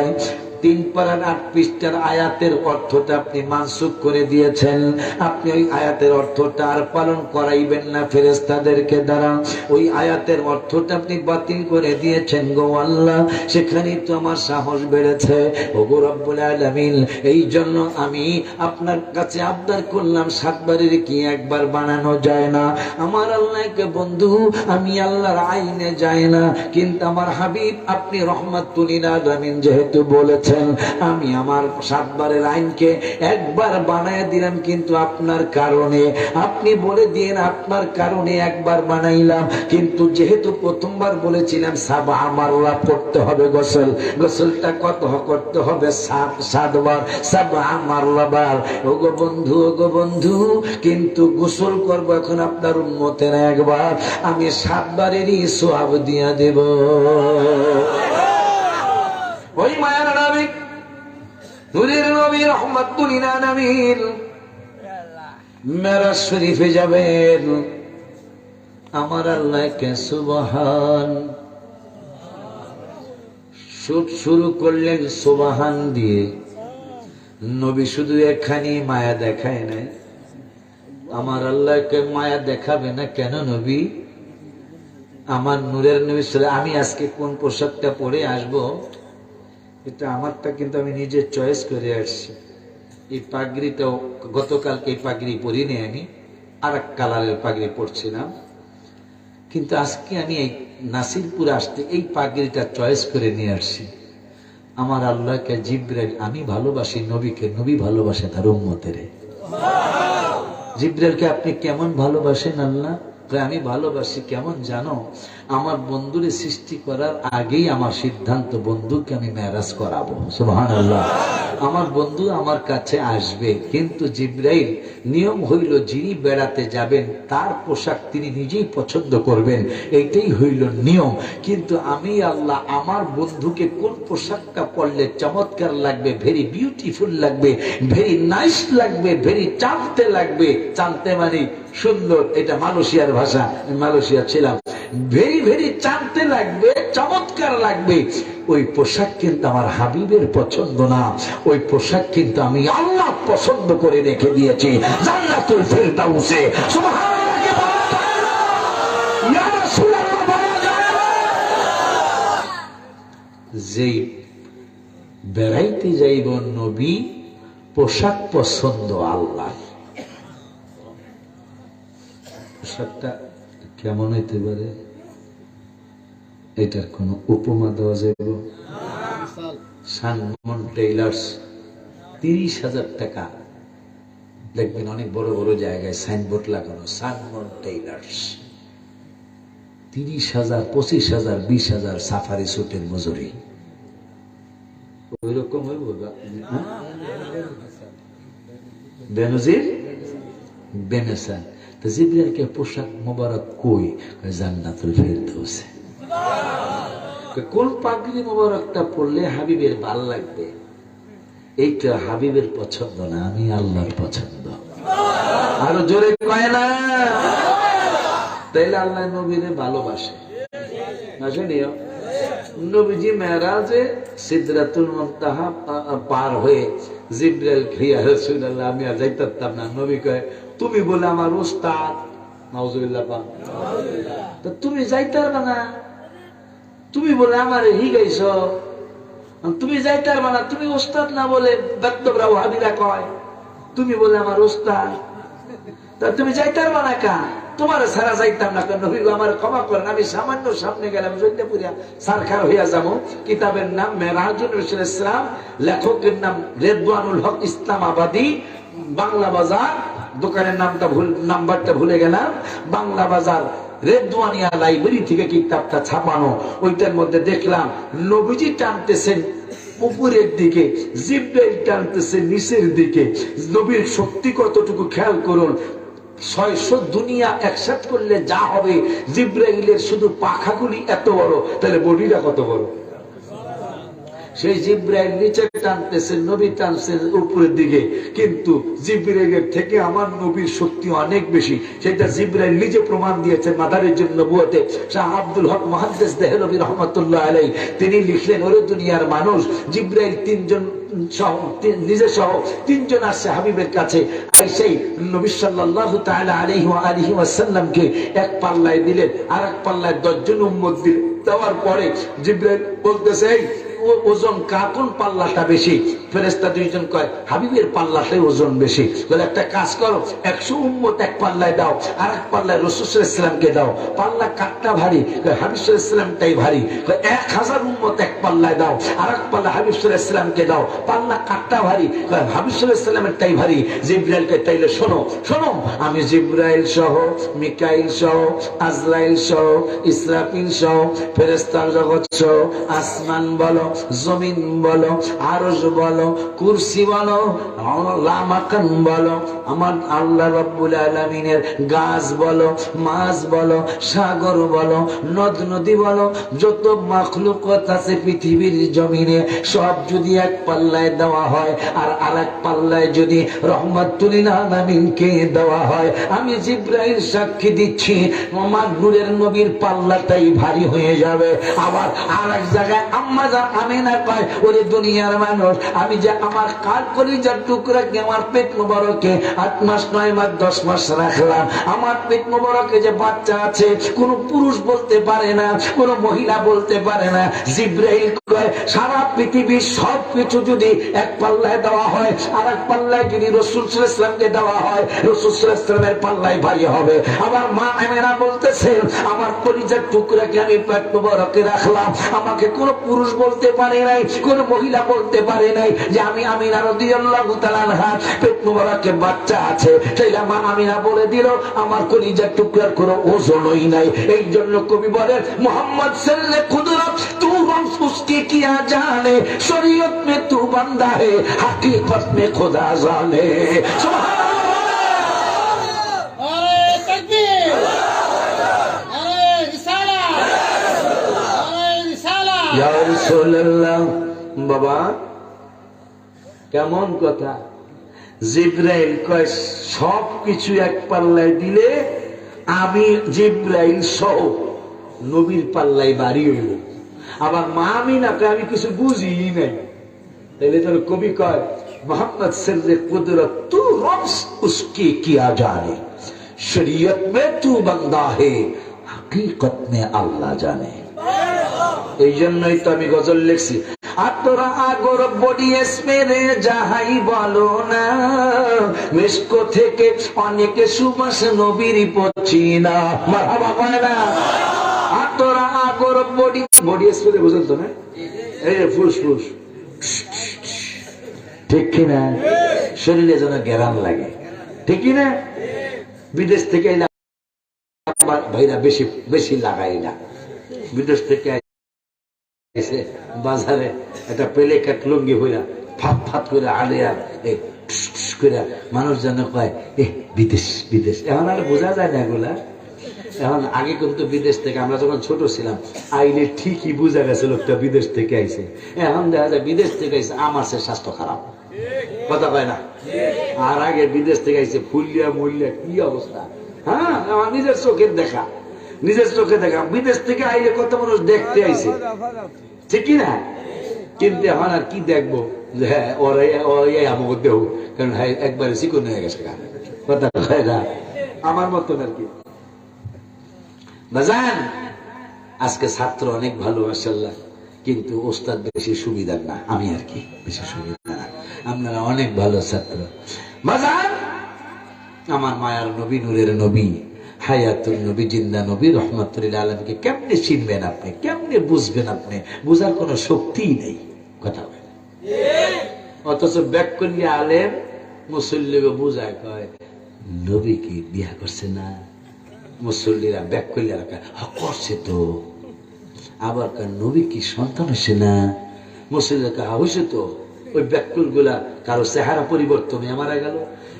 3 পারার 8 পৃষ্ঠার আয়াতের অর্থটা আপনি মানসুখ করে দিয়েছেন। আপনি ওই আয়াতের অর্থটা আর পালন করাইবেন না ফেরেশতাদেরকে দ্বারা, ওই আয়াতের অর্থটা আপনি বাতিল করে দিয়েছেন গো আল্লাহ। সেখানেই তো আমার সাহস বেড়েছে ও গো রব্বুল আলামিন। এই জন্য আমি আপনার কাছে আবদার করলাম 7 বারের কি একবার বানানো যায় না? আমার আল্লাহকে বন্ধু আমি আল্লাহর আইনে যাই না, কিন্তু আমার হাবিব আপনি রহমাতুল লিল আলামিন যেহেতু বলেছেন, আমি আমার 7 বারের আইনকে একবার বানায় দিলাম, কিন্তু আপনার কারণে। আপনি বলে দিয়েন আপনার কারণে একবার বানাইলাম, কিন্তু যেহেতু প্রথমবার বলেছিলাম 7 মাররা পড়তে হবে গোসল, গোসলটা কত করতে হবে 7 বার, 7 মাররা বার। ওগো বন্ধু, ওগো বন্ধু, কিন্তু গোসল করবো এখন আপনার উম্মতের একবার, আমি 7 বারেরই সওয়াব দিয়া দেব। ওই মায়ার নবী, নূরের নবী রহমাতুল লিল আলামিন মেরাজ শরীফে যাবেন। আমার আল্লাহকে সুবহান, শুরু করলেন সুবহান দিয়ে। নবী শুধু এখানে মায়া দেখায় নাই, আমার আল্লাহকে মায়া দেখাবে না কেন নবী? আমার নূরের নবী আমি আজকে কোন পোশাকটা পরে আসবো এটা আমারটা কিন্তু আমি নিজে চয়েস করে আসছি। এই পাগড়িটাও গতকালকে এই পাগড়ি পরিনি, আমি আর এক কালারের পাগড়ি পরছিলাম, কিন্তু আজকে আমি এই নাসিরপুর আসতে এই পাগড়িটা চয়েস করে নিয়ে আসছি। আমার আল্লাহকে জিব্রাইল, আমি ভালোবাসি নবীকে, নবী ভালোবাসে তার উম্মতেরে। জিব্রাইলকে আপনি কেমন ভালোবাসেন আল্লাহ? আমি ভালোবাসি কেমন জানো? আমার বন্ধুরে সৃষ্টি করার আগেই আমার সিদ্ধান্ত বন্ধুকে আমি মেরাজ করাবো। সুবহানাল্লাহ। আমার বন্ধু আমার কাছে আসবে, কিন্তু জিব্রাইল নিয়ম হইল যিনি বেড়াতে যাবেন তার পোশাক তিনি নিজেই পছন্দ করবেন, এইটাই হইল নিয়ম। কিন্তু আমি আল্লাহ আমার বন্ধুকে কোন পোশাকটা পরলে চমৎকার লাগবে, ভেরি বিউটিফুল লাগবে, ভেরি নাইস লাগবে, ভেরি চাঁদতে লাগবে, চাঁদতে মানে সুন্দর, এটা মালয়েশিয়ার ভাষা, মালয়েশিয়া ছিলাম, ভেরি ভেরি চাঁদতে লাগবে, চমৎকার লাগবে, ওই পোশাক কিন্তু আমার হাবিবের পছন্দ না, ওই পোশাক কিন্তু আমি আল্লাহ পছন্দ করে রেখে দিয়েছি জান্নাতুল ফিরদাউসে। সুবহানাল্লাহ কে বলা যায় না? ইয়া রাসূলুল্লাহ বলা যায় না? যেই বেড়াইতে যাইব নবী, পোশাক পছন্দ আল্লাহ। পোশাকটা কেমন হইতে পারে এটার কোন উপমা দেওয়া যাবে? সানমন টেইলার্স 30,000 টাকা, দেখবেন অনেক বড় বড় জায়গায় সাইনবোর্ড লাগানো, সানমন টেইলার্স 30,000, 25,000, 20,000 সাফারি স্যুটের মজুরি। ওই রকম হইব বেনজির বেনেসান। তো জিবরাইলকে পোশাক মোবারক কই? জান্নাতুল ফিরদাউসে। কোন পাগড়ি মোবারকটা পরলে হাবিবের ভাল লাগবে? এইটা হাবিবের পছন্দ না, আমি আল্লাহর পছন্দ। আরো জোরে কয় না? তাইলে আল্লাহ নবীরে ভালোবাসে। আসেনিও নবীজি মেরাজে সিদরাতুল মুনতাহা পার হয়ে জিবরাইল ইয়া রাসূলুল্লাহ আমি আর যাইতাম না। নবী কয় তুমি বলে আমার উস্তাদ, নাউজুবিল্লাহ পাক, তো তুমি যাইতার না, তুমি বলে আমার হিগাইছ, তুমি যাইতার না, তুমি উস্তাদ না বলে বেদবরা ওয়াহাবিরা কয় তুমি বলে আমার উস্তাদ, তা তুমি যাইতার না কা? তোমার সারা যাইতাম না, নবী গো আমার ক্ষমা করেন, আমি সামান্য সামনে গেলাম জৈন্যপুরিয়া সারখার হইয়া যাবো। কিতাবের নাম মেরাজুল ইসলাম, লেখকের নাম রেদওয়ানুল হক ইসলামাবাদী, বাংলা বাজার, দোকানের নাম্বারটা ভুলে গেলাম, বাংলা বাজার রেদওয়ানিয়া লাইব্রেরি থেকে কিতাবটা ছাপানো। ওইটার মধ্যে দেখলাম নবীজি টানতেছেন উপরের দিকে, জিব্রাইল টানতেছে নিচের দিকে। নবীর শক্তি কতটুকু খেয়াল করুন, 600 দুনিয়া একসাথে করলে যা হবে, জিব্রাইলের শুধু পাখাগুলি এত বড়, তাহলে বডিটা কত বড়। সেই জিব্রাইল নিচে টানতেছেন, নবী টানছেন উপরের দিকে, কিন্তু জিব্রাইলের থেকে আমার নবীর শক্তি অনেক বেশি। সেটা জিব্রাইল নিজে প্রমাণ দিয়েছেন মাদারিজুন নবুয়তে। শাহ আব্দুল হক মুহাদ্দিস দেহলভী রাহমাতুল্লাহ আলাইহি তিনি লিখলেন, ওরে দুনিয়ার মানুষ, জিব্রাইল তিনজন নিজে সহ তিনজন আসছে হাবিবের কাছে। সেই নবী সাল্লাল্লাহু তাআলা আলাইহি ওয়া আলিহি ওয়াসাল্লামকে এক পাল্লায় দিলেন, আর এক পাল্লায় 10 জন উম্মত দিলেন। দেওয়ার পরে জিব্রাইল বলতেছে, ওজন কোন পাল্লাটা বেশি? ফেরেশতা দুইজন কয় হাবিবের পাল্লাটাই ওজন বেশি। বলে একটা কাজ করো, 100 উম্মত এক পাল্লায় দাও, আর এক পাল্লায় রাসূল সাল্লাল্লাহু আলাইহি ওয়াসাল্লামকে দাও। পাল্লা কাটটা ভারী, হাবিব সাল্লাল্লাহু আলাইহি ওয়াসাল্লামটাই ভারী। 1000 উম্মত এক পাল্লায় দাও, আর এক পাল্লা হাবিব সাল্লাল্লাহু আলাইহি ওয়াসাল্লামকে দাও। পাল্লা কাটটা ভারী, হাবিব সাল্লাল্লাহু আলাইহি ওয়াসাল্লামেরটাই ভারী। জিব্রাইলকে তাইলে শোনো, শোনো, আমি জিব্রাইল সহ, মিকাইল সহ, আজরাইল সহ, ইসরাফিল সহ, ফেরেশতার জগৎ সহ, আসমান বলো, জমিন বলো, আরশ বলো, কুরসি বলো, লামাকান বলো, আমার আল্লাহ রাব্বুল আলামিনের গাছ বলো, মাছ বলো, সাগর বলো, নদ নদী বলো, যত মাখলুকাত আছে পৃথিবীর জমিনে, সব যদি এক পাল্লায় দেওয়া হয়, আর আরেক পাল্লায় যদি রহমাতুল লিল আলামিনকে দেওয়া হয়, আমি জিব্রাইল সাক্ষী দিচ্ছি আমার নূরের নবীর পাল্লাটাই ভারী হয়ে যাবে। আবার আরেক জায়গায় আম্মা আমিনা কয়, ওরে দুনিয়ার মানুষ, আমি যে আমার কাল কলিজার টুকরাকে আমার পেট মোবারকে 8 মাস 9 মাস 10 মাস রাখলাম, আমার পেট মোবারকে যে বাচ্চা আছে, কোন পুরুষ বলতে পারে না, কোন মহিলা বলতে পারে না। জিব্রাইল কয়, সারা পৃথিবীর সব কিছু যদি এক পাল্লায় দেওয়া হয়, আর এক পাল্লায় যদি রাসূল সাল্লাল্লাহু আলাইহি ওয়াসাল্লামকে দেওয়া হয়, রাসূল সাল্লাল্লাহু আলাইহি ওয়াসাল্লামের পাল্লায় ভারী হবে। আবার মা আমিনা বলতেছে, আমার কলিজার টুকরাকে আমি পেট মোবারকে রাখলাম, আমাকে কোন পুরুষ বলতে পারে নাই, কোন মহিলা বলতে পারে নাই যে আমি আমিনা রাদিয়াল্লাহু তাআলা আনহা পেট মোবারকে বাচ্চা আছে। তাইলে মা আমিনা বলে দিল, আমার কলিজার টুকরার কোনো ওজনই নাই। এই জন্য কবি বলেন, মুহাম্মদ সাল্লে কুদরত তু রমস উসকে কিয়া জানে, শরীয়ত মে তু বান্দা হে, হकीकत মে खुदा জানে। সুবহানাল্লাহ। আরে তাকবীর, আরে রিসালাত, আরে রিসালাত। ইয়া রাসূলুল্লাহ। বাবা কেমন কথা, জিব্রাইল কয় সব কিছু এক পাল্লায় দিলে আমি জিব্রাইল সহ নবীর পাল্লায় বাড়ি হইল। আবার মা আমিনা কয় আমি কিছু বুঝি নাই। তাইলে তোর কবি কয়, मोहम्मद सिर्रे कुदरत तू रब्स उसकी किया जाने, शरीयत में तू बंदा है, हकीकत में अल्लाह जाने। এই জন্যই তো আমি গজল লিখছি, আতরা আগর বডি এসমেরে যাহাই বলো না, মিশকো থেকে অনেকে সুবাস নবীর পড়ছি না। মারহাবা বলে না, আতরা আগর বডি, বডি এসমেরে বুঝেন তো না, এই ফুস ফুস, ঠিক কিনা, শরীরে যেন গ্যারান লাগে, ঠিক কিনা। বিদেশ থেকে ভাইরা বেশি বেশি লাগাই না, বিদেশ থেকে এসে বাজারে একটা পেলে কাট লুঙ্গি হইয়া ফাত ফাত করে আলিয়া করে মানুষ যেন কয় বিদেশ বিদেশ। এখন আর বোঝা যায় না এগুলা। এখন আগে কিন্তু বিদেশ থেকে, আমরা যখন ছোট ছিলাম আইলে ঠিকই বোঝা গেছে লোকটা বিদেশ থেকে আইছে। এখন দেখা যায় বিদেশ থেকে আইছে আমার সে স্বাস্থ্য খারাপ, কথা কয় না। আর আগে বিদেশ থেকে আইছে ফুলিয়া মুলিয়া, কি অবস্থা। হ্যাঁ, আমার নিজের চোখের দেখা, নিজের চোখে দেখা। বিদেশ থেকে আইলে কত মানুষ দেখতে আইছে, ঠিক না। কিন্তু এখন আর কি দেখবো, যে হ্যাঁ ওরাই আমাকে দেহ, কারণ হ্যাঁ একবারে চিকন হয়ে গেছে, কথা কয় না, আমার মতন আর কি। বাজান আজকে ছাত্র অনেক ভালো মাশাআল্লাহ, কিন্তু ওস্তাদ বেশি সুবিধার না, আমি আর কি বেশি সুবিধা না। আপনারা অনেক ভালো ছাত্র। বাজান আমার মায়ার নবী, নূরের নবী, হায়াতুন নবী, জিন্দা নবী, রহমাতুল লিল আলামিনকে কেমনে চিনবেন আপনি, কেমনে বুঝবেন আপনি? বুঝার কোনো শক্তিই নেই। কথা বলে অথচ ব্যাক করিয়া আলেম মুসল্লিকে বুঝায়, কয় নবী কি বিয়া করছে না? মুসল্লিরা ব্যাক করিয়া রাখা, করছে তো। আবার নবী কি সন্তান হয়েছে না? মুসল্লিরা হয়েছে তো। ওই ব্যাকুল গুলা কারো চেহারা পরিবর্তন হয়ে মারা গেল,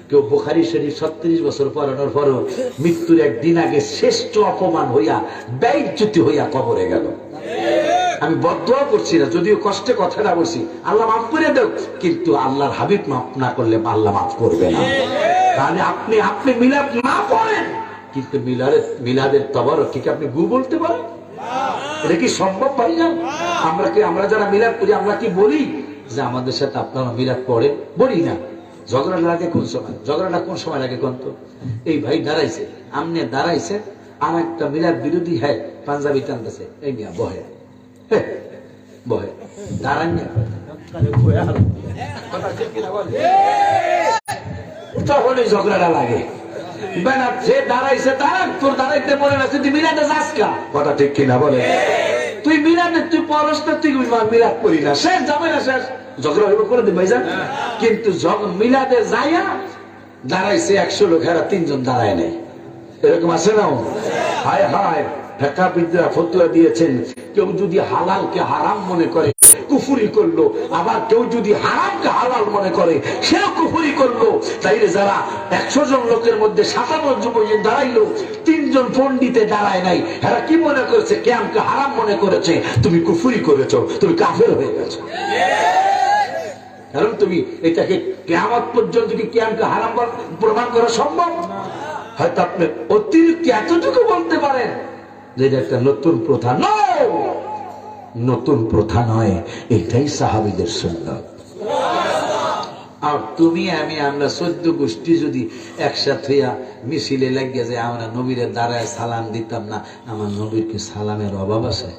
কেউ বুখারী শরীফ 36 বছর পড়ানোর পরও মৃত্যুর একদিন আগে শ্রেষ্ঠ অপমান হইয়া বেইজ্জতি হইয়া কবরে গেল। আমি বদদোয়া করছি না, যদিও কষ্টে কথাটা বলছি, আল্লাহ মাফ করে দেও, কিন্তু আল্লাহর হাবিব মাফ না করলে আল্লাহ মাফ করবে না। তাহলে আপনি মিলাদ না পড়েন, কিন্তু মিলাদের তবরক কি আপনি গু বলতে পারেন? এটা কি সম্ভব ভাইজান? আমরা যারা মিলাদ করি, আমরা কি বলি যে আমাদের সাথে আপনারা মিলাদ পড়েন? বলি না। ঝগড়া লাগে কোন সময়? ঝগড়াটা কোন সময় লাগে কোন তো? এই ভাই দাঁড়াইছে, আমনে দাঁড়াইছে, আর একটা মিলাদ বিরোধী হ্যাঁ পাঞ্জাবি টানতেছে, এই মিয়া বহে বহে দাঁড়ান না, তখনই ঝগড়াটা লাগে। সে দাঁড়াইছে, দাঁড়ান, তোর দাঁড়াইতে মনে আছে, তুই মিলাদে যাস কা? কথা ঠিক কিনা বলে? তুই মিলাদে তুই পরশ না, তুই মিলাদ করি না, শেষ যাবে না, শেষ ঝগড়া হইব করে দিন ভাইজান। কিন্তু মিলাদে যাইয়া দাঁড়াইছে 100 লোক, এরা 3 জন দাঁড়ায় নেই, এরকম আছে না? হায় হায়, ফিকহাবিদরা ফতোয়া দিয়েছেন, কেউ যদি হালালকে হারাম মনে করে কুফরি করলো, আবার কেউ যদি হারামকে হালাল মনে করে সেও কুফরি করলো। তাইলে যারা 100 জন লোকের মধ্যে 57 জন দাঁড়াইলো, 3 জন পণ্ডিতে দাঁড়ায় নাই, এরা কি মনে করেছে? কিয়ামকে হারাম মনে করেছে। তুমি কুফরি করেছো, তুমি কাফের হয়ে গেছো। কারণ তুমি এটাকে কিয়ামত পর্যন্ত কি কিয়ামকে হারাম প্রমাণ করা সম্ভব? হয়তো আপনি অতিরিক্ত এতটুকু বলতে পারেন যে এটা একটা নতুন প্রথা। নতুন প্রথা নয়, এটাই সাহাবীদের সুন্নাত। আর তুমি আমরা 14 গোষ্ঠী যদি একসাথে মিছিলে লাগিয়ে যায়, আমরা নবীর দাঁড়ায় সালাম দিতাম না, আমার নবীর কি সালামের অভাব আছে?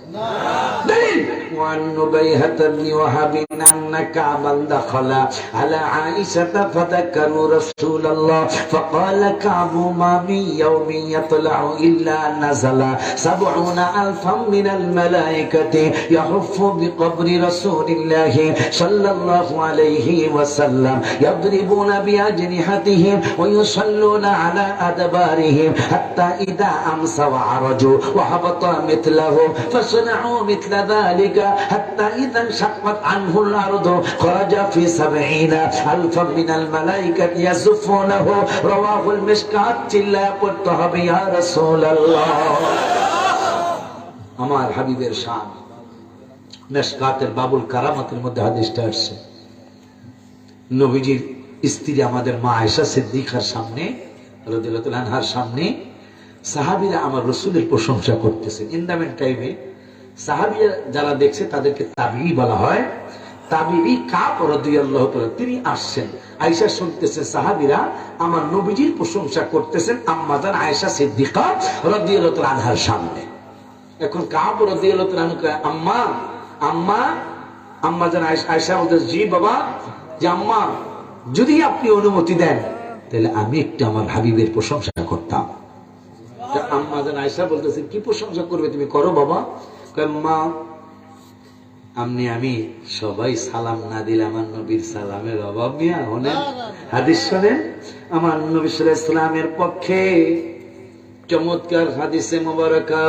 وعن نبيهة بن وهب أن كعبا دخل على عائشة فذكروا رسول الله فقال كعب ما من يوم يطلع إلا نزل 70,000 من الملائكة يحف بقبر رسول الله صلى الله عليه وسلم يضربون بأجنحتهم ويصلون على أدبارهم حتى إذا أمسى وعرجوا وهبط مثله فصنعوا مثل ذلك حتى إذا انشقت عنه الأرض خرج في 70,000 من الملائكة يزفونه رواه المشكات চিল্লা পড়তে হবে ইয়া রাসূলুল্লাহ। আমার হাবিবের শান মিশকাতের বাবুল কারামাতের মধ্যে হাদিসটা আসছে, নবীজির স্ত্রী আমাদের মা আয়েশা সিদ্দিকার সামনে রাদিয়াল্লাহু আনহার সামনে সাহাবীরা আমার রাসূলের প্রশংসা করতেছে। ইন্দামের টাইমে সাহাবীরা যারা দেখছে তাদেরকে তাবিঈ বলা হয়। তাবিঈ কাব রাদিয়াল্লাহু তাআলা তিনি আসছেন, আয়েশা শুনতেছে সাহাবীরা আমার নবীজির প্রশংসা করতেছেন আম্মাজান আয়েশা সিদ্দিকা রাদিয়াল্লাহু তাআলা আনহার সামনে। এখন কাব রাদিয়াল্লাহু তাআলা আম্মা আম্মা আম্মাজান আয়েশা বলতেছে, জি বাবা, যে আম্মা যদি আপনি অনুমতি দেন তাহলে আমি একটু আমার হাবিবের প্রশংসা করতাম। আম্মাজান আয়েশা বলতেছে, কি প্রশংসা করবে তুমি? করো বাবা। মা আমি সবাই সালাম না দিলে আমার নবীর সালামের অভাব নিয়ে হলেন হাদিস শোনেন। আমার নবী সাল্লাল্লাহু আলাইহি ওয়াসাল্লামের পক্ষে চমৎকার হাদিসে মুবারাকা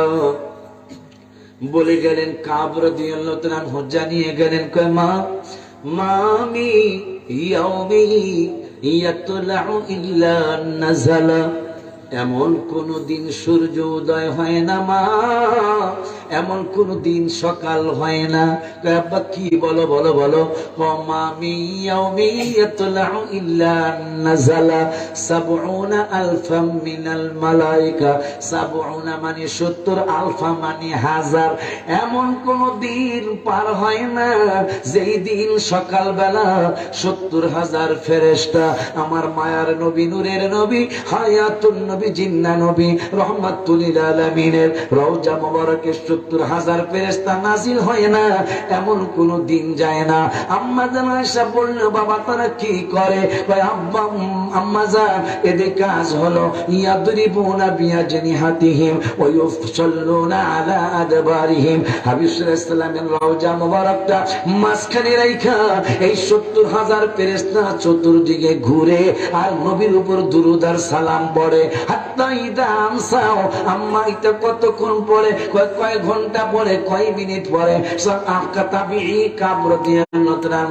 বলে গেলেন, কাব রাদিয়াল্লাহু তাআলা আনহু জানিয়ে গেলেন, কয় মা মামি ইয়াউমি ইয়াতলাউ ইল্লা নাযালা, এমন কোন দিন সূর্য উদয় হয় না মা, এমন কোন দিন সকাল হয় না। আব্বা কি বলো বলো বলো? মামি ইয়াউমি ইয়াতলাউ ইল্লা নাযালা 70,000 মিনাল মালায়েকা। 70 মানে 70,000 মানে হাজার। এমন কোন দিন পার হয় না যেই দিন সকাল বেলা 70,000 ফেরেশতা আমার মায়ার নবী নূরের নবী হায়াতুন নবী নবী জিন্না নবী রহমাতুল লিল আলামিনের রওজা মোবারকে 70,000 ফেরেশতা নাজিল হয় না, এমন কোন দিন যায় না। আম্মা জান আয়েশা বলল, বাবা তারা কি করে? কয় আব্বা আম্মা জান এদের কাজ হলো ইয়াদরিবুনা বিয়াজনিহাতিহিম ওয়া ইউসাল্লুনা আলা আদবারিহিম। হাবিব সাল্লাল্লাহু আলাইহি ওয়াসাল্লামের রওজা মোবারকটা মাঝখানে রাইখা এই 70,000 ফেরেশতা চতুর্দিকে ঘুরে আর নবীর উপর দুরূদ আর সালাম পড়ে। হাত্তা ইদা আমসাও, আম্মা এটা কতক্ষণ পড়ে? কয় ঘন্টা পড়ে, কয় মিনিট পড়ে?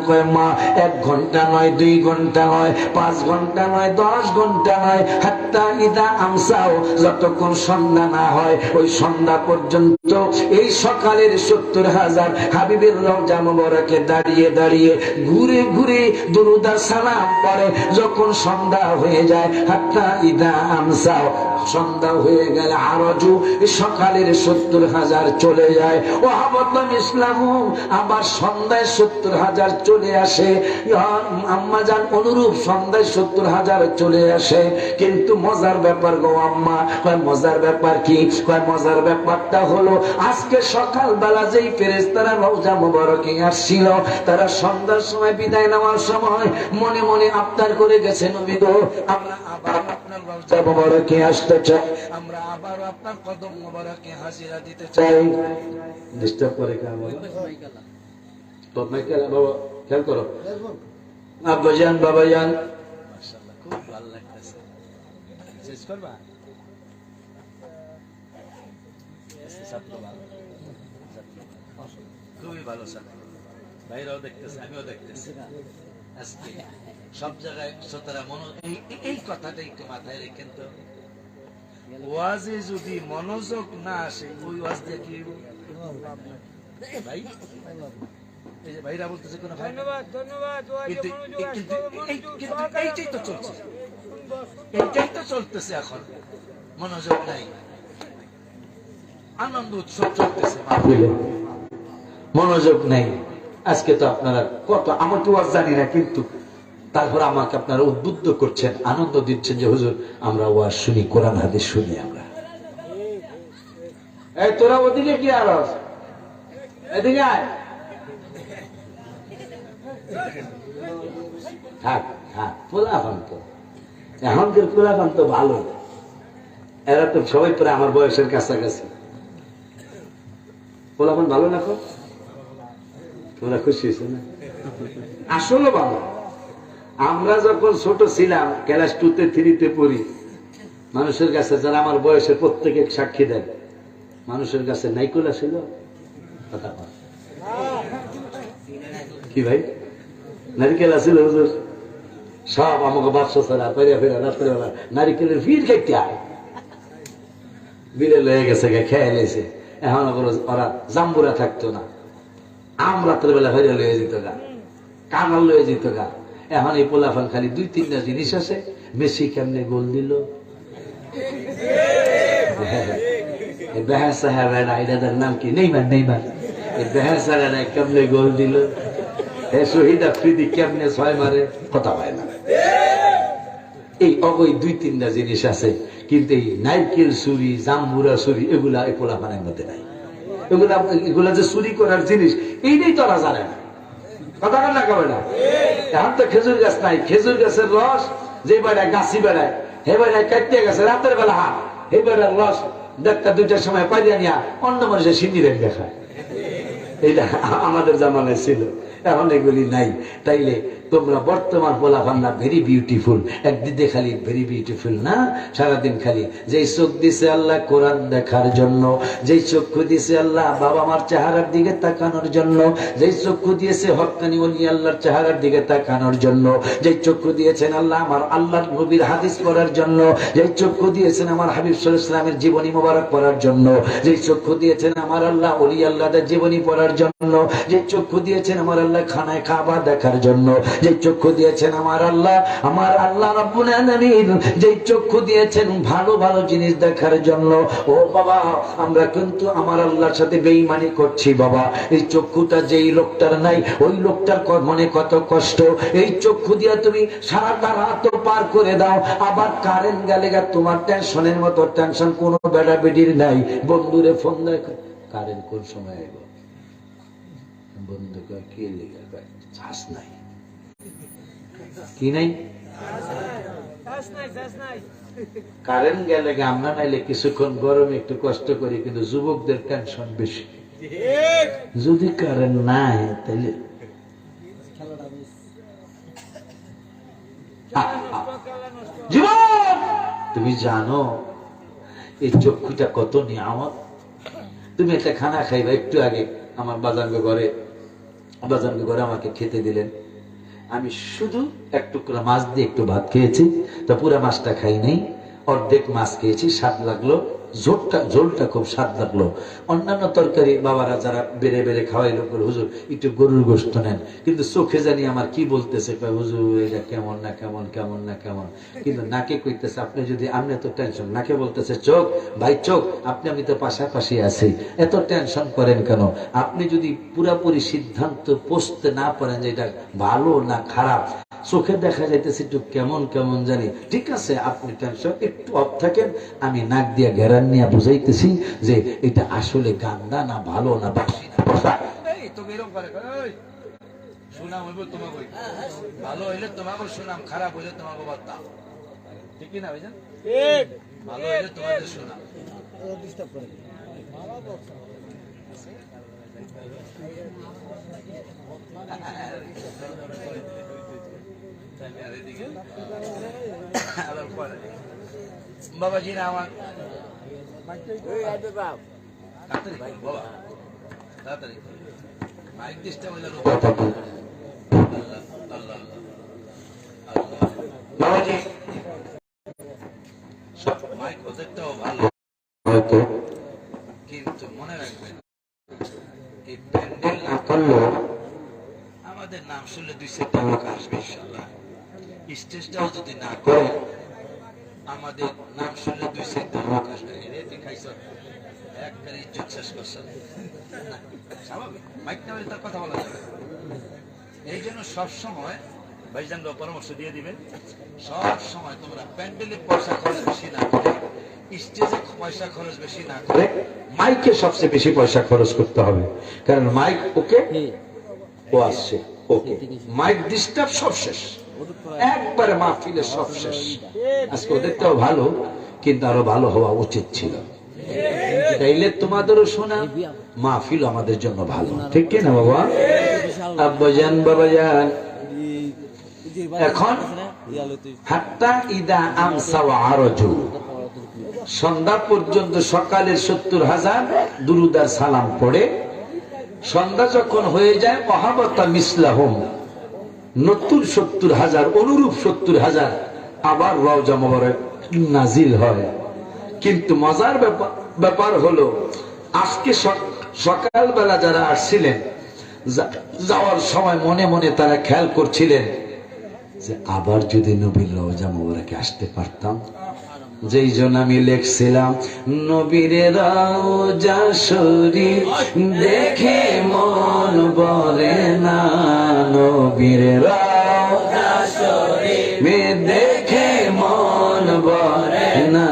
কয় মা 1 ঘন্টা নয়, 2 ঘন্টা নয়, 5 ঘন্টা নয়, 10 ঘন্টা নয়, হাত্তা ইদা আমসাও, যতক্ষণ সন্ধ্যা না হয় ওই সন্ধ্যা পর্যন্ত এই সকালের 70,000 হাবিবের রওজা মোবারকে দাঁড়িয়ে দাঁড়িয়ে ঘুরে ঘুরে দুরূদ আর সালাম পড়ে। যখন সন্ধ্যা হয়ে যায়, হাত্তা ইদা আমসাও, সন্ধ্যা হয়ে গেলে আরজু সকালের 70,000 চলে যায়। ও হাবতাম ইসলাম, আবার সন্ধ্যায় 70,000 চলে আসে। আম্মা জান অনুরূপ সন্ধ্যায় 70,000 চলে আসে। কিন্তু মজার ব্যাপার গো আম্মা। কয় মজার ব্যাপার কি? কয় মজার ব্যাপারটা হলো আজকে সকালবেলা যেই ফেরেশতারা রওজা মোবারকে আসছিল, তারা সন্ধ্যার সময় বিদায় নেওয়ার সময় মনে মনে আবদার করে গেছে, নবী গো আমরা আবার আপনার রওজা মোবারকে আসতে চাই, আমরা আবার আপনার কদম মোবারকে হাজিরা দিতে চাই। ডিস্টার্ব করে কেন তো মাইকেল বাবা, খেয়াল করো আব্বাজান বাবাজান। মাশাআল্লাহ খুব ভালো লাগতেছে। শেষ করবা? ছাত্র ভালো, খুবই ভালো ছাত্র, ভাইরাও দেখতেছে, আমিও দেখতেছি। আজকে সব জায়গায় শ্রোতারা এই কথাটা একটু মাথায় রেখেন তো, ওয়াজে যদি মনোযোগ না আসে ওই ওয়াজ দিয়ে কি ভাই? এই যে ভাইরা বলতেছে কোন ভাই, ধন্যবাদ ধন্যবাদ, এইটাই তো চলছে, এইটাই তো চলতেছে এখন। মনোযোগ নাই, আনন্দ উৎসব চলতেছে, মনোযোগ নেই। আজকে তো আপনারা কত, আমার তো ওয়াজ জানি না, কিন্তু তারপর আমাকে আপনারা উদ্বুদ্ধ করছেন, আনন্দ দিচ্ছেন যে হুজুর আমরা ওয়াজ শুনি, কোরআন হাদিস শুনি আমরা। এই তোরা ওদিকে কি আর এদিকে আয়, থাক থাক, পোলাপান তো এখনকার পোলাপান তো ভালো, এরা তো সবাই পরে আমার বয়সের কাছাকাছি। পোলাপান ভালো না? খুব তোমরা খুশি হয়েছে না? আসলে ভালো। আমরা যখন ছোট ছিলাম, ক্লাস 2 3 পড়ি, মানুষের কাছে যারা আমার বয়সের প্রত্যেকে সাক্ষী দেন, মানুষের কাছে নাইকুলা ছিল কথা কি ভাই, নারিকেল আছিল হুজুর, সব আমাকে বাদশা ছাড়া পেরিয়া ফেরা রাত্রেবেলা নারিকেলের ভিড় খাইতে আয়, বিলে লয়ে গেছে খেয়ে লেছে। এখন ওরা জাম্বুরা থাকতো না, আম রাত্রে বেলা হইয়া লয়ে যেত গা, কানাল লয়ে যেত গা। এখন এই পোলাফান খালি 2-3টা জিনিস আছে, মেসি কেমনে গোল দিল, এটার নাম কি, নেইমার, নেইমার বেহাসারা কেমনে গোল দিল, শহীদ আফ্রিদি কেমনে 6 মারে, কথা হয় না। এই অবৈ 2-3টা জিনিস আছে, কিন্তু এই নাইকেল চুরি, জাম্বুরা চুরি এগুলা এই পোলাফানের মধ্যে নাই। এগুলা যে চুরি করার জিনিস, এইটাই তোরা জানে না, কথা না কবে না। এখন তো খেজুর গাছ নাই, খেজুর গাছের রস যে বেড়ায় গাছি বেড়ায়, হে বেড়ায় কাটতে গেছে রাতের বেলা হাত, হে বেড়ার রস 1টা-2টার সময় পাইয়া নিয়া অন্য মানুষের সিন্দিরেন দেখায়। এইটা আমাদের জামানায় ছিল, এখন এগুলি নাই। তাইলে তোমরা বর্তমান পোলাপান না ভেরি বিউটিফুল, একদিকে খালি ভেরি বিউটিফুল না, সারাদিন খালি যেই চোখ দিছে আল্লাহ কোরআন দেখার জন্য, যেই চক্ষু দিয়েছে আল্লাহ বাবা মার চেহারার দিকে তাকানোর জন্য, যেই চক্ষু দিয়েছে হক্কানি ওলি আল্লাহর চেহারার দিকে তাকানোর জন্য, যেই চক্ষু দিয়েছেন আল্লাহ আমার আল্লাহর নবীর হাদিস পড়ার জন্য, যেই চক্ষু দিয়েছেন আমার হাবিব সাল্লাল্লাহু আলাইহি ওয়াসাল্লামের জীবনী মোবারক পড়ার জন্য, যেই চক্ষু দিয়েছেন আমার আল্লাহ ওলি আল্লাহদের জীবনী পড়ার জন্য, যেই চক্ষু দিয়েছেন আমার আল্লাহ খানায় কাবা দেখার জন্য, যে চক্ষু দিয়েছেন আমার আল্লাহ রাব্বুল আলামিন যে চক্ষু দিয়েছেন ভালো ভালো জিনিস দেখার জন্য। ও বাবা, আমরা কিন্তু আমার আল্লাহর সাথে বেঈমানি করছি বাবা। এই চক্ষুটা যেই লোকটার নাই, ওই লোকটার মনে কত কষ্ট। এই চক্ষু দিয়া তুমি সারাটা রাত পার করে দাও, আবার কারেন্ট গেলে তোমার টেনশনের মতো টেনশন কোনো বেড়া বেডির নাই। বন্ধুরে ফোন দেয়, কারেন্ট কোন সময় আইব? বন্ধু কয় কি লেগে চাষ নাই, কি নাই, কারেন্ট গেলে আমরা নাইলে কিছুক্ষণ গরমে একটু কষ্ট করি, কিন্তু যুবকদের টেনশন বেশি। যদি কারেন্ট নাই তাহলে জীবন, তুমি জানো এই চক্ষুটা কত নিয়ামত। তুমি একটা খানা খাইবা, একটু আগে আমার বাজাঙ্গ ঘরে আমাকে খেতে দিলেন, আমি শুধু এক টুকরা মাছ দিয়ে একটু ভাত খেয়েছি, তা পুরা মাছটা খাই নাই, অর্ধেক মাছ খেয়েছি, স্বাদ লাগলো, ঝোলটা খুব স্বাদ লাগলো। অন্যান্য তরকারি বাবারা যারা বেড়ে বেড়ে খাওয়াইলো, হুজুর একটু গরুর গোশত নেন, কিন্তু চোখে জানি আমার কি বলতেছে, হুজুর এটা কেমন না কেমন, কেমন না কেমন, কিন্তু নাকে কইতেছে আপনি যদি, আপনি এত টেনশন, নাকে বলতেছে চোখ ভাই চোখ, আমি তো পাশাপাশি আছি, এত টেনশন করেন কেন? আপনি যদি পুরাপুরি সিদ্ধান্ত পৌঁছতে না পারেন যে এটা ভালো না খারাপ, চোখে দেখা যাইতেছে একটু কেমন কেমন জানি, ঠিক আছে আপনি টেনশন একটু অফ থাকেন, আমি নাক দিয়া ঘেরান নিয়ে বুঝাইতেছি যে এটা আসলে গান্দা না ভালো না বাসি না। সুনাম হইব তোমাকে, ভালো হইলে তোমাকে সুনাম, খারাপ হইলে তোমাকে বদনাম, ঠিক না ভাইজান? ভালো হইলে তোমাদের সুনাম। বাবাজি না আমার কিন্তু মনে রাখবেন এই প্যান্ডেল না করলেও আমাদের নাম শুনলে 2-4টা লোক আসবে ইনশাআল্লাহ। স্টেজটাও যদি না করে আমাদের নাম শুনলে 2-4টা লোক আসবে। একবারে ইজ্জত শেষ করছে, স্বাভাবিক, মাইকটা হলে তার কথা বলা যাবে। এই জন্য সবসময় ভাইজানরা পরামর্শ দিয়ে দিবেন, সব সময় তোমরা প্যান্ডেলে পয়সা খরচ বেশি না করে, স্টেজে পয়সা খরচ বেশি না করে, মাইকে সবচেয়ে বেশি পয়সা খরচ করতে হবে। কারণ মাইক ওকে, ও আসছে ওকে, মাইক ডিস্টার্ব সব শেষ, একবারে মাহফিলের সব শেষ। আজকে ওদেরটাও ভালো, কিন্তু আরো ভালো হওয়া উচিত ছিল। তাইলে তোমাদেরও শোনা, মাহফিল আমাদের জন্য ভালো, ঠিক কিনা বাবা? আব্বাজান বাবাজান, এখন হাত্তা ইদা আমসা ওয়া আরজু, সন্ধ্যা পর্যন্ত সকালের 70,000 দুরুদ আর সালাম পড়ে, সন্ধ্যা যখন হয়ে যায় ওয়াহাবাতা মিসলাহুম, নতুন 70,000 অনুরূপ 70,000 আবার রওজা মোবারক নাজিল হয়। কিন্তু মজার ব্যাপার হলো, আজকে সকালবেলা যারা আসছিলেন, যাওয়ার সময় মনে মনে তারা খেয়াল করছিলেন যে আবার যদি নবীর রওজা মোবারকে আসতে পারতাম। যেই জন্য আমি লিখছিলাম, নবীর রওজা শরীফ দেখে মন ভরে না, নবীর রওজা শরীফ দেখে মন ভরে না,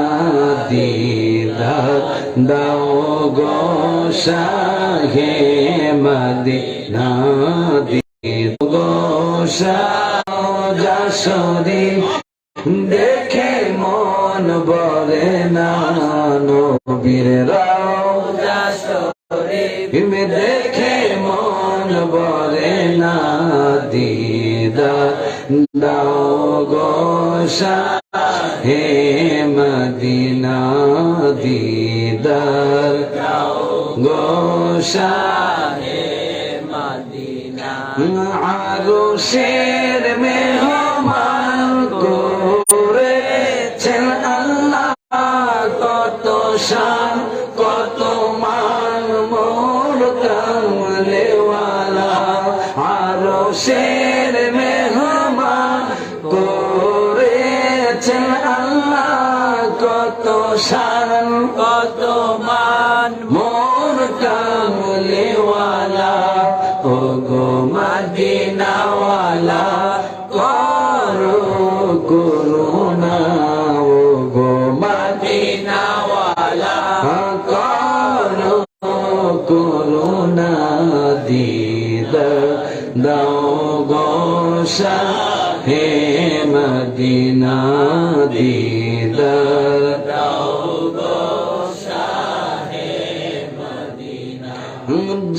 দিদার দাও গো শাহে মদিনা, দিদার গো শাহে শরীফ দেখে মন ভরে না, নবীর রওজা শরীফ দেখে মন ভরে না, দিদার দাও গো শাহে মদিনা, দিদার দাও গো শাহে মদিনা। আরশের মেহমান করেছেন আল্লাহ, কত শান কত মান মোর কামলেওয়ালা, আরশের মেহমান কত মান মোর কামলিওয়ালা ও গো মদিনাওয়ালা করো করুণা ও গো মদিনাওয়ালা করো করুণা দিদার দাও গো শাহে মদিনা দিদার দাও গো শাহে মদিনা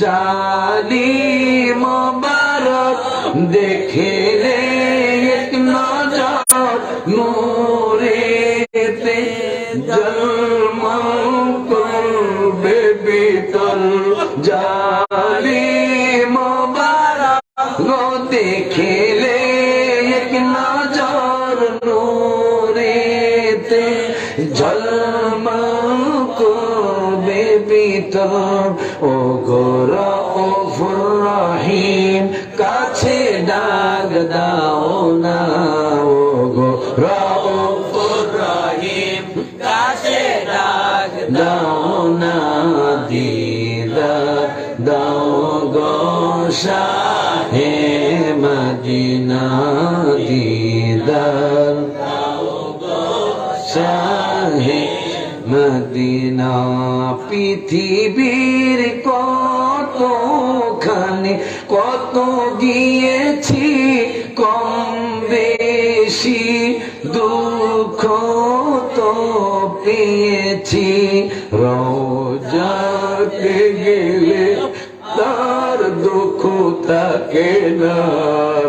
জালি মোবারক দেখলে এক নজর নূরেতে জলমল করবে বিতল জালি মোবারক দেখলে এক নজর নূরেতে ঝলমল করবে বিতল ও গো রউফুর রহিম কাছে ডাক দাও না ও গো রউফুর রহিম কাছে ডাক দাও না দিদার দাও গো শাহে মদিনা দিদার দাও গো শাহে মদিনা পৃথিবীর কতখানি কত গিয়েছি কম বেশি দুঃখ তো পেয়েছি রওজাতে গেলে তার দুঃখ থাকে না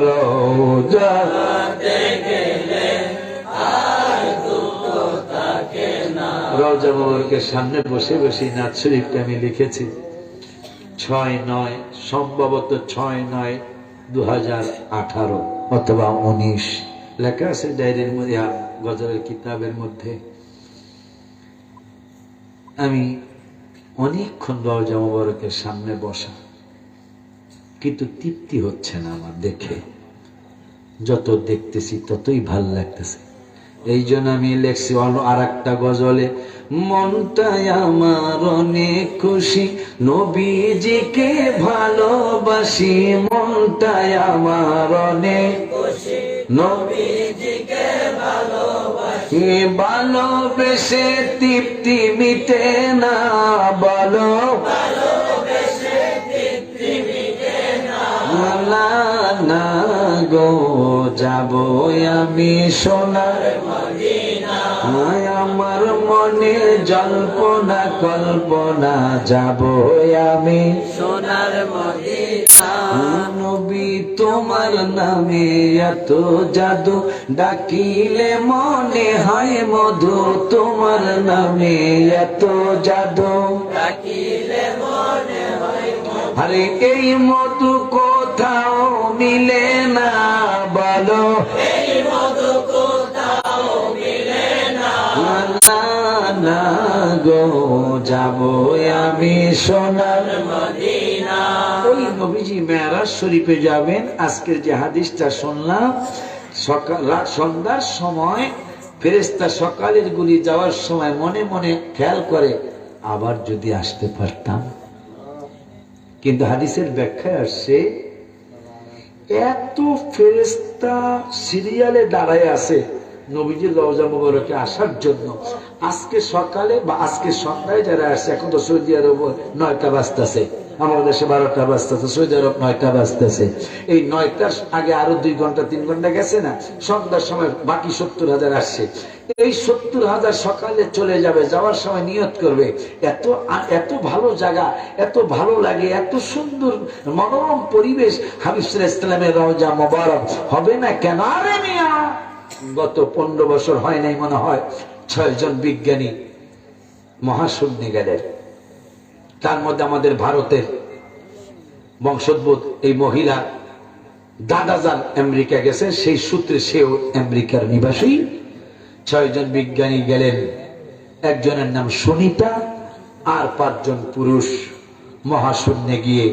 রওজাতে গেলে তার দুঃখ থাকে না রওজা মোবারকের সামনে বসে বসে নাথ শরীফটা আমি লিখেছি 6-9 সম্ভবত 6-9-2018 অথবা 19 লেখা আছে ডায়েরির মধ্যে গজলের কিতাবের মধ্যে আমি অনেকক্ষণ রওজা মোবারকের সামনে বসা কিন্তু তৃপ্তি হচ্ছে না আমার দেখে যত দেখতেছি ততই ভাল লাগতেছে এই জন্য আমি লেখছি আর একটা গজলে মনটাই আমার অনেক খুশি নবীজিকে ভালোবাসি মনটাই আমার অনেক খুশি নবীজিকে ভালোবাসি ভালোবেসে তৃপ্তি মিটে না বলো ভালোবেসে তৃপ্তি মিটে না না গো যাবো আমি সোনার মদিনা আমার মনে জল্পনা কল্পনা যাবো আমি সোনার মদিনা নবী তোমার নামে এত জাদু ডাকিলে মনে হয় মধু তোমার নামে এত জাদু ডাকিলে মনে হয় আরে এই মধু কোথাও মিলে না বলো এই মধু কোথাও মিলে না না গো যাবো আমি সোনার মদিনা ওই নবীজি মেরাজ শরীফে যাবেন আজকের যে হাদিসটা শুনলাম সন্ধ্যার সময় ফেরেশতা সকালের গুলি যাওয়ার সময় মনে মনে খেয়াল করে আবার যদি আসতে পারতাম কিন্তু হাদিসের ব্যাখ্যায় আসছে এত ফেরেশতা সিরিয়ালে দাঁড়ায় আছে নবীজির রওজা মুবারকে আসার জন্য আজকে সকালে বা আজকে সন্ধ্যায় যারা আসছে এখন তো সৌদি আরব 9টা বাজতেছে আমাদের দেশে 12টা বাজতেছে সৌদি আরব 9টা বাজতেছে এই 9টার আগে আরো 2 ঘন্টা 3 ঘন্টা গেছে না সন্ধ্যার সময় বাকি 70,000 আসছে এই 70,000 সকালে চলে যাবে যাওয়ার সময় নিয়ত করবে এত ভালো জায়গা এত ভালো লাগে এত সুন্দর মনোরম পরিবেশ হাবিব সাল্লাল্লাহু আলাইহি ওয়াসাল্লামের রওজা মুবারক হবে না কেন রে মিয়া গত 15 বছর হয় নাই মনে হয় 6 জন বিজ্ঞানী মহাশূন্যে গেলেন তার মধ্যে আমাদের ভারতের বংশোদ্ভূত এই মহিলা দাদাজান আমেরিকা গেছে সেই সূত্রে সেও আমেরিকার নিবাসী 6 জন বিজ্ঞানী গেলেন একজনের নাম সুনিতা আর 5 জন পুরুষ মহাশূন্যে গিয়ে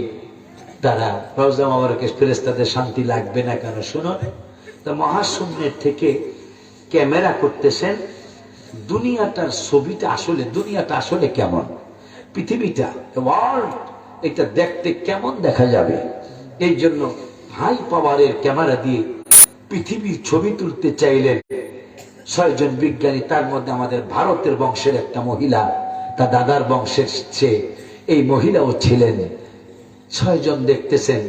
তারা রওজা মুবারকে ফেরেশতাদের শান্তি লাগবে না কেন শুনুন তো মহাশূন্যের থেকে ক্যামেরা করতেছেন দুনিয়াটার ছবিটা আসলে, দুনিয়াটা আসলে কেমন, পৃথিবীটা ওয়ার্ল্ড এটা দেখতে কেমন দেখা যাবে। এই জন্য হাই পাওয়ারের ক্যামেরা দিয়ে পৃথিবীর ছবি তুলতে চাইলেন 6 জন বিজ্ঞানী। তার মধ্যে আমাদের ভারতের বংশের একটা মহিলা, তার দাদার বংশের চেয়ে এই মহিলাও ছিলেন। 6 জন দেখতেছেন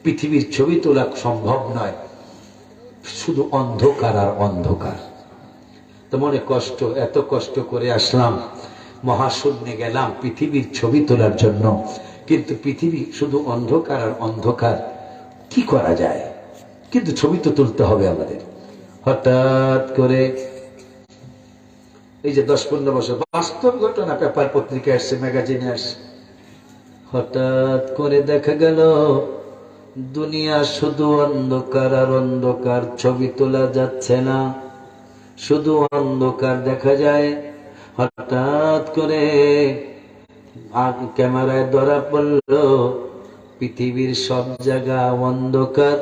পৃথিবীর ছবি তোলা সম্ভব নয়, শুধু অন্ধকার আর অন্ধকার। তো মনে কষ্ট, এত কষ্ট করে আসলাম, মহাশূন্যে গেলাম পৃথিবীর ছবি তোলার জন্য, কিন্তু পৃথিবী শুধু অন্ধকার আর অন্ধকার, কি করা যায়? কিন্তু ছবি তো তুলতে হবে আমাদের। হঠাৎ করে এই যে 10-15 বছর বাস্তব ঘটনা, পেপার পত্রিকা আসছে, ম্যাগাজিনে আসছে, হঠাৎ করে দেখা গেল দুনিয়া শুধু অন্ধকার আর অন্ধকার, ছবি তোলা যাচ্ছে না, শুধু অন্ধকার দেখা যায়। হঠাৎ করে ক্যামেরায় ধরা পড়ল পৃথিবীর সব জায়গা অন্ধকার,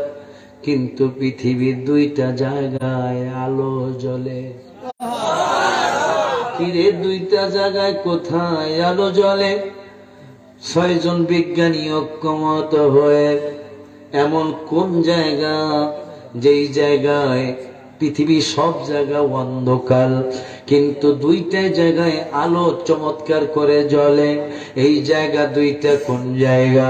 কিন্তু পৃথিবীর 2টা জায়গায় আলো জ্বলে। কিরে 2টা জায়গায় কোথায় আলো জ্বলে? 6 জন বিজ্ঞানী ঐক্যমত হয়ে এমন কোন জায়গা, যেই জায়গায় পৃথিবী সব জায়গা অন্ধকার, কিন্তু 2টা জায়গায় আলো চমৎকার করে জ্বলে। এই জায়গা 2টা কোন জায়গা?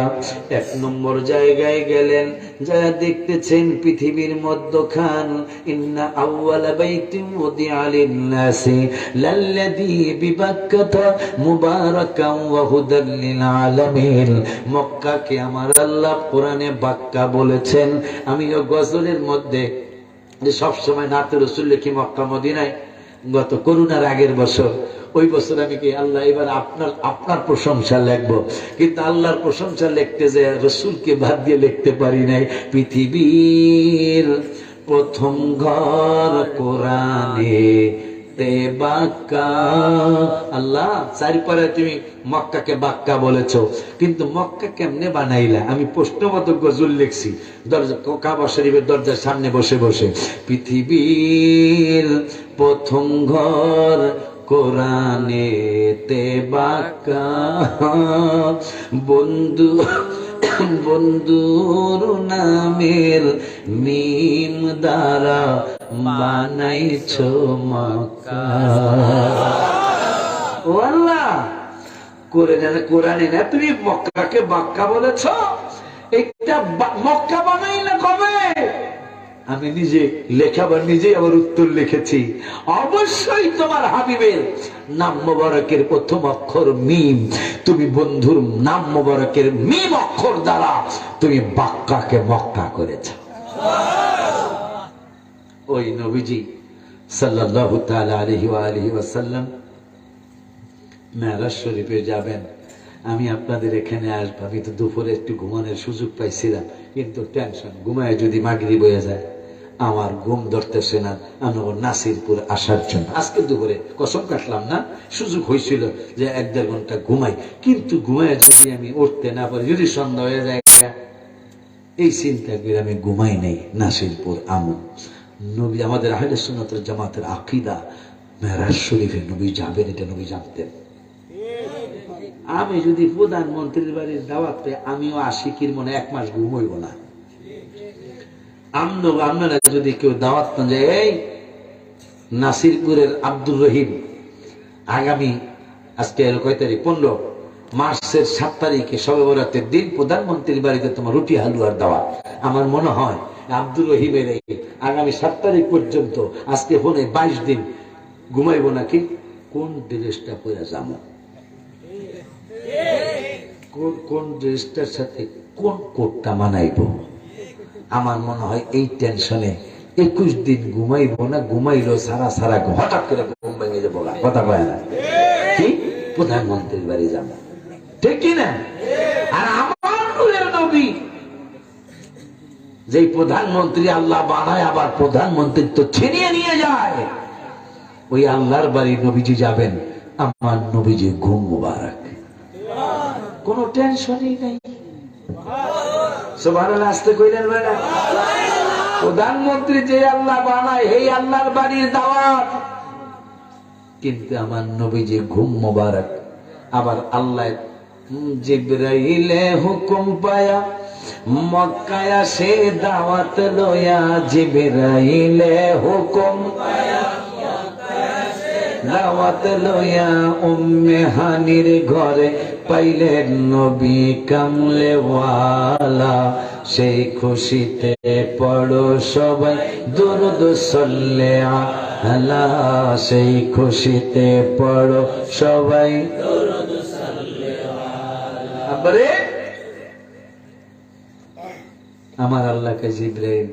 1 নম্বর জায়গায় গেলেন, যারা দেখতেছেন পৃথিবীর মধ্যখান, ইন্না আউয়ালা বাইতিন উদিআ লিন-নাসি লাল্লাযী বিবাক্কাতা মুবারাকান ওয়া হুদাল লিল আলামিন। মক্কাকে আমার আল্লাহ কোরআনে বাক্কা বলেছেন। আমিও গজলের মধ্যে যে সবসময় নাতে রসুল লিখি মক্কা মদিনায়, গত করোনার আগের বছর, ওই বছর আমি কি আল্লাহ এবার আপনার প্রশংসা লিখবো, কিন্তু আল্লাহর প্রশংসা লিখতে যে রসুলকে বাদ দিয়ে লিখতে পারি নাই। পৃথিবীর প্রথম ঘর কোরআনে তে বাক্কা। আল্লাহ চারিপারে তুমি মক্কাকে বাক্কা বলেছো, কিন্তু মক্কা কেমনে বানাইলা? আমি প্রশ্নবোধক গজল লিখছি দরজা, কাবা শরীফের দরজার সামনে বসে বসে। পৃথিবীর প্রথম ঘর কোরআনে তে বাক্কা, বন্ধু বন্ধুর নামের মিম দ্বারা বানাইছো মক্কা। ও আল্লাহ, কোরআনে না তুমি মক্কাকে বাক্কা বলেছো, এটা মক্কা বানাইলে কবে? আমি নিজে লেখাবার নিজেই আবার উত্তর লিখেছি, অবশ্যই তোমার হাবিবের নাম মোবারকের প্রথম অক্ষর মিম, তুমি বন্ধুর নাম মোবারকের মিম অক্ষর দ্বারা তুমি বাক্কাকে মক্কা করেছ। ওই নবীজি সাল্লাল্লাহু তাআলা আলাইহি ওয়া আলিহি ওয়াসাল্লাম মেরাজ শরীফে যাবেন, আমি আপনাদের এখানে আসবো। আমি তো দুপুরে একটু ঘুমানোর সুযোগ পাইছিলাম, কিন্তু টেনশন, ঘুমায় যদি মাগরিব হয়ে যায়, আমার ঘুম ধরতেছে না। আমি নাসিরপুর আসার জন্য আজকে দুপুরে কসম কাটলাম না, সুযোগ হয়েছিল যে 1-1.5 ঘন্টা ঘুমাই, কিন্তু ঘুমায় যদি আমি উঠতে না পারি, যদি সন্ধ্যা হয়ে যায়, এই চিন্তা করে আমি ঘুমাই নেই। নাসিরপুর আমন নবী, আমাদের আহলে সুন্নাত ওয়াল জামাতের আকীদা, মেরাজ শরীফে নবী যাবেন, এটা নবী জানতেন। আমি যদি প্রধানমন্ত্রীর বাড়ির দাওয়াত পাই, আমিও আশিকির মনে 1 মাস ঘুম হইব না। আপনারা যদি কেউ দাওয়াত পান যে এই নাসিরপুরের আব্দুর রহিম আগামী আজকে কয় তারিখ, 15 মার্চের 7 তারিখে শবে বরাতের দিন প্রধানমন্ত্রীর বাড়িতে তোমার রুটি হালুয়ার দাওয়াত, আমার মনে হয় আব্দুর রহিমের আগামী 7 তারিখ পর্যন্ত, আজকে ফোনে 22 দিন ঘুমাইব নাকি, কোন ড্রেসটা পরে যাবো, কোন ড্রেসটার সাথে কোন কোটটা মানাইব। আমার মনে হয় এই টেনশনে 21 দিন ঘুমাইব না, ঘুমাইলো সারা সারা হঠাৎ করে ঘুম ভেঙে যাবো, কথা কয় না কি প্রধানমন্ত্রীর বাড়ি যাবো, ঠিক কিনা? আর আমার নূরের নবী যেই প্রধানমন্ত্রী আল্লাহ বানায়, আবার প্রধানমন্ত্রী তো ছিনিয়ে নিয়ে যায়, ওই আল্লাহর বাড়ি নবীজি যাবেন। আমার নবীজি ঘুম মুবারক, কোনো টেনশনই নাই। সুবহানাল্লাহ, আসতে কইলেন বেটা? প্রধানমন্ত্রী যে আল্লাহ বানায়, এই আল্লাহর বাড়ির দাওয়াত কিন্তু আমার নবীজি ঘুম মোবারক। আবার আল্লাহ জিবরাইলে হুকুম পায়া মক্কায় আসে দাওয়াত লয়া, জিবরাইলে হুকুম পায়া দাওয়াত লয়া, উম্মে হানির ঘরে পাইলেন নবী কামলে ওয়ালা। সেই খুশিতে পড়ো সবাই দুরূদ সাল্লে আলা, সেই খুশিতে পড়ো সবাই দুরূদ সাল্লে আলা। আমার আল্লাহকে জিবরাইল,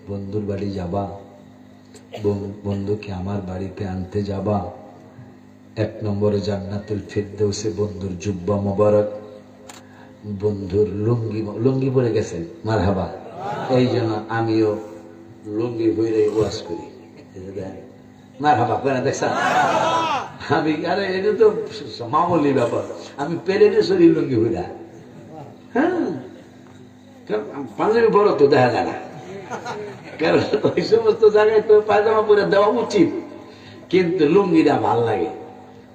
বন্ধুর বাড়ি যাবা, বন্ধুকে আমার বাড়িতে আনতে যাবা। 1 নম্বরে জান্নাতুল ফিরদৌসে বন্ধুর জুব্বা মোবারক, বন্ধুর লুঙ্গি পরে গেছেন, মারহাবা। এই জন্য আমিও লুঙ্গি পরে ওয়াজ করি, মারহাবা করে দেখছেন। আমি আরে এটা তো মামুলি ব্যাপার, আমি পেরেনে শরীর লুঙ্গি পরে। হ্যাঁ, পাঞ্জাবি বড় তো দেখা যায় না, কারণ ওই সমস্ত জায়গায় তো পায়জামা পরে দেওয়া উচিত, কিন্তু লুঙ্গিটা ভাল লাগে।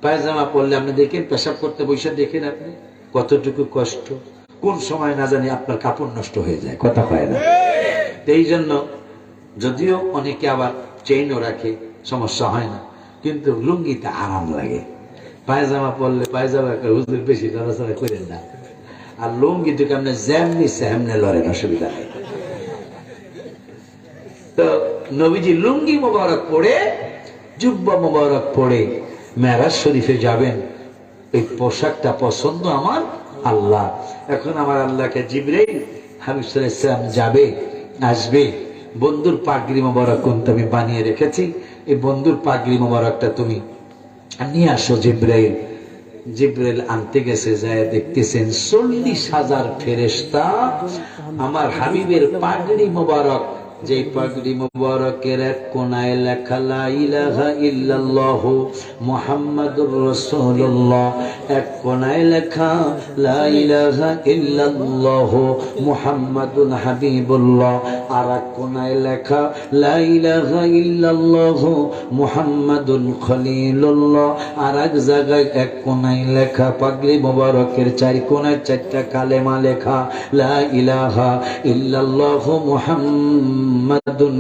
পায়জামা পরলে আপনি দেখেন, পেশাব করতে বসে দেখেন আপনি কতটুকু কষ্ট, কোন সময় না জানি আপনার কাপড় নষ্ট হয়ে যায়, কথা পায় না। এই জন্য যদিও অনেকে আবার চেইনও রাখে, সমস্যা হয় না, কিন্তু লুঙ্গিতে আরাম লাগে। পায়জামা পরলে পায়জামা হুজুর বেশি নড়াচড়া করেন না, আর লুঙ্গি থেকে আপনি যেমনি সেমনে লড়েন, অসুবিধা নেই। তো নবীজি লুঙ্গি মোবারক পড়ে, জুব্বা মোবারক পড়ে মেরাজ শরীফে যাবেন। এই পোশাকটা পছন্দ আমার আল্লাহ। এখন আমার আল্লাহকে জিবরাইল হাবিব সাল্লাল্লাহু আলাইহি ওয়াসাল্লাম যাবে, আসবে। বন্ধুর পাগড়ি মোবারক কিন্তু আমি বানিয়ে রেখেছি, এই বন্ধুর পাগড়ি মোবারকটা তুমি নিয়ে আসো। জিবরাইল জিবরাইল আনতে গেছে, যায় দেখতেছেন 40,000 ফেরেশতা আমার হাবিবের পাগড়ি মোবারক, যে পাগড়ি মোবারকের এক কোনায় লেখা লা ইলাহা ইল্লাল্লাহ মুহাম্মাদুর রাসূলুল্লাহ, এক কোনায় লেখা লা ইলাহা ইল্লাল্লাহ মুহাম্মাদুন হাবিবুল্লাহ, আর এক কোনায় লেখা লা ইলাহা ইল্লাল্লাহ মুহাম্মাদুন খলিলুল্লাহ, আর এক জায়গায় এক কোনায় লেখা পাগড়ি মোবারকের 4 কোনায় 4টা কালেমা লেখা লা ইলাহা ইল্লাল্লাহ মুহাম্মাদুন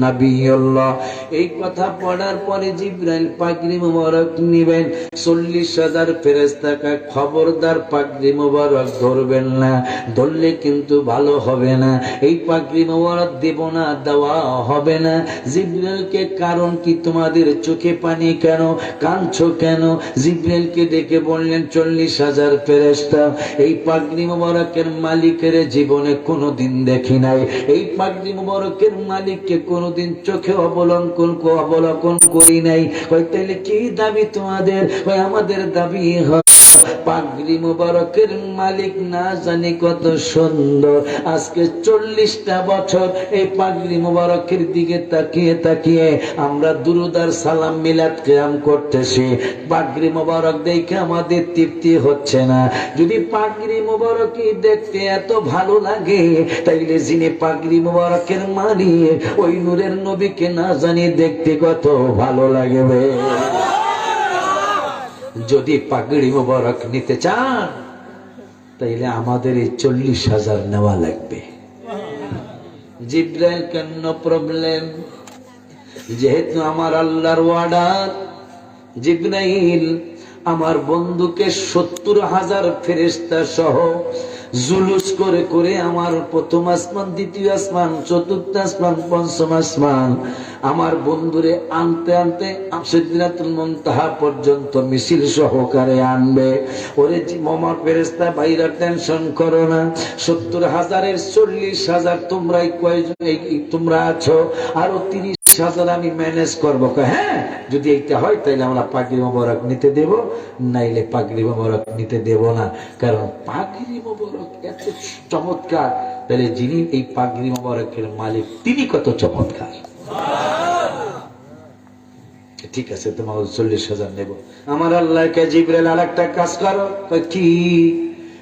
নবিয়ুল্লাহ। এই কথা পড়ার পরে জিবরাইল পাগড়ি মোবারক নিবেন। 40,000 ফেরেশতাকে খবরদার পাগড়ি মোবারক ধরবেন না, ধরলে কিন্তু ভালো হবে না। এই পাগড়ি মোবারক দেব না, দেওয়া হবে না। জিবরাইলকে, কারণ কি তোমাদের চোখে পানি কেন, কাঁদছো কেন? জিবরাইলকে ডেকে বললেন 40,000 ফেরেশতা এই পাগড়ি মোবারকের মালিকের জীবনে কোনোদিন দেখি নাই, এই পাগড়ি মোবারকের মালিককে কোনোদিন চোখে অবলোকন করি নাই। তাইলে কি দাবি তোমাদের? আমাদের দাবি পাগড়ি মোবারকের মালিক না জানি কত সুন্দর। আজকে 40টা বছর এই পাগড়ি মোবারকের দিকে তাকিয়ে তাকিয়ে আমরা দুরুদ আর সালাম মিলাদ কিয়াম করতেছি, পাগড়ি মোবারক দেখে আমাদের তৃপ্তি হচ্ছে না। যদি পাগড়ি মোবারকই দেখতে এত ভালো লাগে, তাইলে যিনি পাগড়ি মোবারকের মালিক ওই নূরের নবীকে না জানি দেখতে কত ভালো লাগবে। যদি পাগড়ি মোবারক নিতে চান, তাইলে আমাদের এই 40,000 নেওয়া লাগবে। জিবরাইল কেন প্রবলেম, যেহেতু আমার আল্লাহর ওয়ার্ডার। জিবরাইল আমার বন্ধুকে 70,000 ফেরেশতা সহ জুলুস করে করে আমার প্রথম আসমান, দ্বিতীয় আসমান, চতুর্থ আসমান, পঞ্চম আসমান আমার বন্ধুরে আনতে আনতে সিদরাতুল মুনতাহা পর্যন্ত মিছিল সহকারে আনবে। ওরে আমার ফেরেশতা ভাইরা, টেনশন করো না, 70,000-এর 40,000 তোমরাই তোমরা আছো, আরো 30,000 আমি ম্যানেজ করবো। হ্যাঁ, যদি এইটা হয় তাইলে আমরা পাগড়ি মোবারক নিতে দেব, নাইলে পাগড়ি মোবারক নিতে দেব না। কারণ পাগড়ি মোবারক এত চমৎকার, তাহলে যিনি এই পাগড়ি মোবারকের মালিক তিনি কত চমৎকার। ঠিক আছে, তোমার 40,000 নেব। আমার আল্লাহকে জিবরাইল আর একটা কাজ করো। কি?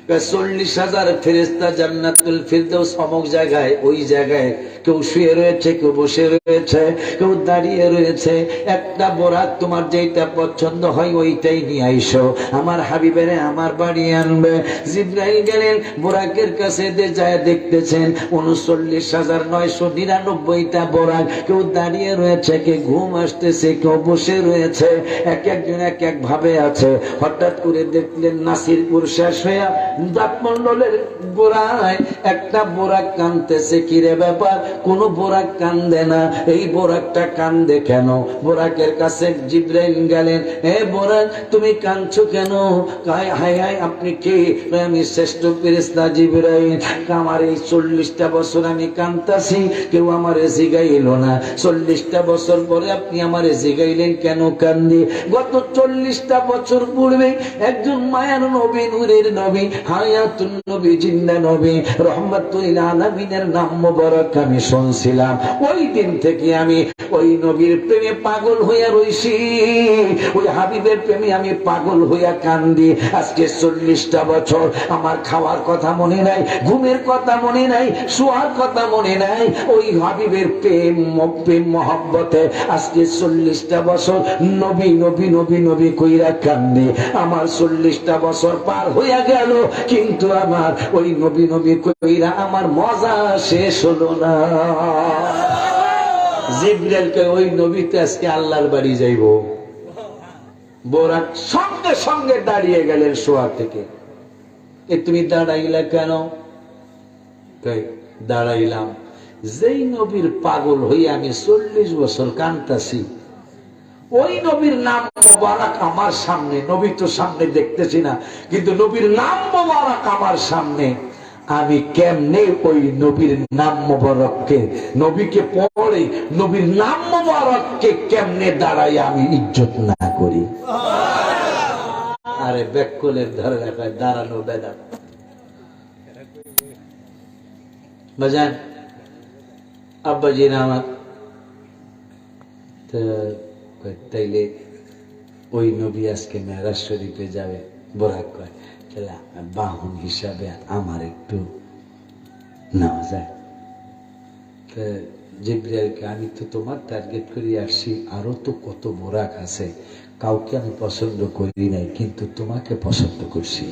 40,000 ফেরেশতা জান্নাতুল ফিরদৌস অমুক জায়গায়, ওই জায়গায় কেউ শুয়ে রয়েছে, কেউ বসে রয়েছে, কেউ দাঁড়িয়ে রয়েছে। একটা বোরাক তোমার যেটা পছন্দ হয় ওইটাই নিয়ে আইসো, আমার হাবিবেরে আমার বাড়ি আনবে। জিবরাইল গেলেন বোরাকের কাছে, যায় দেখতেছেন 39,999টা বোরাক। কেউ দাঁড়িয়ে রয়েছে, কে ঘুম আসতেছে, কেউ বসে রয়েছে, এক একজন এক এক ভাবে আছে। হঠাৎ করে দেখলেন নাসিরপুর শেষ হইয়া দাঁতমন্ডলের গোড়ায় একটা বোরাক কানতেছে। কিরে ব্যাপার? কোন বোরাক কান্দে না, এই বোরাকটা কান্দে কেন? বোরাকের কাছে জিবরাইল গেলেন, এ বোরাক তুমি কাঁদছো কেন? হায় হায় আপনি কে? আমি শ্রেষ্ঠ ফেরেশতা জিবরাইল। আমার এই 40টা বছর আমি কাঁদতাছি, কেউ আমারে জিগাইল না। 40টা বছর পরে আপনি আমারে জিগাইলেন কেন কান্দি? গত 40টা বছর পূর্বে একজন মায়ার নবী, নূরের নবী, হায়াতুন নবী, জিন্দা নবী, রহমাতুল আলামিনের নাম মোবারক আমি শুনছিলাম। ওই দিন থেকে আমি ওই নবীর প্রেমে পাগল হইয়া রইছি, ওই হাবিবের প্রেমে আমি পাগল হইয়া কান্দি। আজকে 40টা বছর আমার খাওয়ার কথা মনে নাই, ঘুমের কথা মনে নাই, শোয়ার কথা মনে নাই, ওই হাবিবের প্রেম মহব্বতে আজকে 40টা বছর নবী নবী নবী নবী কইরা কান্দি। আমার 40টা বছর পার হইয়া গেল, কিন্তু আমার ওই নবী নবী কইরা আমার মজা শেষ হলো না। জিবরাইলকে ওই নবীতে আজকে আল্লাহর বাড়ি যাইব। বোরাক সঙ্গে সঙ্গে দাঁড়িয়ে গেলেন শোয়া থেকে। এ তুমি দাঁড়াইলা কেন? দাঁড়াইলাম যেই নবীর পাগল হইয়া আমি 40 বছর কাঁদতাছি, ওই নবীর নাম মোবারক আমার সামনে। নবী তো সামনে দেখতেছি না, কিন্তু নবীর নাম মোবারক আমার সামনে। আমি কেমনে ওই নবীর নাম মোবারককে, নবীকে পড়ে নবীর নাম মোবারককে কেমনে দাঁড়াই আমি ইজ্জত না করি? আরে বেকলের ধরে রাখায় দাঁড়ানো বেদা বাজান। আব্বাজি না আমার তাইলে ওই নবী আজকে মেরাজ শরীফে যাবে। বোরাক কয় তাহলে বাহন হিসাবে আমার একটু নেওয়া যায়। জিবরাইলকে আমি তো তোমার টার্গেট করে আসছি, আরো তো কত বোরাক আছে, কাউকে আমি পছন্দ করি নাই, কিন্তু তোমাকে পছন্দ করছি।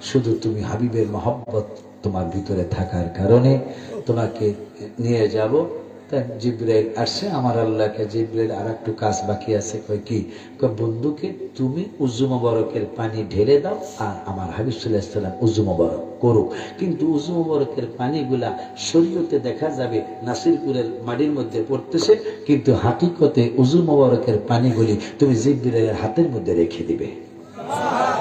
শুধু তুমি হাবিবের মহব্বত তোমার ভিতরে থাকার কারণে তোমাকে নিয়ে যাব। জিবরাইল আসছে, আমার আল্লাহকে জিবরাইল আর একটু কাজ বাকি আছে। কয় কি? বন্ধুকে তুমি উজু মোবারকের পানি ঢেলে দাও, আর আমার হাবিব সাল্লাল্লাহু আলাইহি ওয়াসাল্লাম উজু মোবারক করুক। কিন্তু উজু মোবারকের পানিগুলা শরীয়তে দেখা যাবে নাসিরপুরের মাটির মধ্যে পড়তেছে, কিন্তু হাকিকতে উজু মোবারকের পানিগুলি তুমি জিবরাইলের হাতের মধ্যে রেখে দিবে।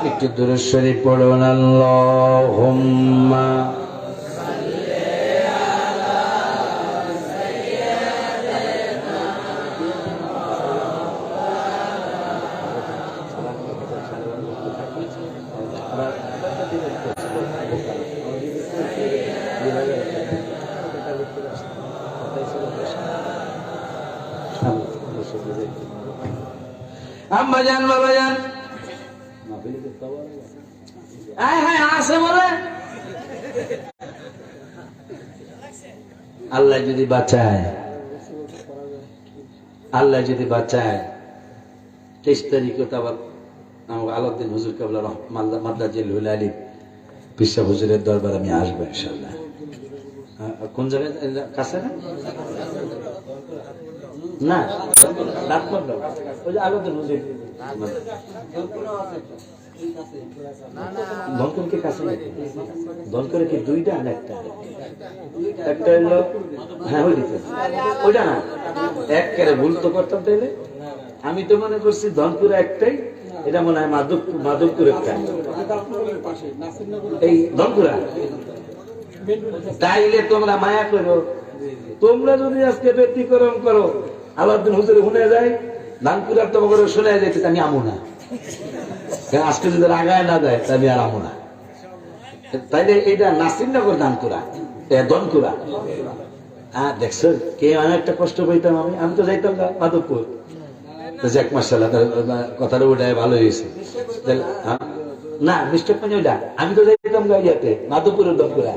একটু দরুদ শরীফ পড়ুন, আল্লাহুম্মা আম্মা জান বাবা জান আছে বলে আল্লাহ যদি বাঁচায়, আল্লাহ যদি বাঁচায় 23 তারিখে তো আবার আলাউদ্দিন হুজুর কেবলা মাদ্রাজিল হুলালি পিসা হুজুরের দরবার আমি আসবো ইনশাআল্লাহ। কোন জায়গায়? কাছে না না ওই যে আলাউদ্দিন হুজুর ধনকরকে কাছে নাকি? ধনকরে কি দুইটা না একটা? একটা হলো হ্যাঁ ওইটা না, এক ভুল তো করতাম। তাইলে আমি তো মনে করছি ধনপুরে একটাই, এটা মনে হয় মাধবপুর একটা, এই ধনপুরা। তাইলে তোমরা মায়া করো, তোমরা যদি আজকে ব্যতিক্রম করো, আলাউদ্দিন হুজুরে শুনে যায়, ধানপুরা তোমাকে শুনে যাইতে আমি আমো না। আজকে যদি রাগায় না যায় তাহলে আর আমো না। তাইলে এটা নাসিরনগর ধানপুরা, ধনপুরা। হ্যাঁ দেখছো কে অনেকটা কষ্ট পাইতাম আমি। আমি তো যাইতাম মাধবপুর। যাক মাশাআল্লাহ, কথাটা ওটাই ভালো হয়েছে না মিস্টেক মানে ওইটা। আমি তো যাইতাম গাড়িয়াতে মাধবপুরের ধনপুরা।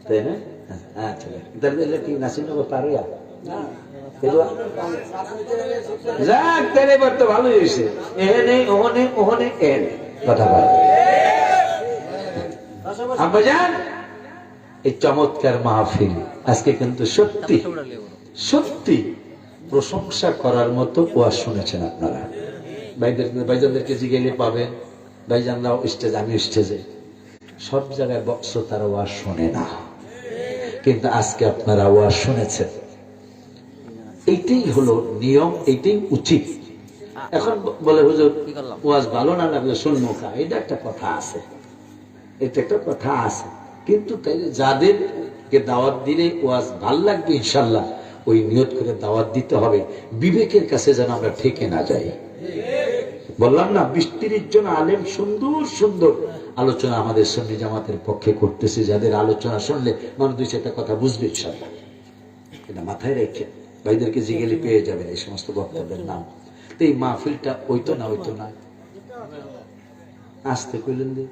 তাই না? আচ্ছা, তাহলে কি নাসিরনগর পার হইয়া? যাক, তাহলে এবার তো ভালোই হয়েছে। এহেনে ওহনে ওহনে এহেনে কথা বলে আব্বাজান, এই চমৎকার মাহফিল আজকে কিন্তু সত্যি সত্যি প্রশংসা করার মতো ওয়াজ শুনেছেন আপনারা। ভাইজানদেরকে জিজ্ঞেলে পাবেন, ভাইজানরাও স্টেজ, আমি স্টেজে, সব জায়গায় শ্রোতারা ওয়াজ শোনে না, কিন্তু আজকে আপনারা ওয়াজ শুনেছেন। এইটাই হলো নিয়ম, এইটাই উচিত। এখন বলে হুজুর ওয়াজ ভালো না লাগলে শুনবো কা, এটা একটা কথা আছে, এটা একটা কথা আছে, কিন্তু তাই যাদেরকে দাওয়াত দিলে ওয়াজ ভাল লাগবে ইনশাল্লাহ, ওই নিয়ত করে দাওয়াত দিতে হবে, বিবেকের কাছে যেন আমরা ঠেকে না যাই। বললাম না 20-30 জন আলেম সুন্দর সুন্দর আলোচনা আমাদের সুন্নি জামাতের পক্ষে করতেছে, যাদের আলোচনা শুনলে মানুষ 2-4টা কথা বুঝবে ইনশাল্লাহ। এটা মাথায় রেখে ভাইদেরকে জিগেলি পেয়ে যাবেন এই সমস্ত বক্তাদের নাম। তো এই মাহফিলটা হইতো না আসতে কইলেন যে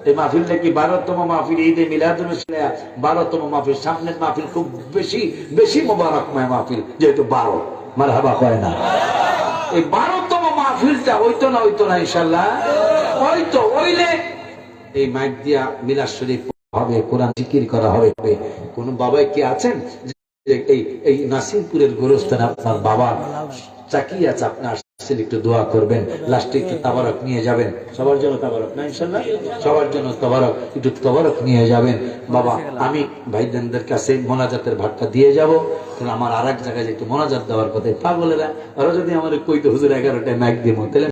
এই মাহফিলটা কি 12তম মাহফিল, ঈদে মিলাদুন্নবী 12তম মাহফিল, সামনের মাহফিল খুব বেশি বেশি মোবারকময় মাহফিল, যেহেতু 12 মারহাবা কয় না। এই 12তম মাহফিলটা হইতো না ইনশাআল্লাহ, হয়তো হইলে এই মাইক দিয়া মিলাদ শরীফ হবে, কোরআন জিকির করা হবে। কোন বাবা কি আছেন এই নাসিরপুরের গোরস্থানে আপনার বাবা চাকি আছে, আপনার একটু দোয়া করবেন, লাস্টে একটু তাবারক নিয়ে যাবেন, সবার জন্য তাবারক না ইনশাআল্লাহ, সবার জন্য তাবারক, একটু তাবারক নিয়ে যাবেন। বাবা আমি ভাইজানদের কাছে মোনাজাতের ভাগটা দিয়ে যাব, কারণ আমার আরেক জায়গায় একটু মোনাজাত দেওয়ার কথা। পাগলেরা ওরা যদি আমার কইতো হুজুর 11টায় মাইক দিব, তাহলে